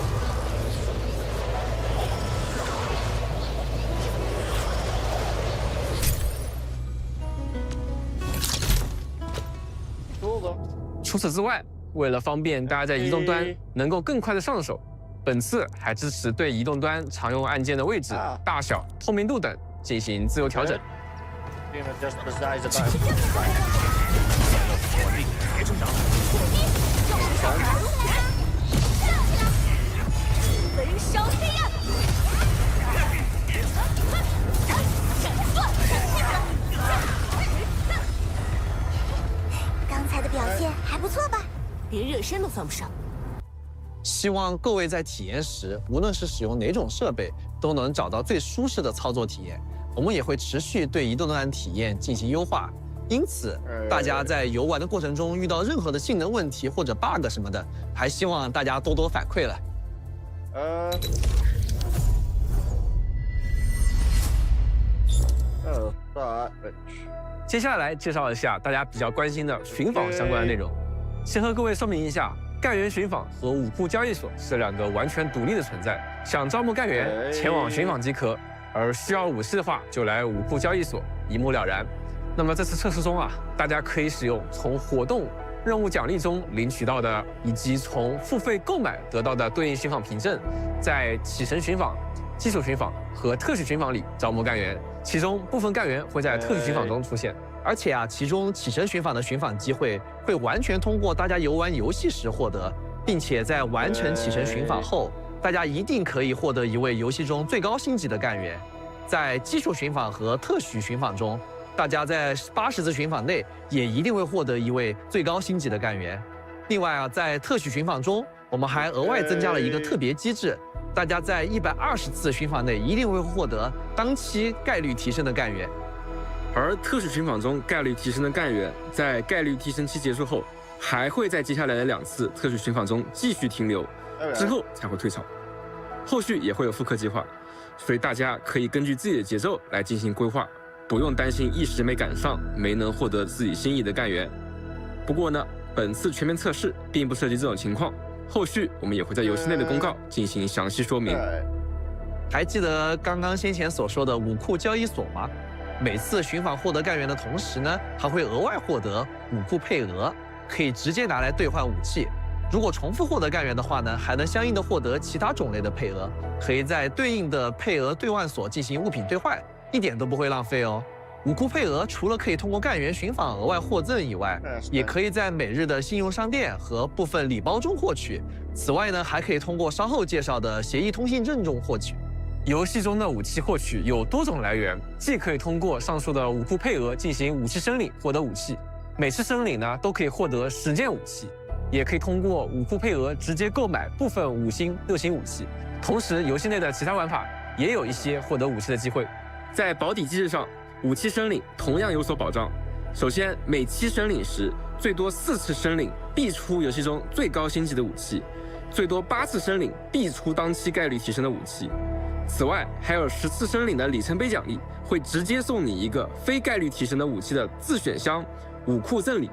C: 除此之外，为了方便大家在移动端能够更快的上手，本次还支持对移动端常用按键的位置、大小、透明度等进行自由调整。
E: 焚烧黑暗！刚才的表现还不错吧？连热身都算不上。
D: 希望各位在体验时，无论是使用哪种设备，都能找到最舒适的操作体验。我们也会持续对移动端体验进行优化。因此，大家在游玩的过程中遇到任何的性能问题或者 bug 什么的，还希望大家多多反馈了。
C: 接下来介绍一下大家比较关心的寻访相关的内容。先和各位说明一下，干员寻访和武库交易所是两个完全独立的存在。想招募干员，前往寻访即可；而需要武器的话，就来武库交易所，一目了然。那么这次测试中啊，大家可以使用从活动任务奖励中领取到的，以及从付费购买得到的对应寻访凭证，在启程寻访、基础寻访和特许寻访里招募干员。其中部分干员会在特许寻访中出现，
D: 而且啊，其中启程寻访的寻访机会会完全通过大家游玩游戏时获得，并且在完成启程寻访后，大家一定可以获得一位游戏中最高星级的干员。在基础寻访和特许寻访中，大家在80次寻访内也一定会获得一位最高星级的干员。另外啊，在特许寻访中，我们还额外增加了一个特别机制，大家在120次寻访内一定会获得当期概率提升的干员。
I: 而特许寻访中概率提升的干员，在概率提升期结束后，还会在接下来的2次特许寻访中继续停留，之后才会退潮。后续也会有复刻计划，所以大家可以根据自己的节奏来进行规划，不用担心一时没赶上，没能获得自己心仪的干员。不过呢，本次全面测试并不涉及这种情况，后续我们也会在游戏内的公告进行详细说明。
D: 还记得刚刚先前所说的武库交易所吗？每次寻访获得干员的同时呢，还会额外获得武库配额，可以直接拿来兑换武器。如果重复获得干员的话呢，还能相应的获得其他种类的配额，可以在对应的配额兑换所进行物品兑换，一点都不会浪费哦。武库配额除了可以通过干员寻访额外获赠以外，也可以在每日的信用商店和部分礼包中获取。此外呢，还可以通过稍后介绍的协议通信证中获取。
C: 游戏中的武器获取有多种来源，既可以通过上述的武库配额进行武器申领获得武器，每次申领呢都可以获得10件武器，也可以通过武库配额直接购买部分5星、6星武器。同时，游戏内的其他玩法也有一些获得武器的机会。
I: 在保底机制上，武器申领同样有所保障。首先，每期申领时最多4次申领必出游戏中最高星级的武器，最多8次申领必出当期概率提升的武器。此外，还有10次申领的里程碑奖励，会直接送你一个非概率提升的武器的自选箱武库赠礼。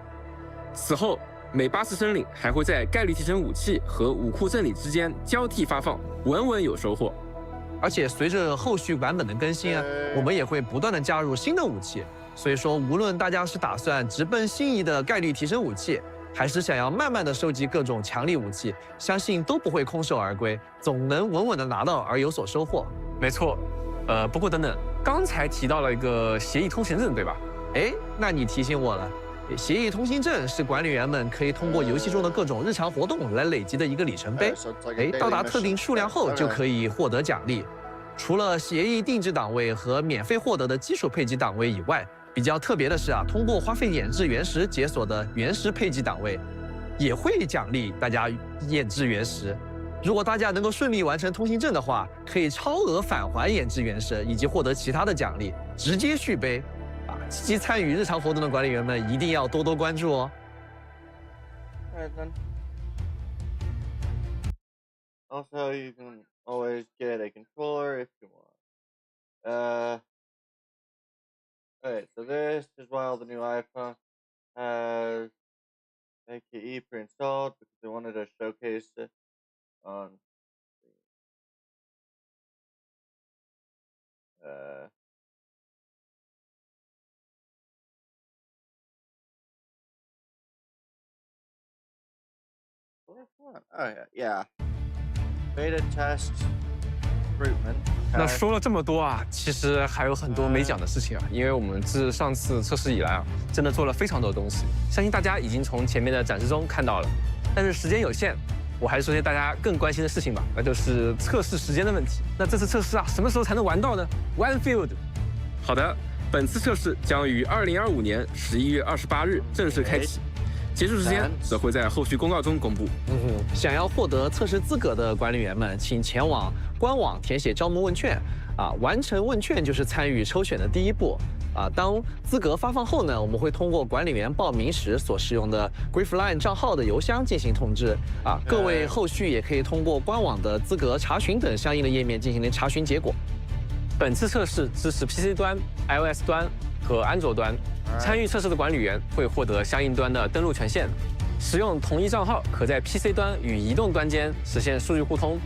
I: 此后，每8次申领还会在概率提升武器和武库赠礼之间交替发放，稳稳有收获。
D: 而且随着后续版本的更新啊，我们也会不断的加入新的武器。所以说，无论大家是打算直奔心仪的概率提升武器，还是想要慢慢的收集各种强力武器，相信都不会空手而归，总能稳稳的拿到而有所收获。
C: 没错，不过等等，刚才提到了一个协议通行证，对吧？
D: 哎，那你提醒我了。协议通行证是管理员们可以通过游戏中的各种日常活动来累积的一个里程碑。到达特定数量后就可以获得奖励。除了协议定制档位和免费获得的基础配给档位以外，比较特别的是啊，通过花费研制原石解锁的原石配给档位，也会奖励大家研制原石。如果大家能够顺利完成通行证的话，可以超额返还研制原石，以及获得其他的奖励，直接续杯。积极参与日常活动的管理员们一定要多多关注哦。
A: Also, you can always get a controller if you want. Okay, so this is why all the new iPhone has AKE pre-installed because they wanted to showcase it on Oh yeah. Beta test recruitment.
C: 那说了这么多啊，其实还有很多没讲的事情啊，因为我们自上次测试以来啊，真的做了非常多的东西，相信大家已经从前面的展示中看到了。但是时间有限，我还是说些大家更关心的事情吧，那就是测试时间的问题。那这次测试啊，什么时候才能玩到呢 ？One Field。
I: 好的，本次测试将于2025年11月28日正式开启。结束时间则会在后续公告中公布。
D: 想要获得测试资格的管理员们，请前往官网填写招募问卷。完成问卷就是参与抽选的第一步。当资格发放后呢，我们会通过管理员报名时所使用的 Griefline 账号的邮箱进行通知。各位后续也可以通过官网的资格查询等相应的页面进行查询结果。
C: 本次测试支持 PC 端、iOS 端和安卓端。参与测试的管理员会获得相应端的登录权限，使用同一账号可在 PC 端与移动端间实现数据互通。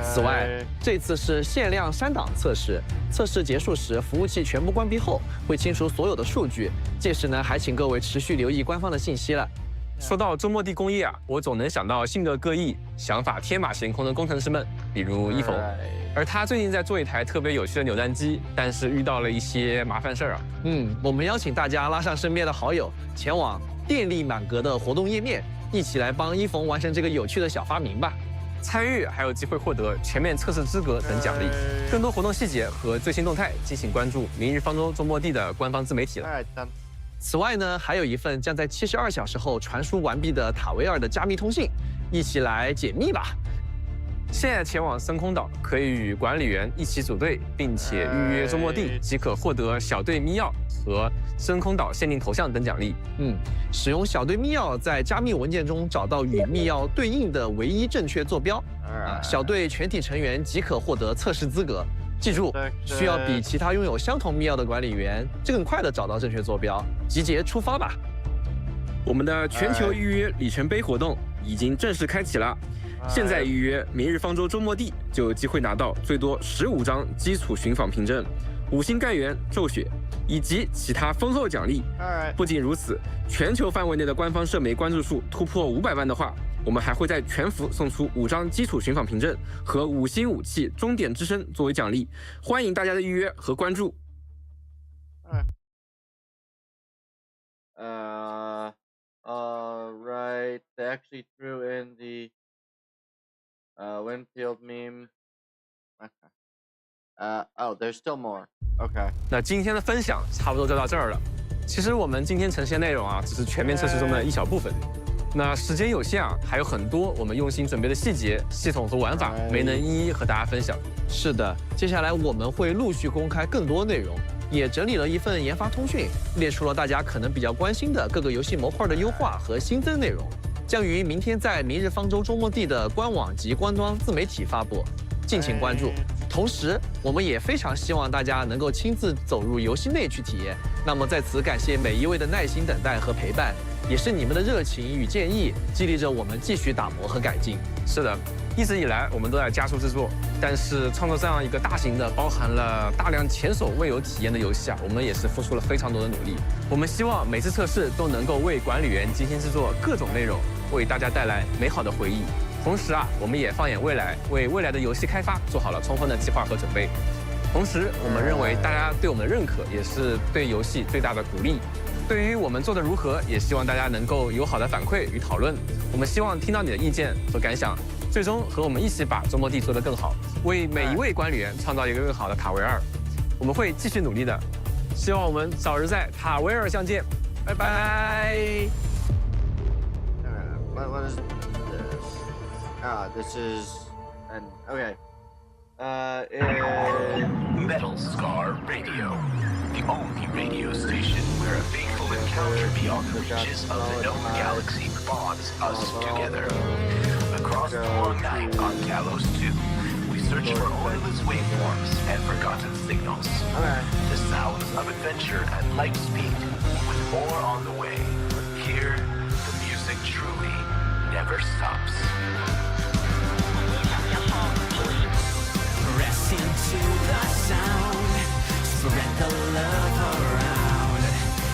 D: 此外，这次是限量删档测试，测试结束时服务器全部关闭后会清除所有的数据，届时呢还请各位持续留意官方的信息了。
C: 说到周末地工业啊，我总能想到性格各异、想法天马行空的工程师们，比如一逢。而他最近在做一台特别有趣的扭蛋机，但是遇到了一些麻烦事儿啊。
D: 我们邀请大家拉上身边的好友，前往电力满格的活动页面，一起来帮一逢完成这个有趣的小发明吧。
C: 参与还有机会获得全面测试资格等奖励。更多活动细节和最新动态，敬请关注明日方舟周末地的官方自媒体了。
D: 此外呢，还有一份将在72小时后传输完毕的塔维尔的加密通信，一起来解密吧。
C: 现在前往深空岛，可以与管理员一起组队，并且预约周末地，即可获得小队密钥和深空岛限定头像等奖励。
D: 使用小队密钥在加密文件中找到与密钥对应的唯一正确坐标，小队全体成员即可获得测试资格。记住，需要比其他拥有相同密钥的管理员更快地找到正确坐标。集结出发吧！
I: 我们的全球预约里程碑活动已经正式开启了。现在预约明日方舟周末地，就有机会拿到最多15张基础寻访凭证、5星干员骤雪以及其他丰厚奖励。不仅如此，全球范围内的官方社媒关注数突破500万的话，我们还会在全服送出5张基础寻访凭证和5星武器终点之声作为奖励。欢迎大家的预约和关注。
A: Right. They actually threw in the Winfield meme. Oh, there's still more. Okay.
C: 那今天的分享差不多就到这儿了。其实我们今天呈现内容啊，只是全面测试中的一小部分。那时间有限啊，还有很多我们用心准备的细节、系统和玩法没能一一和大家分享。
D: 是的，接下来我们会陆续公开更多内容，也整理了一份研发通讯，列出了大家可能比较关心的各个游戏模块的优化和新增内容，将于明天在明日方舟周末地的官网及官方自媒体发布，敬请关注。同时，我们也非常希望大家能够亲自走入游戏内去体验。那么在此感谢每一位的耐心等待和陪伴，也是你们的热情与建议激励着我们继续打磨和改进。
C: 是的，一直以来我们都在加速制作，但是创作这样一个大型的、包含了大量前所未有体验的游戏啊，我们也是付出了非常多的努力。我们希望每次测试都能够为管理员精心制作各种内容，为大家带来美好的回忆。同时啊，我们也放眼未来，为未来的游戏开发做好了充分的计划和准备。同时，我们认为大家对我们的认可也是对游戏最大的鼓励。对于我们做的如何，也希望大家能够有好的反馈与讨论。我们希望听到你的意见和感想，最终和我们一起把周末地做得更好，为每一位管理员创造一个更好的塔维尔。我们会继续努力的，希望我们早日在塔维尔相见。拜拜。
A: What is this? This is an okay.
K: Metal Scar Radio, the only radio station where a fateful encounter beyond the reaches of the known galaxy bonds us together. Across the long night on Kalos 2, we search for orderless waveforms and forgotten signals. The sounds of adventure at light speed, with more on the way. Here, the music truly never stops.
M: Press into the sound, spread the love around,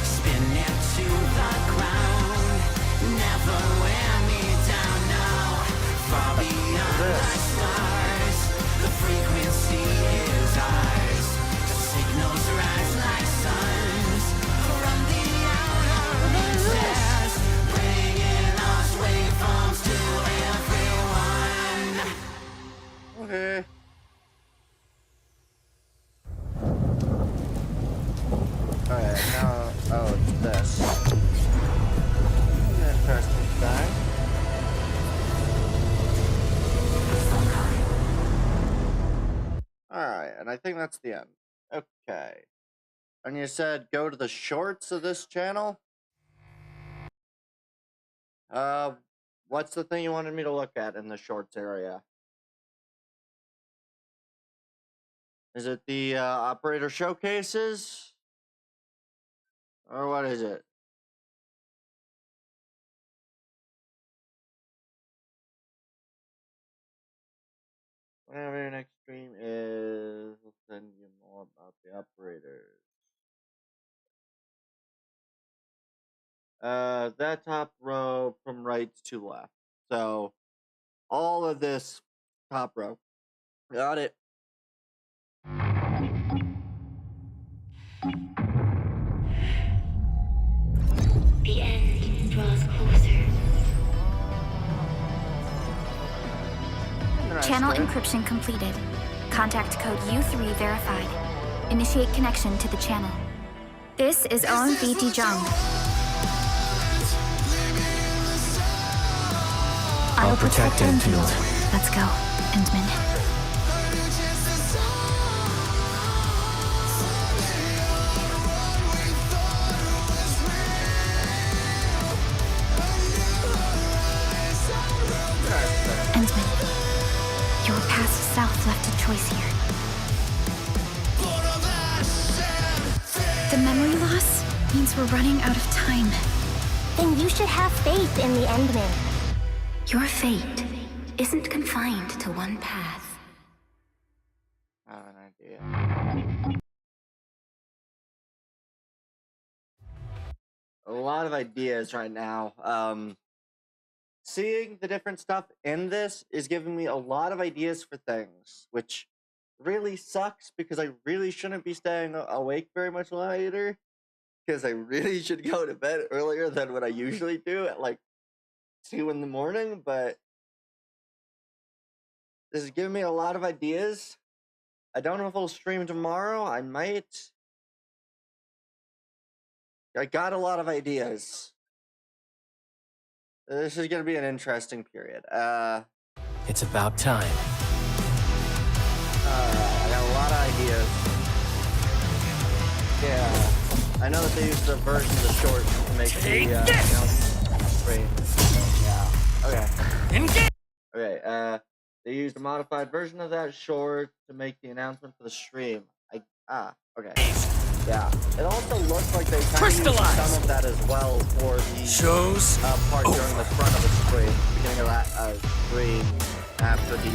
M: spin it to the ground, never wear me down, no.
A: This.
M: The frequency is ours. The signals rise like suns from the outer recess, bringing us waveforms to everyone.
A: Okay. Alright, now, oh, it's this. Interesting thing. Alright, and I think that's the end. Okay. And you said go to the shorts of this channel? What's the thing you wanted me to look at in the shorts area? Is it the operator showcases? Or what is it? Whatever your next stream is, we'll send you more about the operators. That top row from right to left. So, all of this top row. Got it.
F: The end draws closer. Channel encryption completed. Contact code U3 verified. Initiate connection to the channel. This is American VTuber. I'll protect Enfield. Let's go, Endman. Endman, your past self left a choice here. The memory loss means we're running out of time.
E: Then you should have faith in the Endman.
F: Your fate isn't confined to one path.
A: I have an idea. A lot of ideas right now. Seeing the different stuff in this is giving me a lot of ideas for things, which really sucks because I really shouldn't be staying awake very much later, because I really should go to bed earlier than what I usually do at like 2 in the morning, but this is giving me a lot of ideas. I don't know if I'll stream tomorrow. I might. I got a lot of ideas. This is gonna be an interesting period.
B: It's about time.
A: I got a lot of ideas. Yeah, I know that they used the version of the short to make the screen. Yeah. Okay. They used a modified version of that short to make the announcement for the stream. Okay. Yeah. It also looks like they kind of used some of that as well for the part during the front of the screen, beginning of that screen after the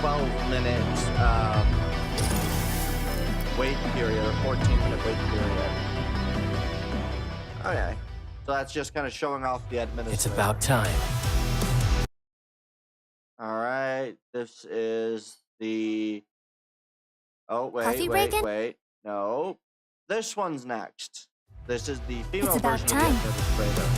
A: 12-minute wait period or 14-minute wait period. Okay. So that's just kind of showing off the administrator.
B: It's about time.
A: Alright, this is the... Oh,
E: Coffee
A: wait.
E: break-in?
A: No. This one's next. This is the female
E: It's about
A: version
E: time.
A: of the administrator.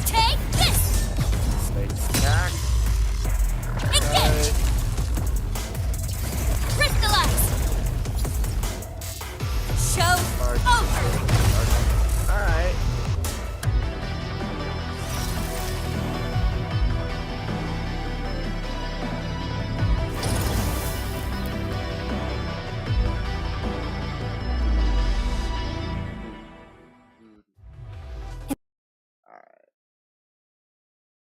E: Take this!
A: Base attack.
E: Engage! Crystallize! Show over!
A: Alright.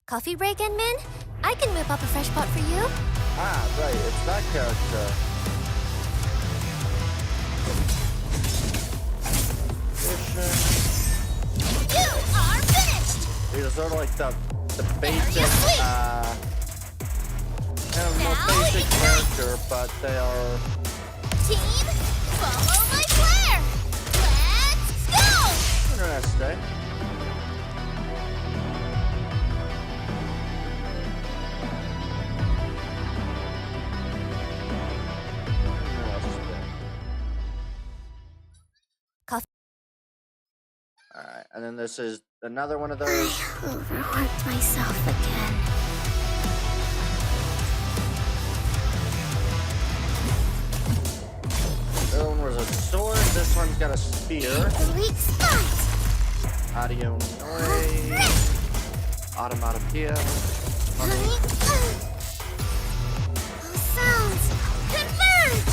E: Coffee break, Min? I can whip up a fresh pot for you.
A: Ah, right, it's that character.
E: You are finished!
A: These are sort of like the basic, kind of more
E: Now
A: basic
E: ignite!
A: character, but they are...
E: Team, follow my flare! Let's
A: Interesting. Alright, and then this is another one of those.
E: I overworked myself again.
A: The other one was a sword, this one's got a spear.
E: The weak spot.
A: Audio noise. Automatopoeia.
E: All sounds converge.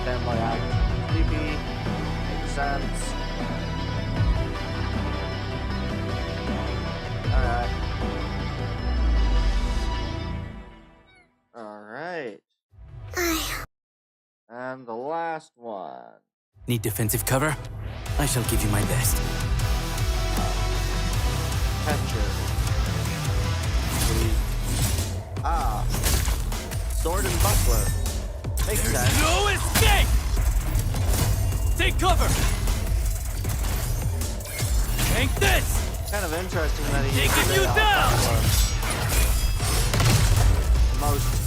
A: Standby action. Sleepy. Makes sense. Alright. Alright. And the last one.
M: Need defensive cover? I shall give you my best.
A: Catcher. Sword and buckler. Makes sense.
M: No escape! Take cover! Tank this!
A: Kind of interesting that he's
M: taking you down!
A: Most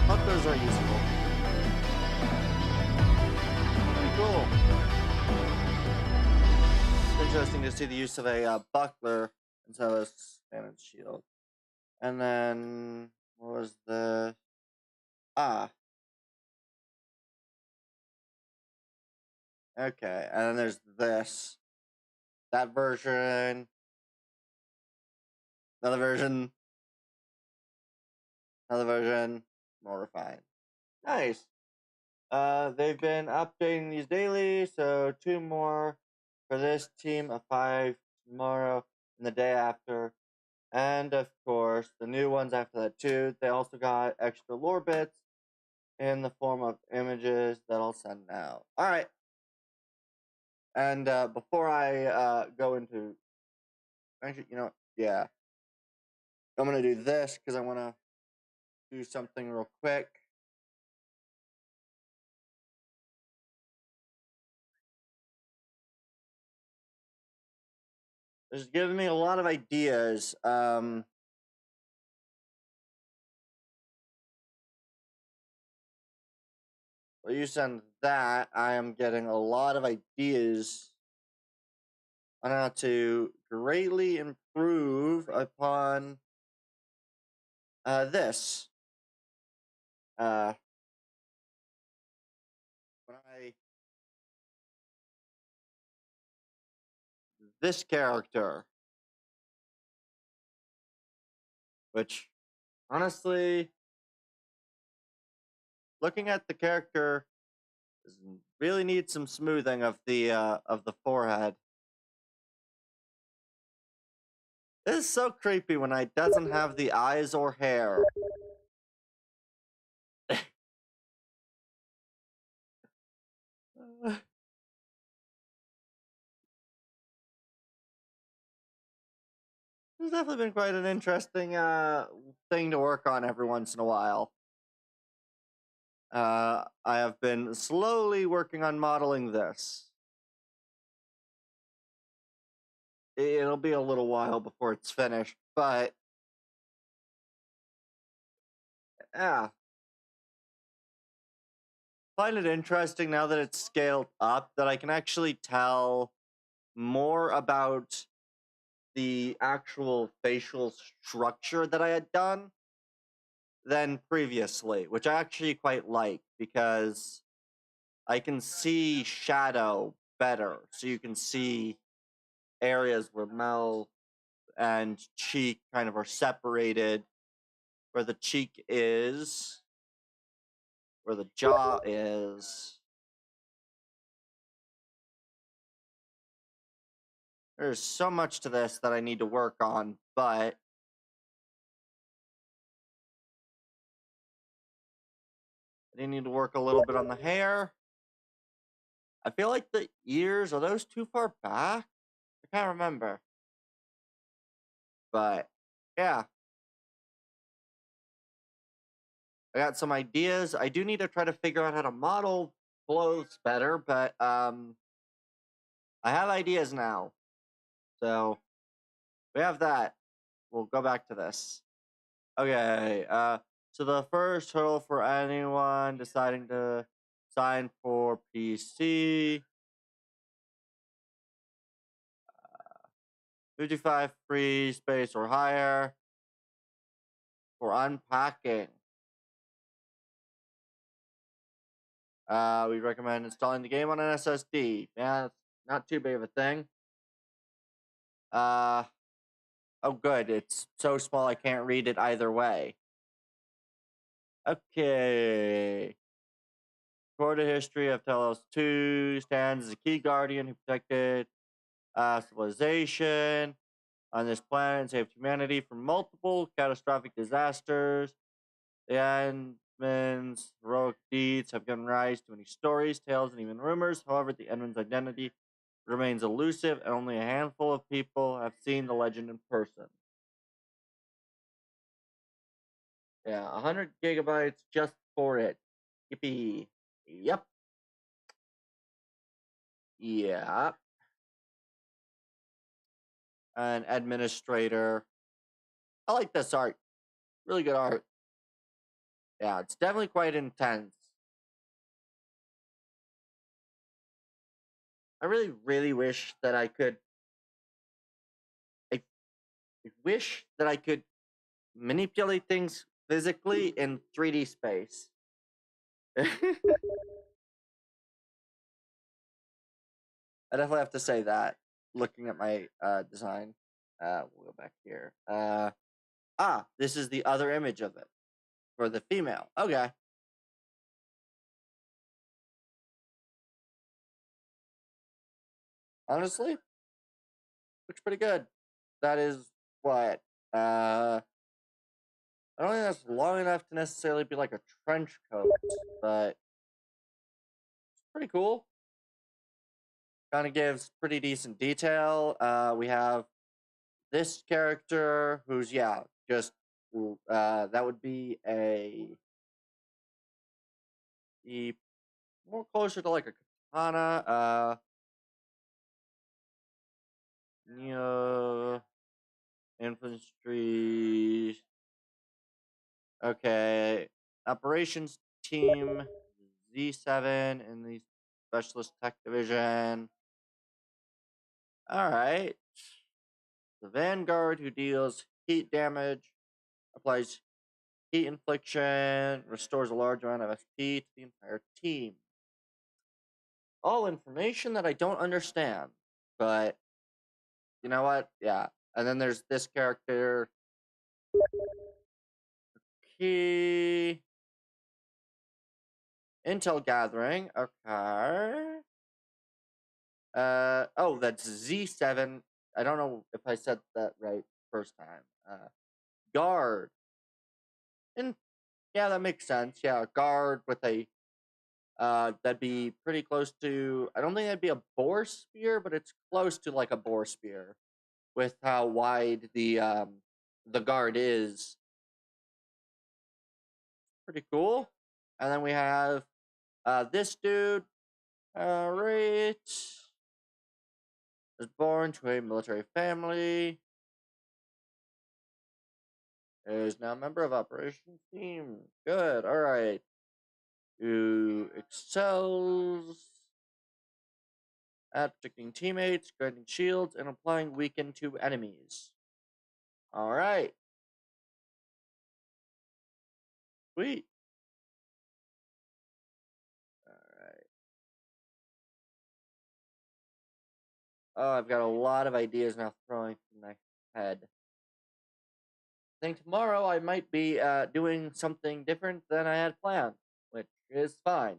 A: bucklers are useful. Pretty cool. It's interesting to see the use of a buckler instead of a standard shield. And then what was the okay, and then there's this. That version. Another version. Another version. More refined. Nice. They've been updating these daily, so 2 more for this team of 5 tomorrow and the day after. And of course, the new ones after that too. They also got extra lore bits in the form of images that I'll send out. Alright. And before I go into... Actually, you know what? Yeah. I'm going to do this because I want to do something real quick. It's giving me a lot of ideas. Well, you send that, I am getting a lot of ideas on how to greatly improve upon this. When this character, which honestly, looking at the character, really needs some smoothing of the forehead. This is so creepy when it doesn't have the eyes or hair. It's definitely been quite an interesting thing to work on every once in a while. I have been slowly working on modeling this. It'll be a little while before it's finished, but yeah. Find it interesting now that it's scaled up that I can actually tell more about the actual facial structure that I had done than previously, which I actually quite like because I can see shadow better. So you can see areas where mouth and cheek kind of are separated, where the cheek is, where the jaw is. There's so much to this that I need to work on, but I do need to work a little bit on the hair. I feel like the ears, are those too far back? I can't remember. But, yeah. I got some ideas. I do need to try to figure out how to model clothes better, but I have ideas now. So we have that. We'll go back to this. Okay, so the first hurdle for anyone deciding to sign for PC, 55 free space or higher for unpacking. We recommend installing the game on an SSD. Yeah, it's not too big of a thing. Oh good, it's so small I can't read it either way. Okay. Recorded history of Telos 2 stands as a key guardian who protected civilization on this planet and saved humanity from multiple catastrophic disasters. The Endman's heroic deeds have given rise to many stories, tales, and even rumors. However, the Endman's identity remains elusive, and only a handful of people have seen the legend in person. Yeah, 100 gigabytes just for it. Yippee. Yep. Yeah. An administrator. I like this art. Really good art. Yeah, it's definitely quite intense. I really, really wish that I could. I wish that I could manipulate things physically in 3D space. I definitely have to say that. Looking at my design, we'll go back here. This is the other image of it for the female. Okay. Honestly, looks pretty good. That is what I don't think that's long enough to necessarily be like a trench coat, but it's pretty cool. Kind of gives pretty decent detail. We have this character who's just that would be more closer to like a katana. Infantry. Okay, operations team Z7 in the specialist tech division. All right. The Vanguard, who deals heat damage, applies heat infliction, restores a large amount of SP to the entire team. All information that I don't understand, but you know what? Yeah. And then there's this character. Key. Intel gathering. Okay. That's Z7. I don't know if I said that right first time. Guard. And yeah, that makes sense. Yeah, guard with a that'd be pretty close to, I don't think that'd be a boar spear, but it's close to like a boar spear with how wide the guard is. Pretty cool. And then we have this dude. Right. Was born to a military family. Is now a member of operations team. Good. All right. Who excels at protecting teammates, granting shields, and applying weaken to enemies. All right. Sweet. All right. Oh, I've got a lot of ideas now throwing through my head. I think tomorrow I might be doing something different than I had planned, which is fine.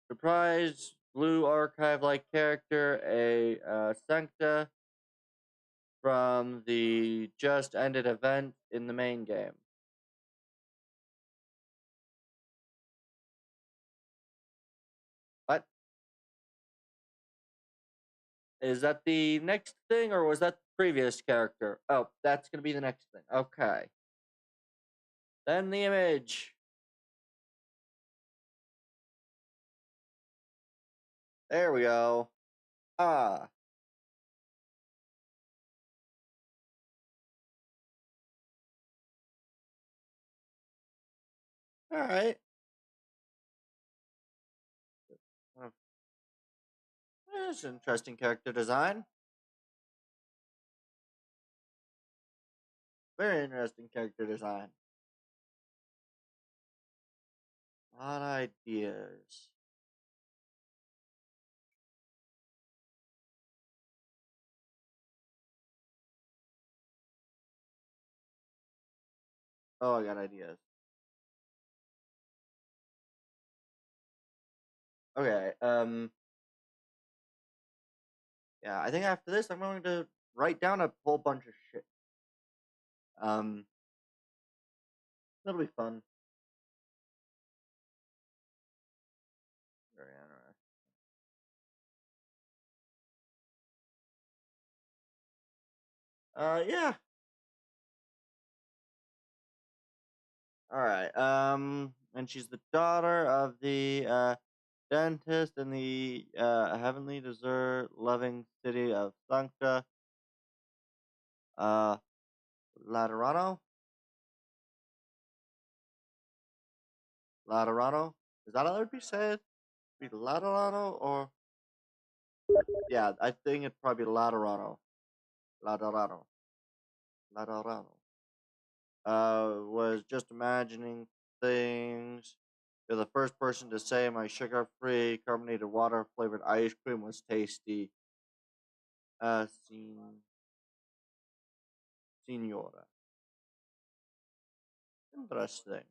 A: Surprise blue archive-like character, a Sancta from the just ended event in the main game. What? Is that the next thing, or was that the previous character? Oh, that's gonna be the next thing. Okay. Then the image. There we go. Ah. All right. That's an interesting character design. Very interesting character design. A lot of ideas. Oh, I got ideas. Okay. Yeah, I think after this, I'm going to write down a whole bunch of shit. That'll be fun. Very interesting. Yeah. All right. And she's the daughter of the dentist in the heavenly dessert-loving city of Sancta Laterano. Laterano. Is that how it would be said? Be Laterano or? Yeah, I think it'd probably be Laterano. Laterano. Laterano. Was just imagining things. You're the first person to say my sugar-free carbonated water-flavored ice cream was tasty. Signora. Interesting.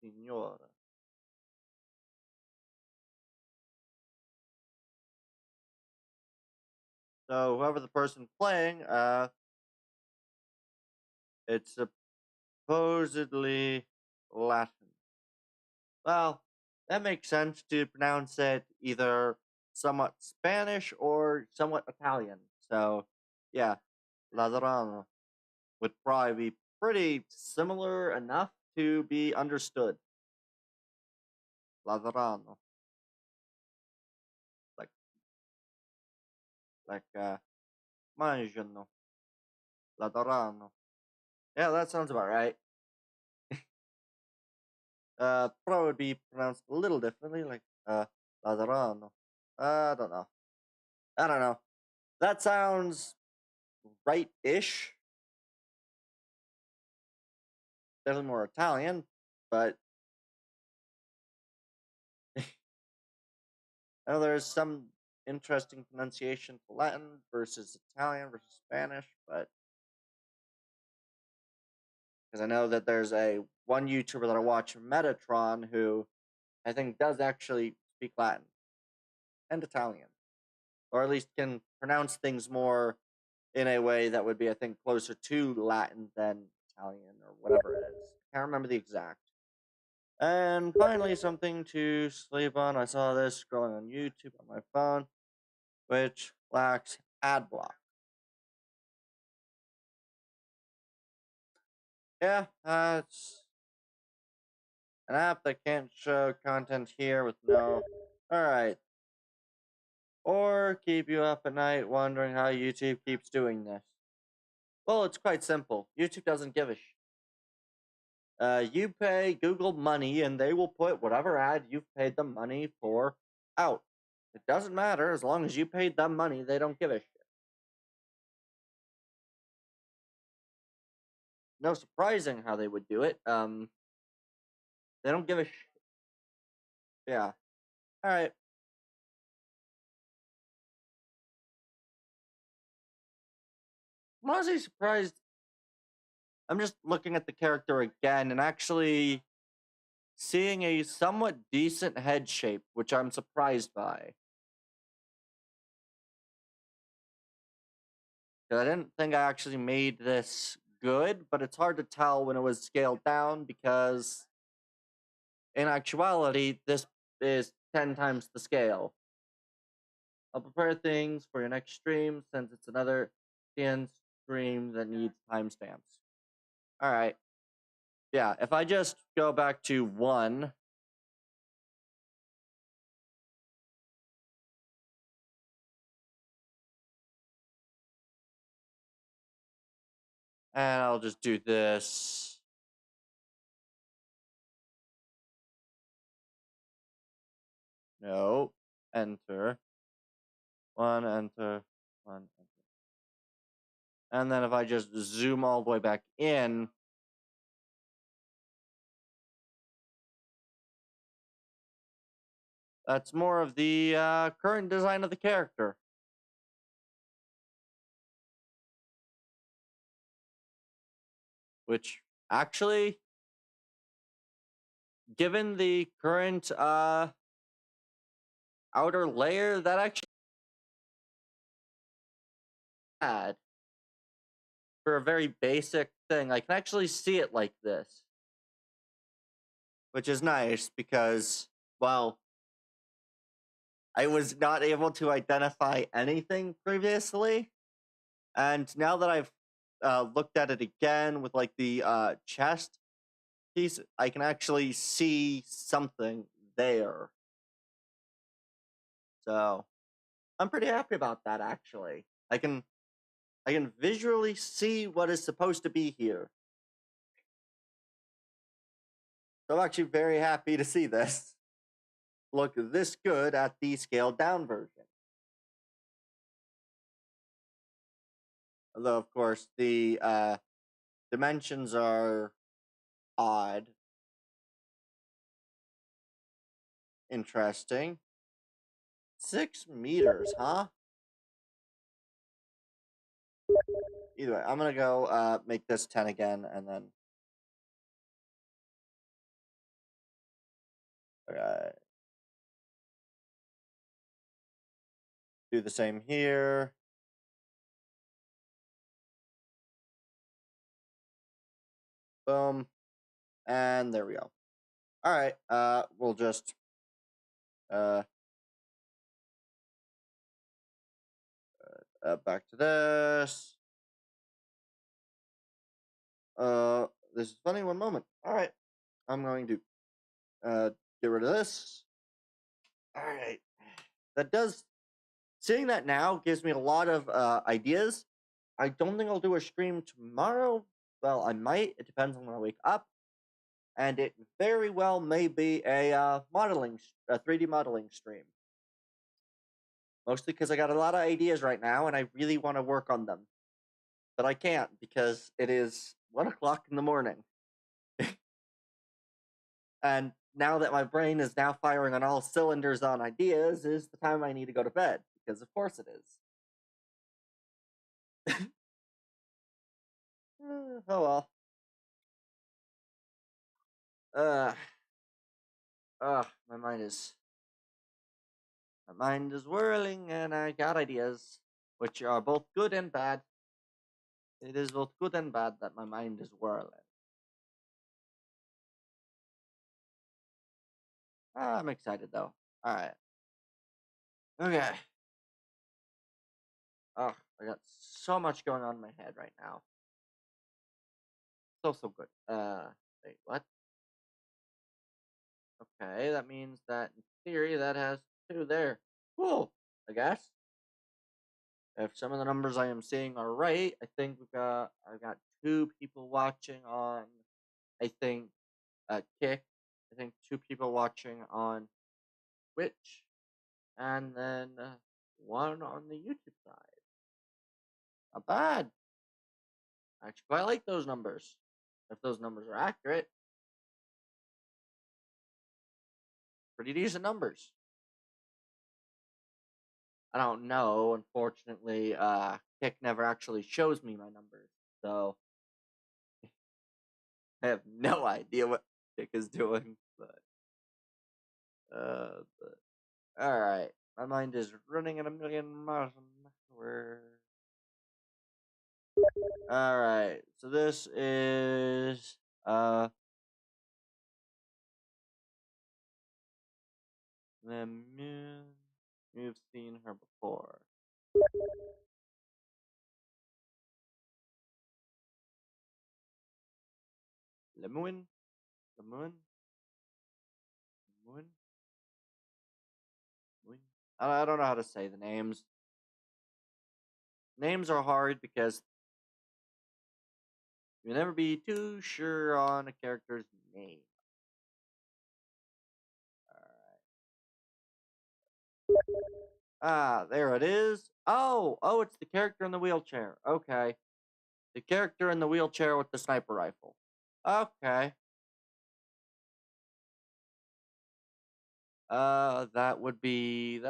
A: Signora. So whoever the person playing, it's supposedly Latin. Well, that makes sense to pronounce it either somewhat Spanish or somewhat Italian. So, yeah, Laterano would probably be pretty similar enough to be understood. Laterano. Like mangiano. Laterano. Yeah, that sounds about right. Probably would be pronounced a little differently, like Laterano. I don't know. I don't know. That sounds right-ish. Definitely more Italian, but I know there's some interesting pronunciation for Latin versus Italian versus Spanish, but because I know that there's one YouTuber that I watch, Metatron, who I think does actually speak Latin and Italian, or at least can pronounce things more in a way that would be, I think, closer to Latin than Italian or whatever it is. I can't remember the exact. And finally, something to sleep on. I saw this scrolling on YouTube on my phone, which lacks ad block. Yeah, it's an app that can't show content here with no. Alright. Or keep you up at night wondering how YouTube keeps doing this. Well, it's quite simple. YouTube doesn't give a shit. You pay Google money and they will put whatever ad you've paid them money for out. It doesn't matter. As long as you paid them money, they don't give a shit. No surprising how they would do it. They don't give a shit. Yeah. Alright. I'm honestly surprised. I'm just looking at the character again and actually seeing a somewhat decent head shape, which I'm surprised by. Because I didn't think I actually made this good, but it's hard to tell when it was scaled down because in actuality, this is 10 times the scale. I'll prepare things for your next stream since it's another TN stream that needs timestamps. Alright. Yeah, if I just go back to 1. And I'll just do this. No. Enter. 1, enter. 1, enter. And then if I just zoom all the way back in, that's more of the current design of the character. Which, actually, given the current outer layer, that actually bad for a very basic thing. I can actually see it like this. Which is nice because, well, I was not able to identify anything previously. And now that I've looked at it again with like the chest piece, I can actually see something there. So I'm pretty happy about that, actually. I can visually see what is supposed to be here. So I'm actually very happy to see this look this good at the scaled down version. Although, of course, the dimensions are odd. Interesting. 6 meters, huh? Either way, I'm gonna go make this 10 again, and then... do the same here. Boom. And there we go. Alright, we'll just... back to this. This is funny, one moment. Alright. I'm going to get rid of this. Alright. That does... Seeing that now gives me a lot of ideas. I don't think I'll do a stream tomorrow. Well, I might. It depends on when I wake up. And it very well may be a 3D modeling stream. Mostly because I got a lot of ideas right now, and I really want to work on them. But I can't, because it is 1 o'clock in the morning. And now that my brain is now firing on all cylinders on ideas, is the time I need to go to bed. Because of course it is. Oh well. My mind is whirling, and I got ideas, which are both good and bad. It is both good and bad that my mind is whirling. I'm excited though. Alright. Okay. Oh, I got so much going on in my head right now. So good. Wait, what? Okay, that means that in theory that has 2 there. Cool, I guess. If some of the numbers I am seeing are right, I think I've got 2 people watching on, I think, Kick. I think 2 people watching on Twitch, and then 1 on the YouTube side. Not bad. I actually quite like those numbers. If those numbers are accurate. Pretty decent numbers. I don't know. Unfortunately, Kick never actually shows me my numbers. So I have no idea what Kick is doing. But alright. My mind is running at 1,000,000 miles an hour. All right. So this is the moon. You've seen her before. The moon. The moon. The moon. Moon. I don't know how to say the names. Names are hard because you never be too sure on a character's name. Ah, there it is. Oh, it's the character in the wheelchair. Okay. The character in the wheelchair with the sniper rifle. Okay. That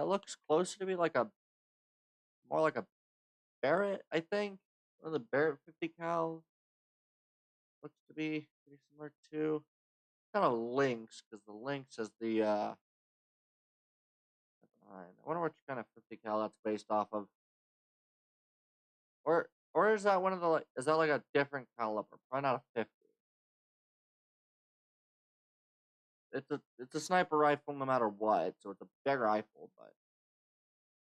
A: looks closer to me like more like a Barrett, I think. One of the Barrett 50 cal looks to be pretty similar to. Kind of Lynx, because the Lynx is the, I wonder which kind of 50 cal that's based off of. Or is that one of the, is that like a different caliber? Probably not a 50. It's a sniper rifle no matter what, so it's a big rifle, but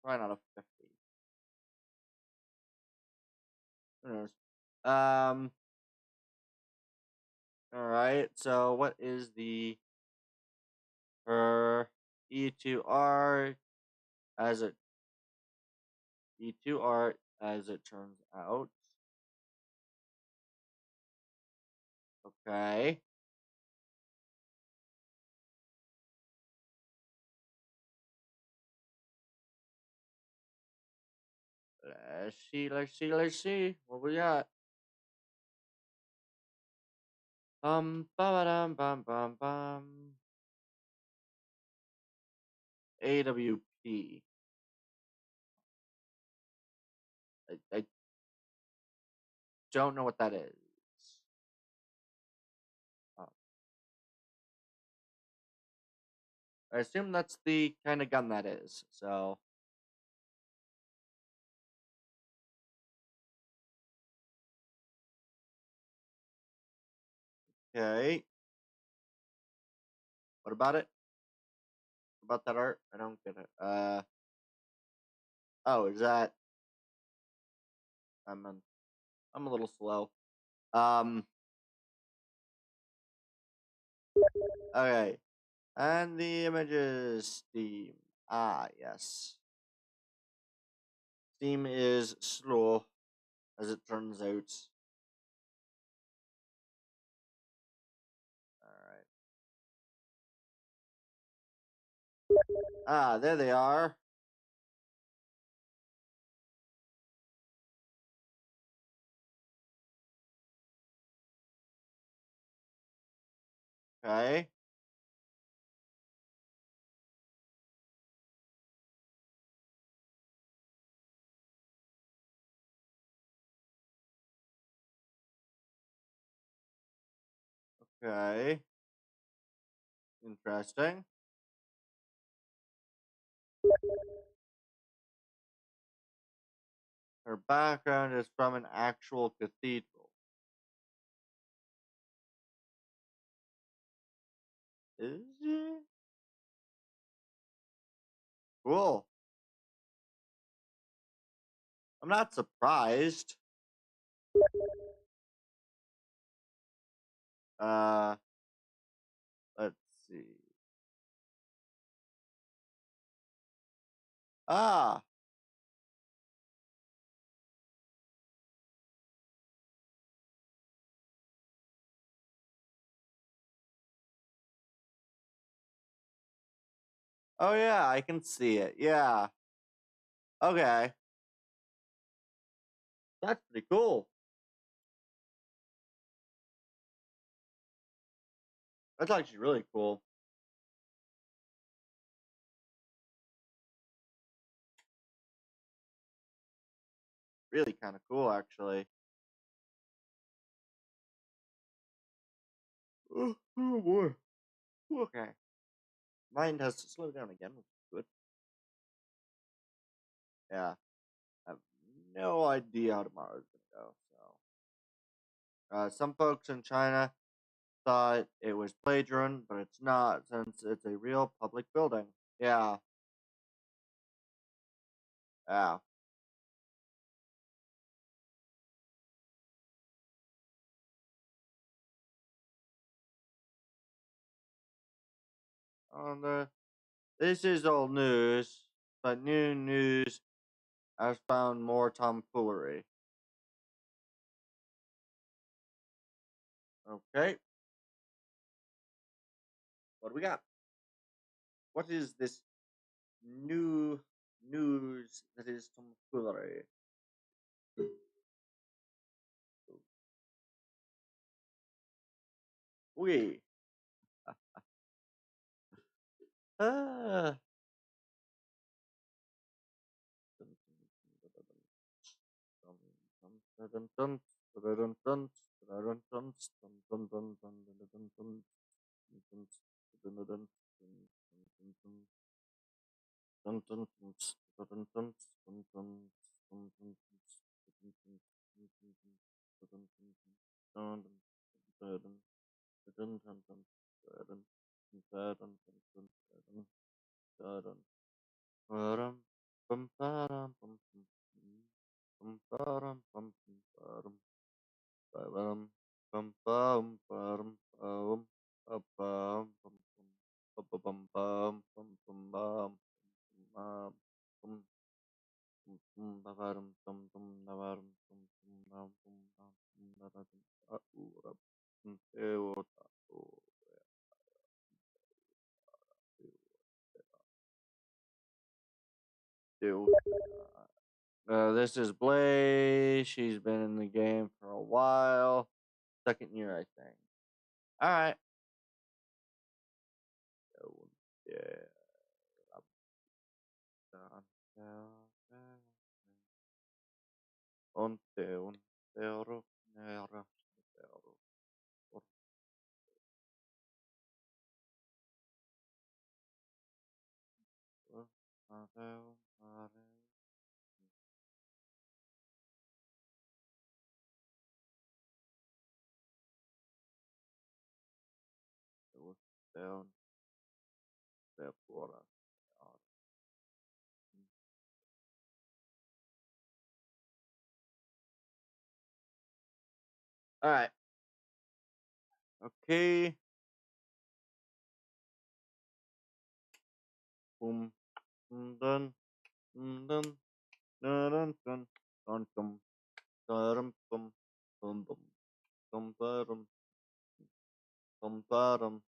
A: probably not a 50. Who knows? All right. So what is the her E2R as it E2R as it turns out? Okay. Let's see. What we got? Bum bum bum. AWP. I don't know what that is. Oh. I assume that's the kind of gun that is. So. Okay. What about it? What about that art? I don't get it. Oh, is that? I'm a little slow. Okay. And the images Steam. Ah, yes. Steam is slow, as it turns out. Alright. Ah, there they are. Okay. Okay. Interesting. Her background is from an actual cathedral. Is it? Cool. I'm not surprised. Uh, let's see. Ah. Oh yeah, I can see it. Yeah. Okay. That's pretty cool. That's actually really cool. Really kind of cool, actually. Oh boy. Okay. Mind has to slow down again, which is good. Yeah. I have no idea how tomorrow's gonna go, so. Some folks in China thought it was plagiarism, but it's not, since it's a real public building. Yeah. Yeah. This is old news, but new news has found more tomfoolery. Okay. What do we got? What is this new news that is tomfoolery? We. Ah. This is Blaze. She's been in the game for a while. Second year, I think. All right. All right. Okay. Boom. Dun. Dun. Dun. Dun. Dun. Dun. Dun. Dun. Dun. Dun. Dun. Dum bum dum bum dum dum bum dum bum dum bum bum bum bum bum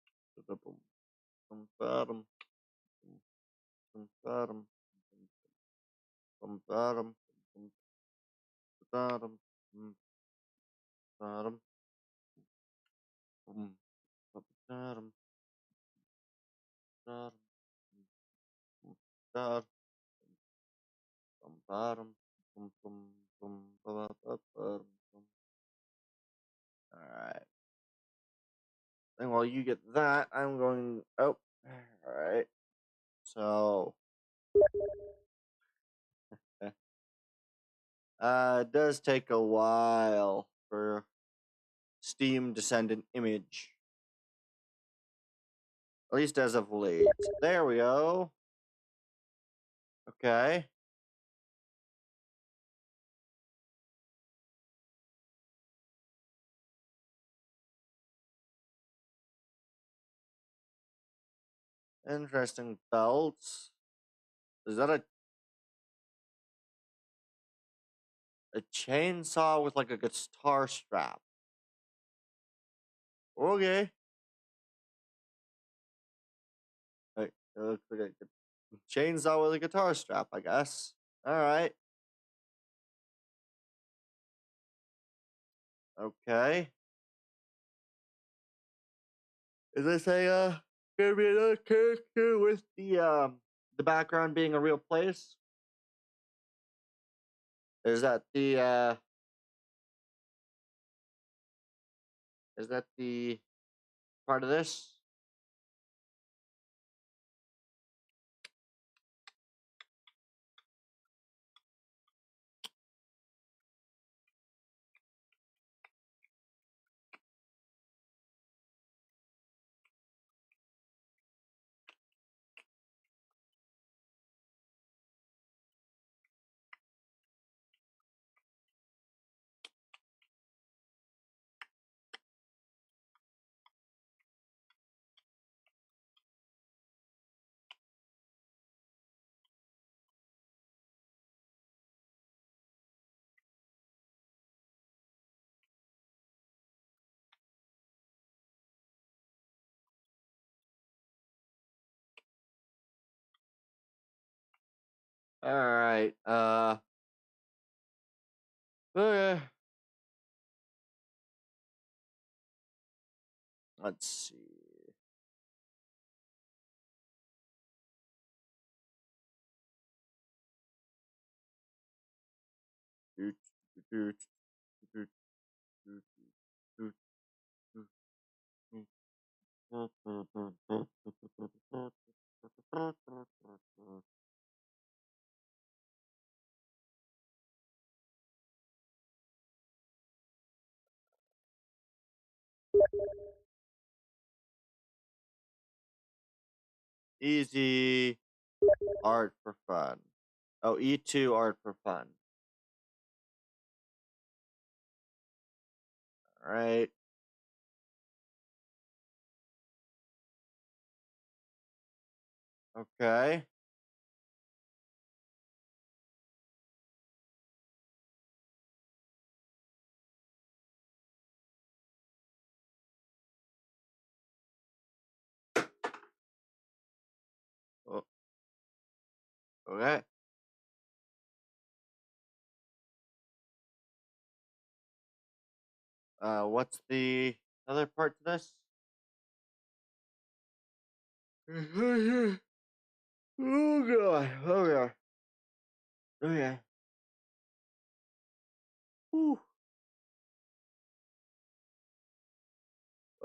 A: Alright. And while you get that, I'm going. Oh, alright. So, it does take a while for Steam to send an image. At least as of late. There we go. Okay. Interesting belts. Is that a chainsaw with like a guitar strap? Okay. It looks like a chainsaw with a guitar strap, I guess. All right. Okay. Is this gonna be another character with the background being a real place? Is that the part of this? All right. Okay. Let's see. Easy art for fun. Oh, E2 art for fun. All right. Okay. Oh. Okay. What's the other part to this? Oh god. Okay. Okay. Whew.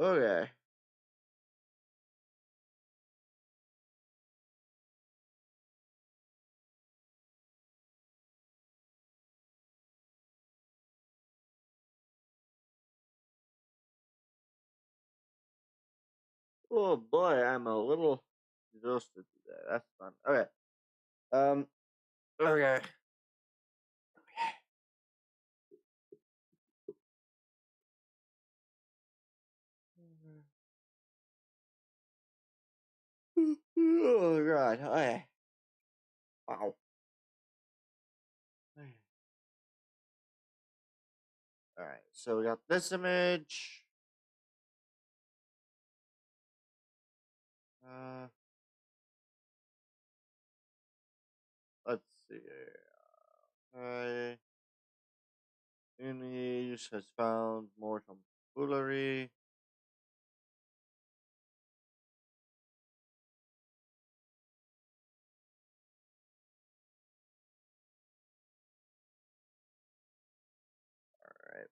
A: Okay. Oh boy, I'm a little exhausted today. That's fun. Okay. Okay. Oh god. Okay. Wow. All right. So we got this image. Let's see. Okay. Image has found more tomfoolery. Alright.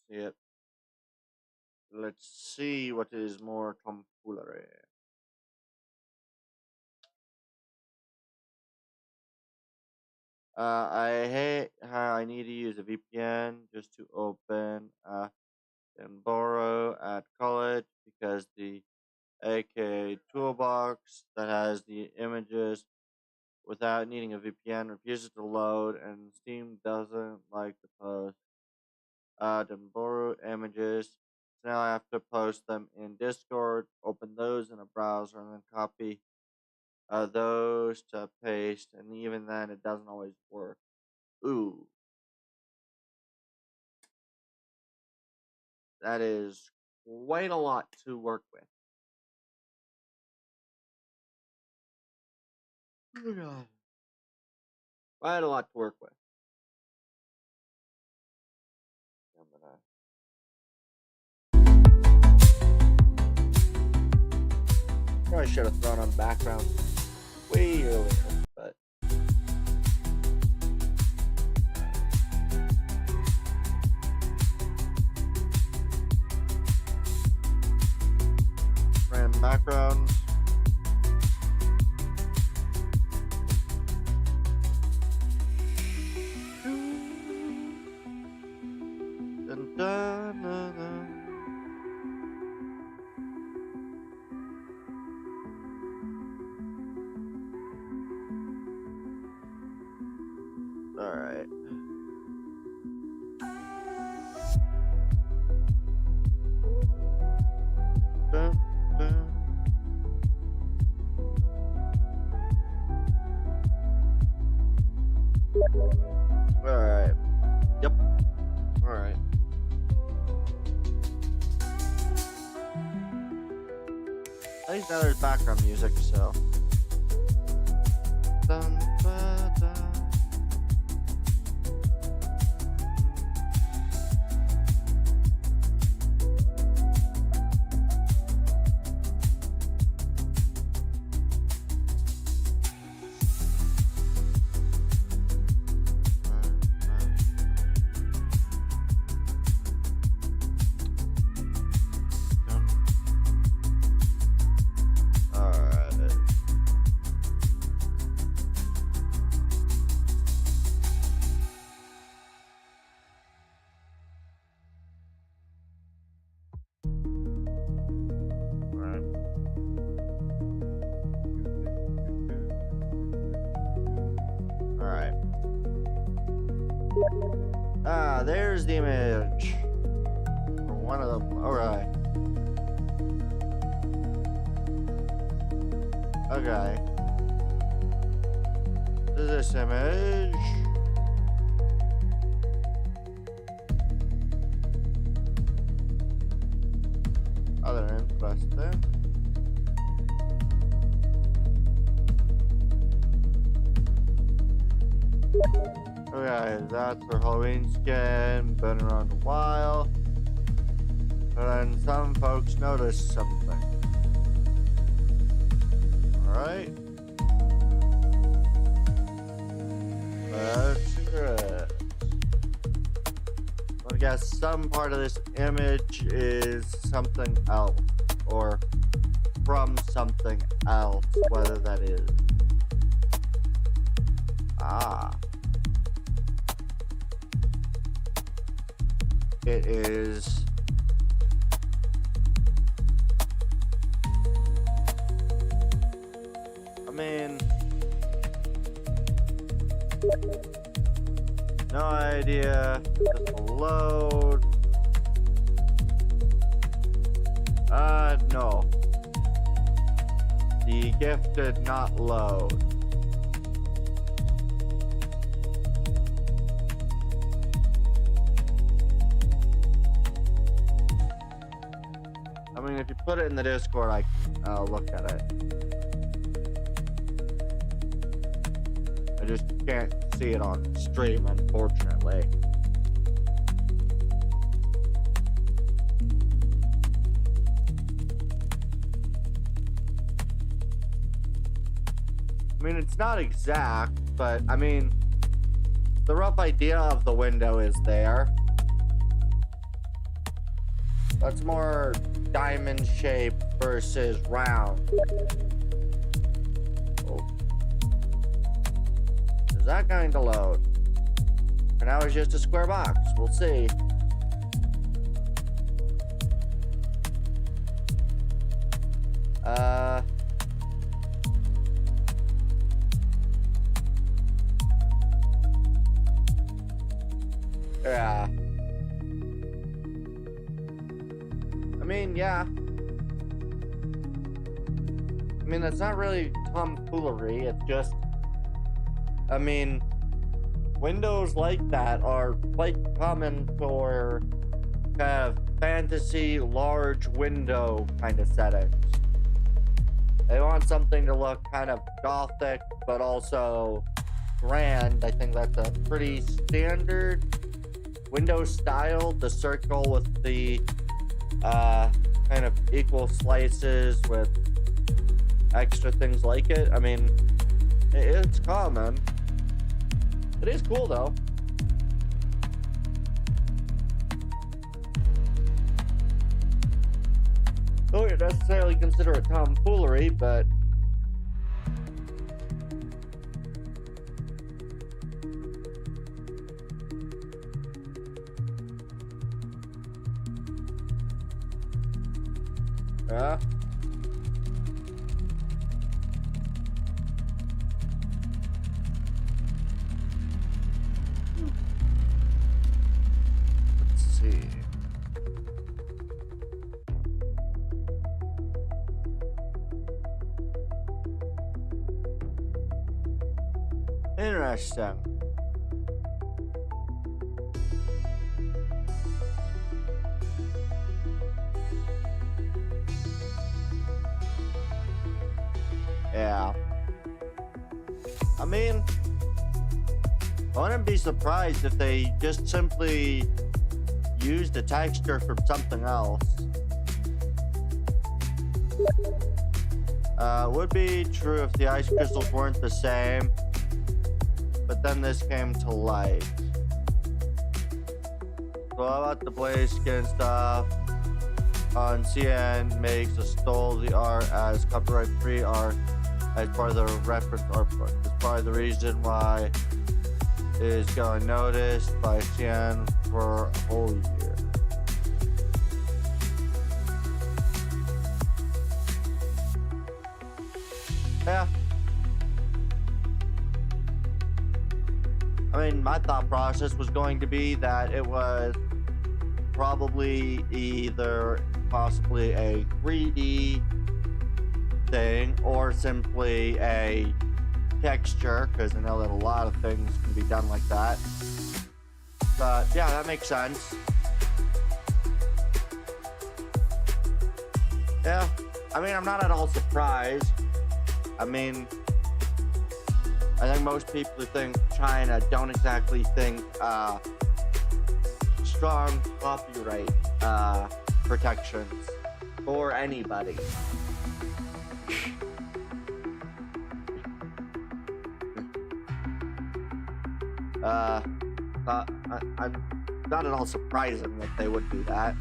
A: See it. Let's see what is more tomfoolery. I hate how I need to use a VPN just to open and borrow at college because the AK toolbox that has the images without needing a VPN refuses to load, and Steam doesn't like to post borrow images. So now I have to post them in Discord, open those in a browser, and then copy those to paste, and even then it doesn't always work. Ooh. That is quite a lot to work with. Oh god. Quite a lot to work with. I'm gonna... Probably should have thrown on background way earlier, but... Random background. Dun, dun, dun, dun. All right. Dun, dun. All right. Yep. All right. At least now there's background music, so. Ah, there's the image. For one of them. Alright. Okay. This image. Other interesting. Okay, that's her Halloween skin. Been around a while. And then some folks noticed something. Alright. Let's do it. I guess some part of this image is something else. Or from something else, whether that is. Ah. It is I mean, no idea. Just load. No. The gift did not load. I mean, if you put it in the Discord, I can look at it. I just can't see it on stream, unfortunately. I mean, it's not exact, but I mean, the rough idea of the window is there. That's more diamond shape versus round. Oh. Is that going to load? For now it's just a square box. We'll see. Yeah. I mean, yeah. I mean, it's not really tomfoolery. It's just, I mean, windows like that are quite common for kind of fantasy large window kind of settings. They want something to look kind of gothic, but also grand. I think that's a pretty standard window style. The circle with the kind of equal slices with extra things like it. I mean, it's common. It is cool though. I wouldn't necessarily consider it tomfoolery, but yeah. Let's see. Interesting. Yeah. I mean, I wouldn't be surprised if they just simply used the texture from something else. Would be true if the ice crystals weren't the same, but then this came to light. So how about the blaze skin stuff? On CN makes a stole the art as copyright-free art as part of the reference art book. It's part of the reason why it is going noticed by CN for a whole year. Yeah. I mean, my thought process was going to be that it was probably either possibly a 3D thing or simply a texture, because I know that a lot of things can be done like that. But yeah, that makes sense. Yeah, I mean, I'm not at all surprised. I mean, I think most people who think China don't exactly think strong copyright protections for anybody. I'm not at all surprising that they would do that.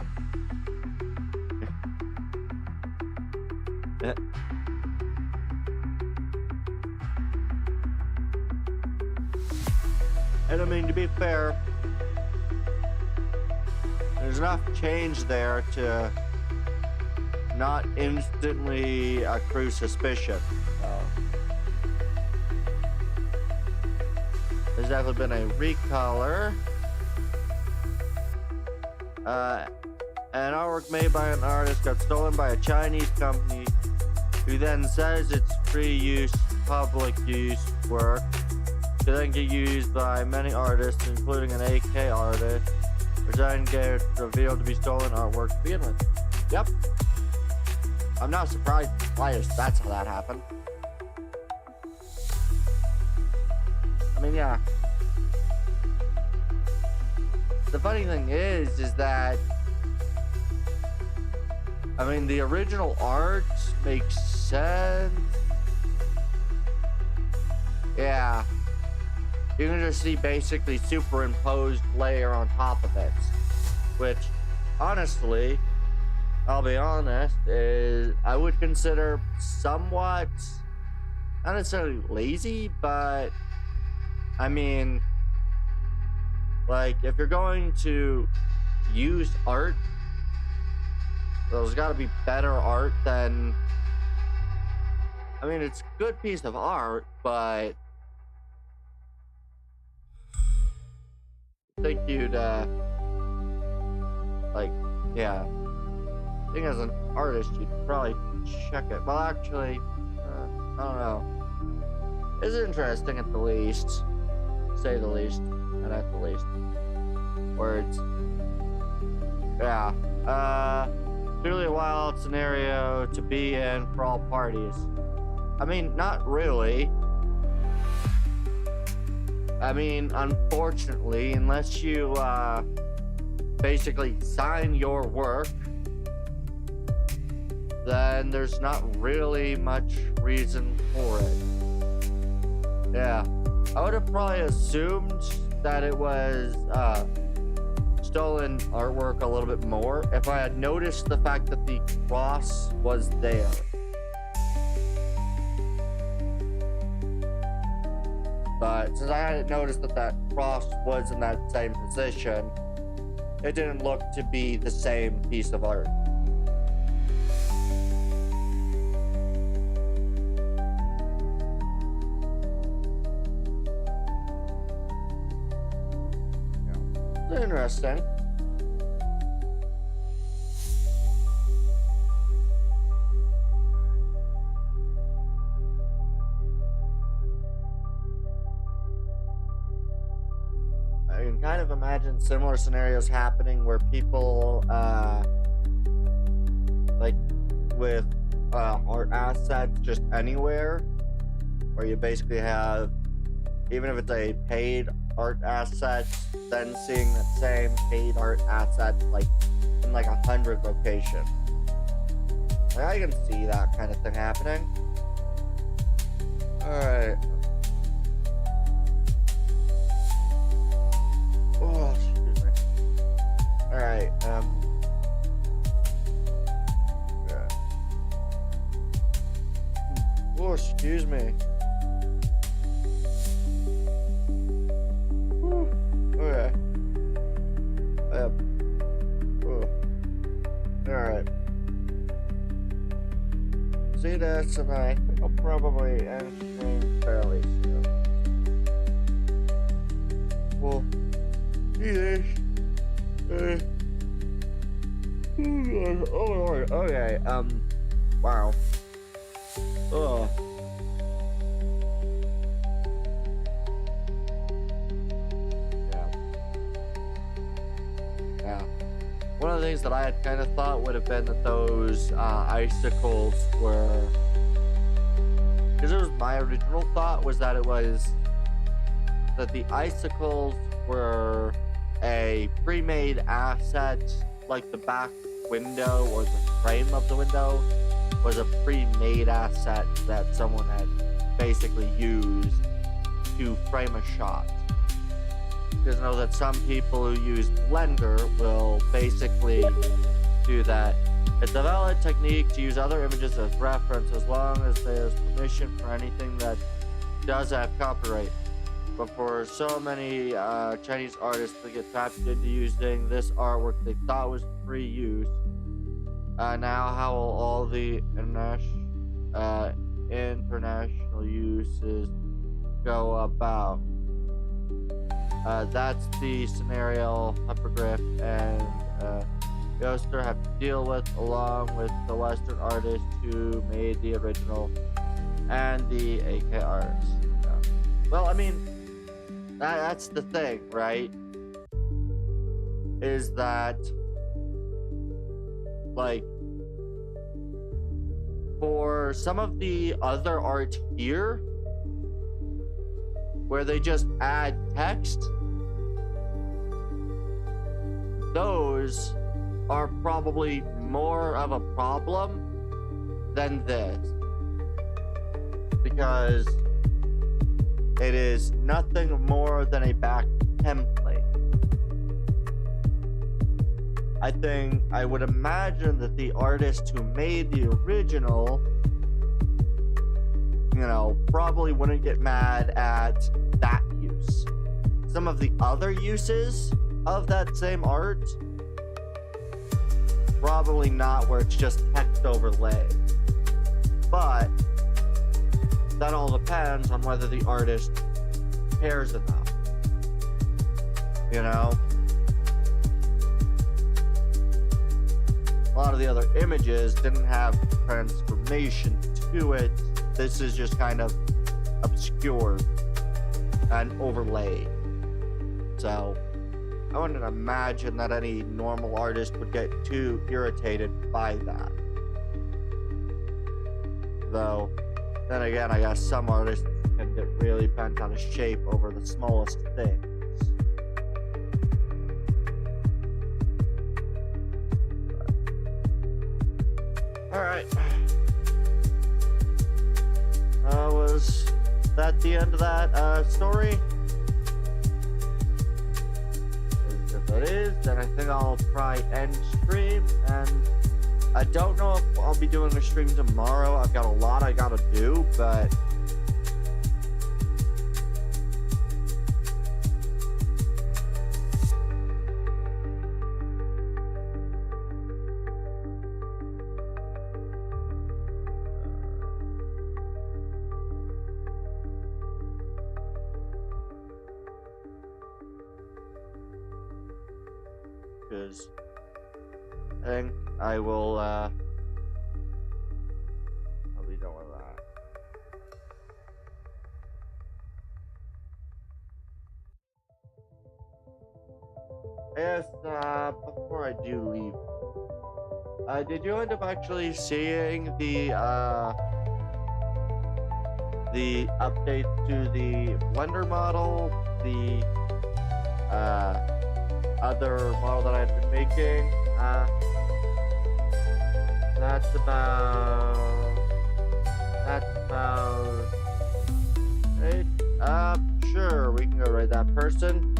A: And I mean, to be fair, there's enough change there to not instantly accrue suspicion. There's definitely been a recolor. An artwork made by an artist got stolen by a Chinese company who then says it's free use, public use work, to then get used by many artists, including an AK artist, which then get revealed to be stolen artwork to begin with. Yep. I'm not surprised that's how that happened. I mean, yeah. The funny thing is that, I mean, the original art makes sense. Yeah. You can just see basically superimposed layer on top of it. Which, honestly, I'll be honest, is I would consider somewhat, not necessarily lazy, but I mean, like, if you're going to use art, there's got to be better art than, I mean, it's a good piece of art, but I think you'd, like, yeah, I think as an artist, you'd probably check it. Well, actually, I don't know. It's interesting at the least, to say the least, and at the least. Words. Yeah. Clearly a wild scenario to be in for all parties. I mean, not really. I mean, unfortunately, unless you basically sign your work, then there's not really much reason for it. Yeah. I would have probably assumed that it was stolen artwork a little bit more if I had noticed the fact that the cross was there. But since I hadn't noticed that that cross was in that same position, it didn't look to be the same piece of art. Interesting. I can kind of imagine similar scenarios happening where people, like with art assets just anywhere, where you basically have, even if it's a paid art asset, then seeing that same paid art asset like in like 100 locations. Like, I can see that kind of thing happening. Alright. Oh, excuse me. Alright, yeah. Oh, excuse me. Okay. Alright. See this, and I think I'll probably end stream fairly soon. Okay, wow. Ugh. Yeah. One of the things that I had kind of thought would have been that those icicles were, because it was my original thought was that the icicles were a pre-made asset, like the back window or the frame of the window was a pre-made asset that someone had basically used to frame a shot. Because I know that some people who use Blender will basically do that. It's a valid technique to use other images as reference as long as there's permission for anything that does have copyright. But for so many Chinese artists to get tapped into using this artwork they thought was free use, now how will all the international uses go about? That's the scenario Hypergriff and Ghoster have to deal with, along with the Western artists who made the original and the AK artists. Well, I mean, that's the thing, right? Is that, like, for some of the other art here, where they just add text, those are probably more of a problem than this, because it is nothing more than a back template. I would imagine that the artist who made the original, you know, probably wouldn't get mad at that use. Some of the other uses of that same art, probably not, where it's just text overlay. But that all depends on whether the artist cares enough. You know? A lot of the other images didn't have transformation to it. This is just kind of obscured and overlaid. So I wouldn't imagine that any normal artist would get too irritated by that. Though, then again, I guess some artists can get really bent on a shape over the smallest things. Alright. Was that the end of that story? If it is, then I think I'll try end stream, and I don't know if I'll be doing a stream tomorrow. I've got a lot I gotta do, but because I think I will I'll be done with that. Yes, before I do leave, did you end up actually seeing the updates to the Blender model, the other model that I've been making? That's about it. Sure, we can go rate that person.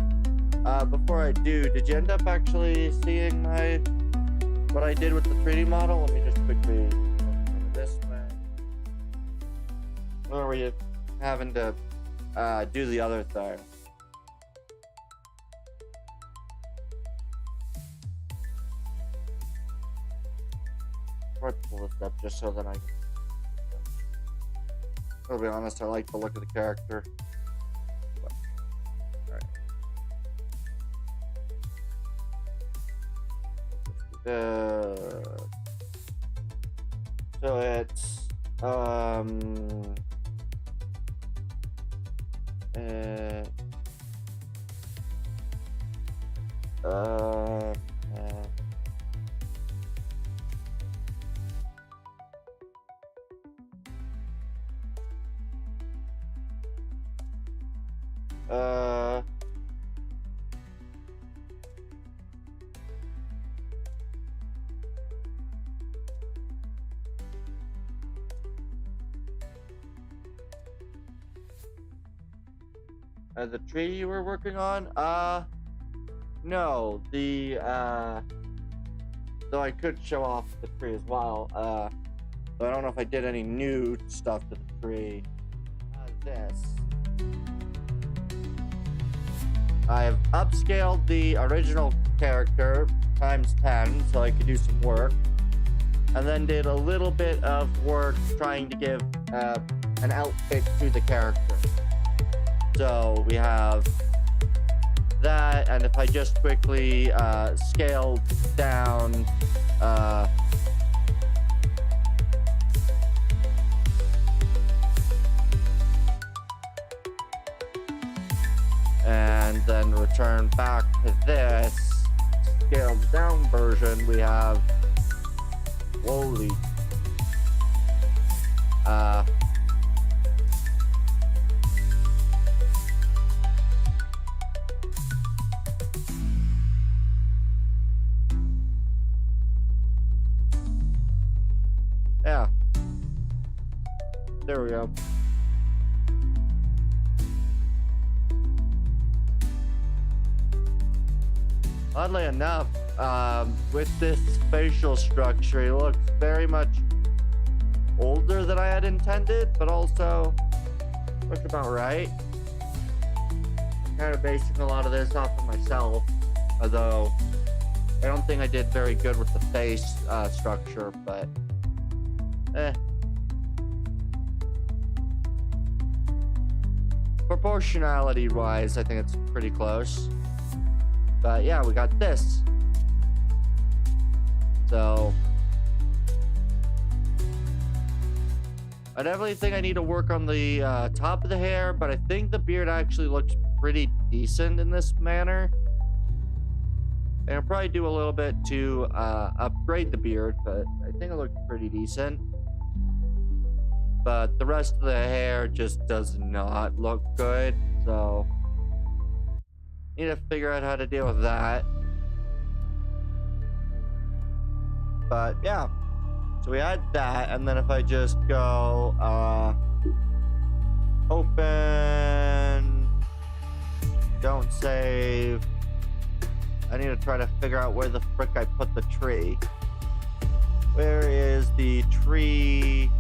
A: Before I do, did you end up actually seeing what I did with the 3D model? Let me just quickly go this way. Or were you having to do the other thing? Let's pull this up just so that I can. I'll be honest, I like the look of the character. Alright. So it's the tree you were working on? No, though I could show off the tree as well. But I don't know if I did any new stuff to the tree. This. I've upscaled the original character times 10 so I could do some work. And then did a little bit of work trying to give an outfit to the character. So we have that, and if I just quickly scale down and then return back to this scaled down version, we have holy yeah, there we go. Oddly enough, with this facial structure, he looks very much older than I had intended, but also looks about right. I'm kind of basing a lot of this off of myself, although I don't think I did very good with the face structure, but proportionality-wise, I think it's pretty close. But yeah, we got this. So I definitely think I need to work on the top of the hair, but I think the beard actually looks pretty decent in this manner. And I'll probably do a little bit to upgrade the beard, but I think it looks pretty decent. But the rest of the hair just does not look good, so need to figure out how to deal with that. But yeah, so we had that, and then if I just go open, don't save, I need to try to figure out where the frick I put the tree. Where is the tree?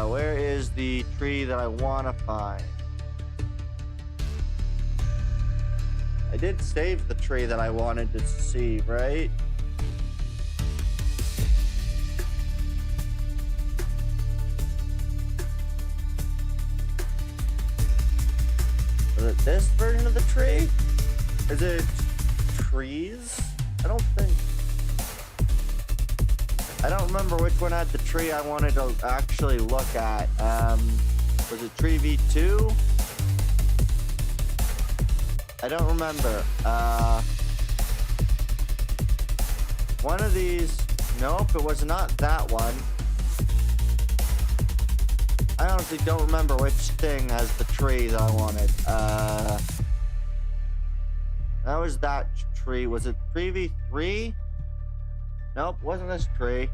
A: Where is the tree that I want to find? I did save the tree that I wanted to see, right? Is it this version of the tree? Is it trees? I don't think. I don't remember which one had the tree I wanted to actually look at. Was it tree V2? I don't remember. One of these. Nope, it was not that one. I honestly don't remember which thing has the tree that I wanted. That was that tree. Was it tree V3? Nope, wasn't this tree.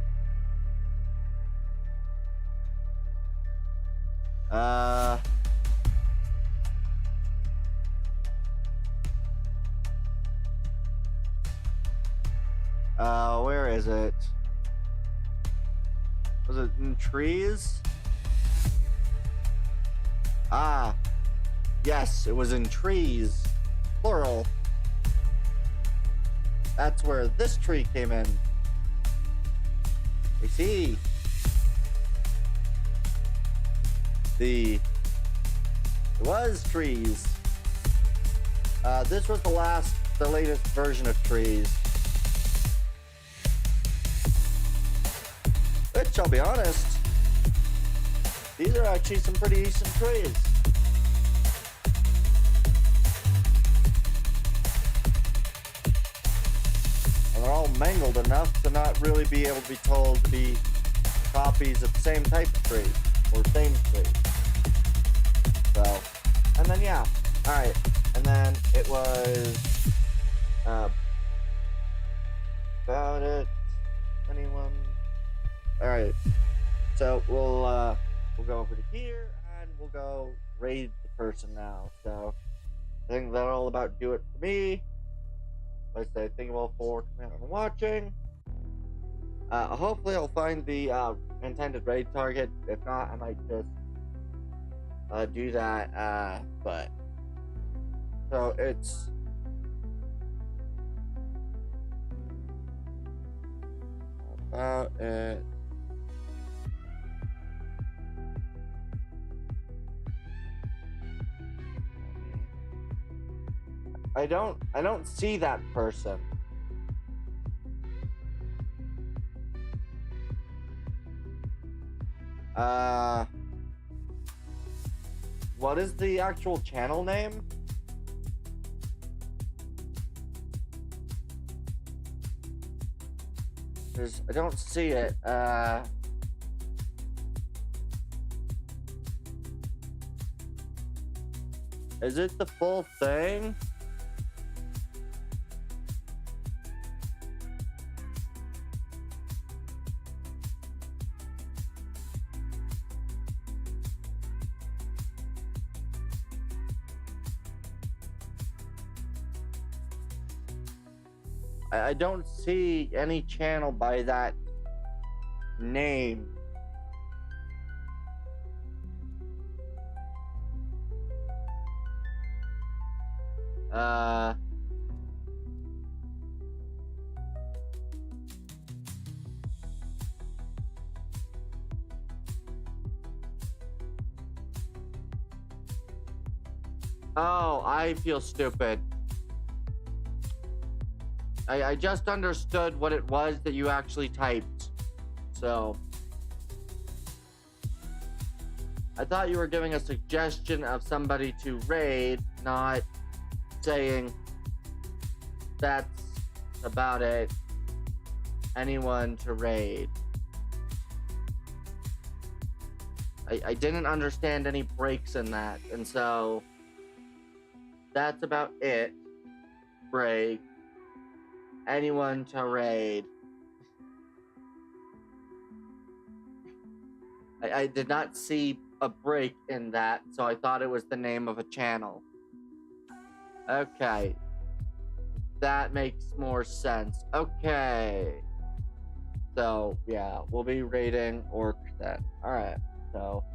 A: Where is it? Was it in trees? Ah, yes, it was in trees. Plural. That's where this tree came in. I see. It was trees. This was the latest version of trees. which I'll be honest, these are actually some pretty decent trees. And they're all mangled enough to not really be able to be told to be copies of the same type of tree or same tree. So, and then yeah, all right, and then it was about it. Anyone? All right, so we'll go over to here and we'll go raid the person now. So I think that'll all about do it for me. Like I say, thank you all for coming out and watching. Hopefully I'll find the intended raid target. If not, I might just do that. But so it's about it. I don't see that person. What is the actual channel name? I don't see it. Is it the full thing? I don't see any channel by that name. Oh, I feel stupid. I just understood what it was that you actually typed. So I thought you were giving a suggestion of somebody to raid, not saying that's about it. Anyone to raid. I didn't understand any breaks in that, and so that's about it. Break. Anyone to raid. I did not see a break in that, so I thought it was the name of a channel. Okay. That makes more sense. Okay. So, yeah, we'll be raiding Orc then. Alright, so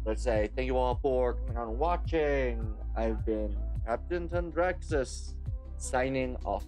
A: let's say thank you all for coming on and watching. I've been Captain Tundraxis, signing off.